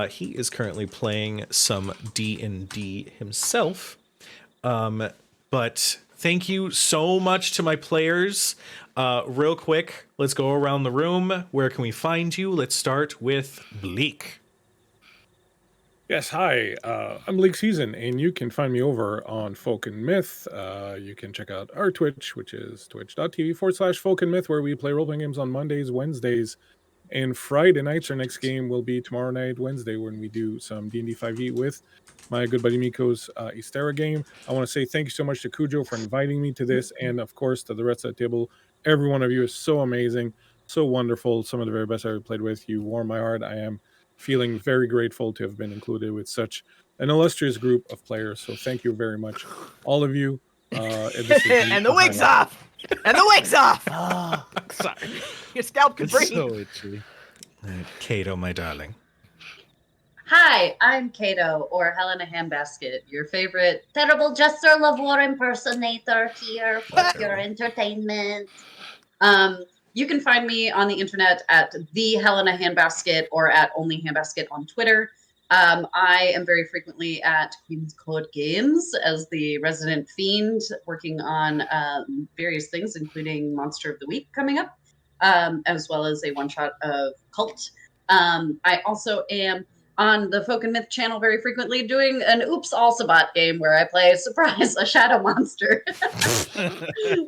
He is currently playing some D&D himself. But Thank you so much to my players. Real quick, let's go around the room. Where can we find you? Let's start with Bleak. Yes, hi. I'm League Season, and you can find me over on Folk and Myth. You can check out our Twitch, which is twitch.tv/Folk and Myth, where we play role-playing games on Mondays, Wednesdays, and Friday nights. Our next game will be tomorrow night, Wednesday, when we do some D&D 5e with my good buddy Miko's Ystera game. I want to say thank you so much to Cujo for inviting me to this, and of course to the rest of the table. Every one of you is so amazing, so wonderful. Some of the very best I've ever played with. You warm my heart. I am feeling very grateful to have been included with such an illustrious group of players. So thank you very much, all of you. And the wig's off! And the wig's off! Oh, sorry. Your scalp can It's breathe. so itchy. Kato, my darling. Hi, I'm Kato, or Helena Handbasket, your favorite terrible jester love war impersonator here for your entertainment. You can find me on the internet at the Helena Handbasket or at Only Handbasket on Twitter. I am very frequently at Queen's Court Games as the resident fiend, working on various things, including Monster of the Week coming up, as well as a one-shot of Cult. I also am on the Folk and Myth channel very frequently doing an Oops All Sabat game where I play a shadow monster.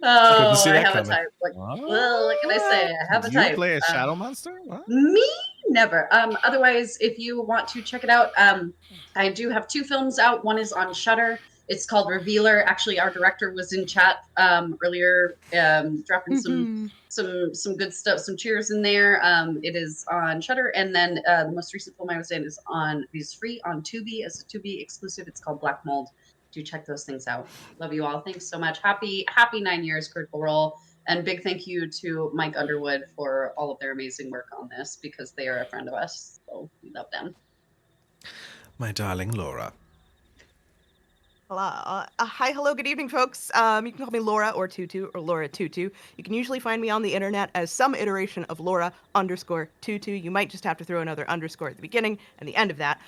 Oh, see I that have coming. a type. Well, what can I say? I have a You type. play a shadow monster? What? Me? Never. Otherwise, if you want to check it out, I do have 2 films out. One is on Shudder. It's called Revealer. Actually, our director was in chat earlier, dropping some good stuff, some cheers in there. It is on Shudder, and then the most recent film I was in is free on Tubi as a Tubi exclusive. It's called Black Mold. Do check those things out. Love you all. Thanks so much. Happy 9 years, Critical Role. And big thank you to Mike Underwood for all of their amazing work on this, because they are a friend of us. So we love them. My darling Laura. Hi, hello, good evening, folks. You can call me Laura or Tutu or Laura Tutu. You can usually find me on the internet as some iteration of Laura_Tutu. You might just have to throw another underscore at the beginning and the end of that.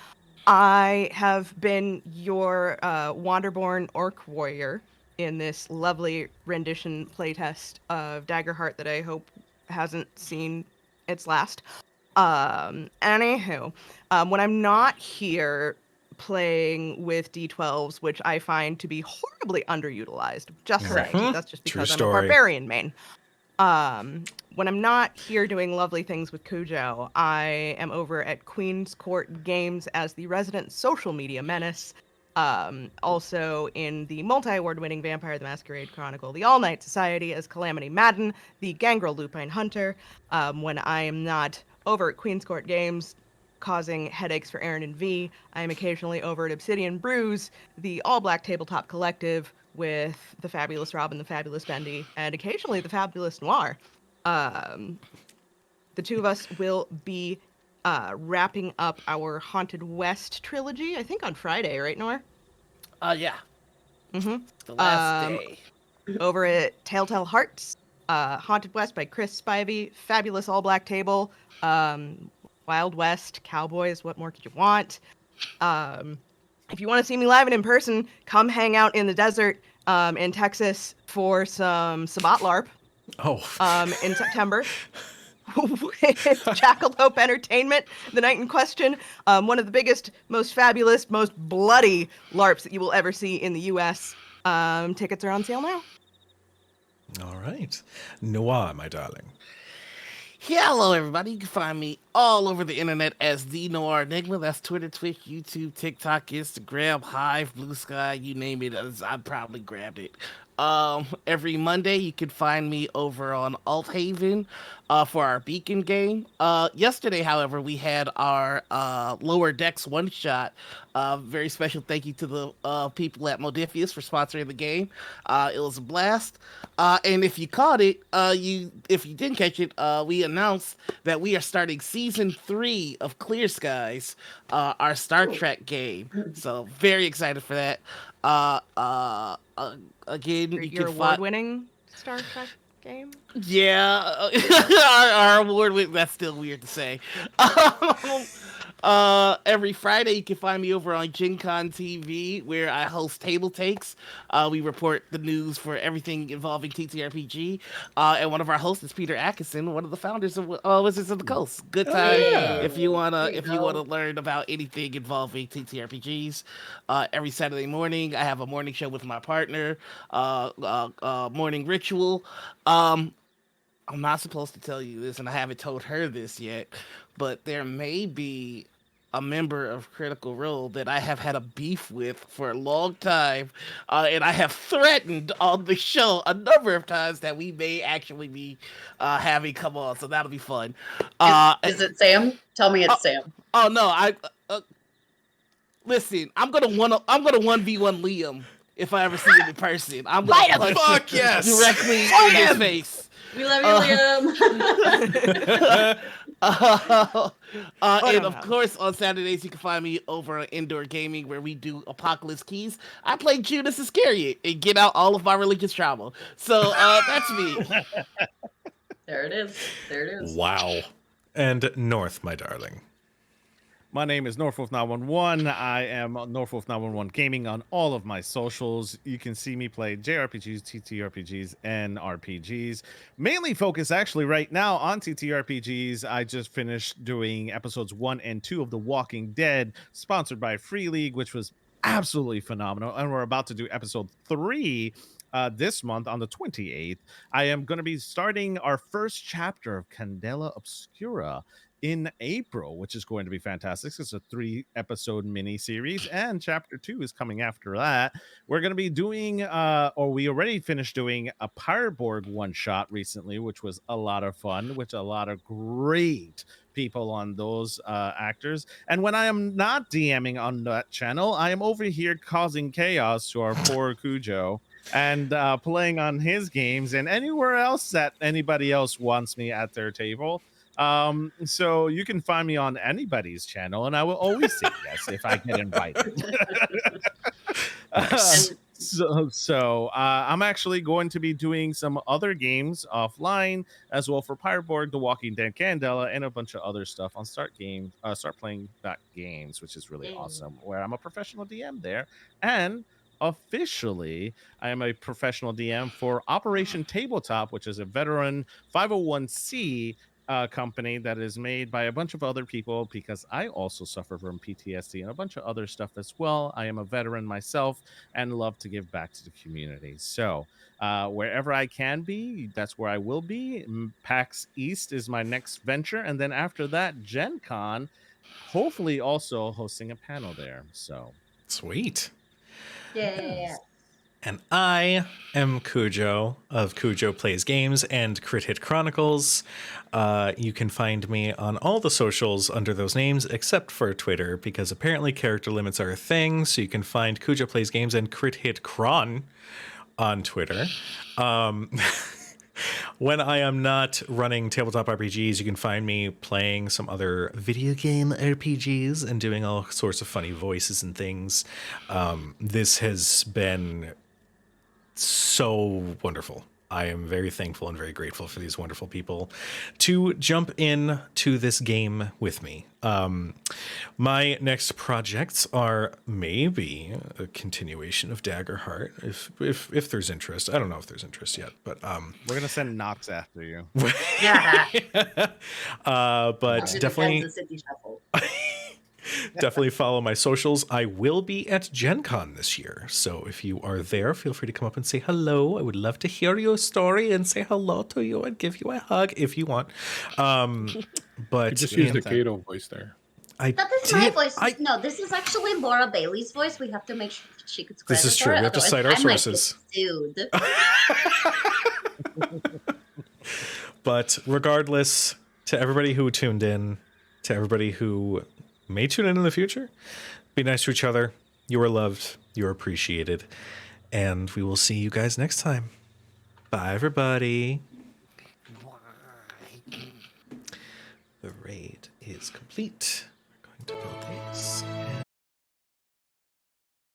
I have been your Wanderborn Orc Warrior in this lovely rendition playtest of Daggerheart that I hope hasn't seen its last. Anywho, when I'm not here playing with D12s, which I find to be horribly underutilized, just saying. That's just True because I'm a story. barbarian main. When I'm not here doing lovely things with Cujo, I am over at Queen's Court Games as the resident social media menace. Also in the multi-award-winning Vampire the Masquerade Chronicle, the All Night Society as Calamity Madden, the Gangrel Lupine Hunter. When I am not over at Queen's Court Games causing headaches for Aaron and V, I am occasionally over at Obsidian Brews, the all-black tabletop collective with the fabulous Robin, the fabulous Bendy, and occasionally the fabulous Noir. The two of us will be wrapping up our Haunted West trilogy, I think on Friday, right, Noir? Yeah. Mm-hmm. The last day. Over at Telltale Hearts, Haunted West by Chris Spivey, fabulous all-black table, Wild West, Cowboys, what more could you want? If you want to see me live and in person, come hang out in the desert in Texas for some Sabbat LARP in September. With Jackalope Entertainment, the night in question, one of the biggest, most fabulous, most bloody LARPs that you will ever see in the U.S. Tickets are on sale now. All right. Noah, my darling. Yeah, hello everybody. You can find me all over the internet as The Noir Enigma. That's Twitter, Twitch, YouTube, TikTok, Instagram, Hive, Blue Sky, you name it. I probably grabbed it. Every Monday you can find me over on Althaven for our Beacon game. Yesterday, however, we had our Lower Decks one-shot. Very special thank you to the people at Modifius for sponsoring the game. It was a blast. And if you caught it, if you didn't catch it, we announced that we are starting Season 3 of Clear Skies, our Star Trek game. So very excited for that. Again, your award-winning Star Trek game? Yeah, our award winning. That's still weird to say. Every Friday, you can find me over on Gen Con TV, where I host Table Takes. We report the news for everything involving TTRPG. And one of our hosts is Peter Atkinson, one of the founders of Wizards of the Coast. Good Oh, time yeah. if you wanna There you go. learn about anything involving TTRPGs. Every Saturday morning, I have a morning show with my partner, Morning Ritual. I'm not supposed to tell you this, and I haven't told her this yet, but there may be a member of Critical Role that I have had a beef with for a long time, and I have threatened on the show a number of times that we may actually be having come on, so that'll be fun. Is it Sam? Tell me it's Sam. Oh no, listen. I'm gonna 1v1 Liam if I ever see him in person. I'm gonna punch Fuck him yes! directly in his face. We love you, Liam. And of course, on Saturdays, you can find me over on Indoor Gaming, where we do Apocalypse Keys. I play Judas Iscariot and get out all of my religious trauma. So that's me. There it is. There it is. Wow. And North, my darling. My name is Northwolf911. I am Northwolf911 Gaming on all of my socials. You can see me play JRPGs, TTRPGs, and RPGs. Mainly focus actually right now on TTRPGs. I just finished doing episodes 1 and 2 of The Walking Dead, sponsored by Free League, which was absolutely phenomenal. And we're about to do episode 3 this month on the 28th. I am going to be starting our first chapter of Candela Obscura in April, which is going to be fantastic. It's a 3-episode mini series, and chapter 2 is coming after that. We're going to be doing, or we already finished doing a Pyreborg one-shot recently, which was a lot of fun, which a lot of great people on those actors. And when I am not DMing on that channel, I am over here causing chaos to our poor Cujo and playing on his games and anywhere else that anybody else wants me at their table. So you can find me on anybody's channel, and I will always say yes if I get invited. So I'm actually going to be doing some other games offline as well for Pyreborg, The Walking Dead, Candela, and a bunch of other stuff on Start Playing Back Games, which is really awesome, where I'm a professional DM there. And officially, I am a professional DM for Operation Tabletop, which is a veteran 501c company that is made by a bunch of other people, because I also suffer from PTSD and a bunch of other stuff as well. I am a veteran myself and love to give back to the community. So wherever I can be, that's where I will be. PAX East is my next venture. And then after that, Gen Con, hopefully also hosting a panel there. So Sweet. Yeah. And I am Cujo of Cujo Plays Games and Crit Hit Chronicles. You can find me on all the socials under those names, except for Twitter, because apparently character limits are a thing. So you can find Cujo Plays Games and Crit Hit Chron on Twitter. When I am not running tabletop RPGs, you can find me playing some other video game RPGs and doing all sorts of funny voices and things. This has been so wonderful. I am very thankful and very grateful for these wonderful people to jump in to this game with me. My next projects are maybe a continuation of Daggerheart, if there's interest. I don't know if there's interest yet, but we're gonna send Knox after you. Yeah. But definitely. Definitely follow my socials. I will be at Gen Con this year. So if you are there, feel free to come up and say hello. I would love to hear your story and say hello to you and give you a hug if you want. But You just use the Kato voice there. That is my voice. No, this is actually Laura Bailey's voice. We have to make sure she gets credit. This is true. For it. We have to cite our sources. Dude. But regardless, to everybody who tuned in, to everybody who may tune in the future, be nice to each other. You are loved. You are appreciated. And we will see you guys next time. Bye, everybody. The raid is complete. We're going to build these.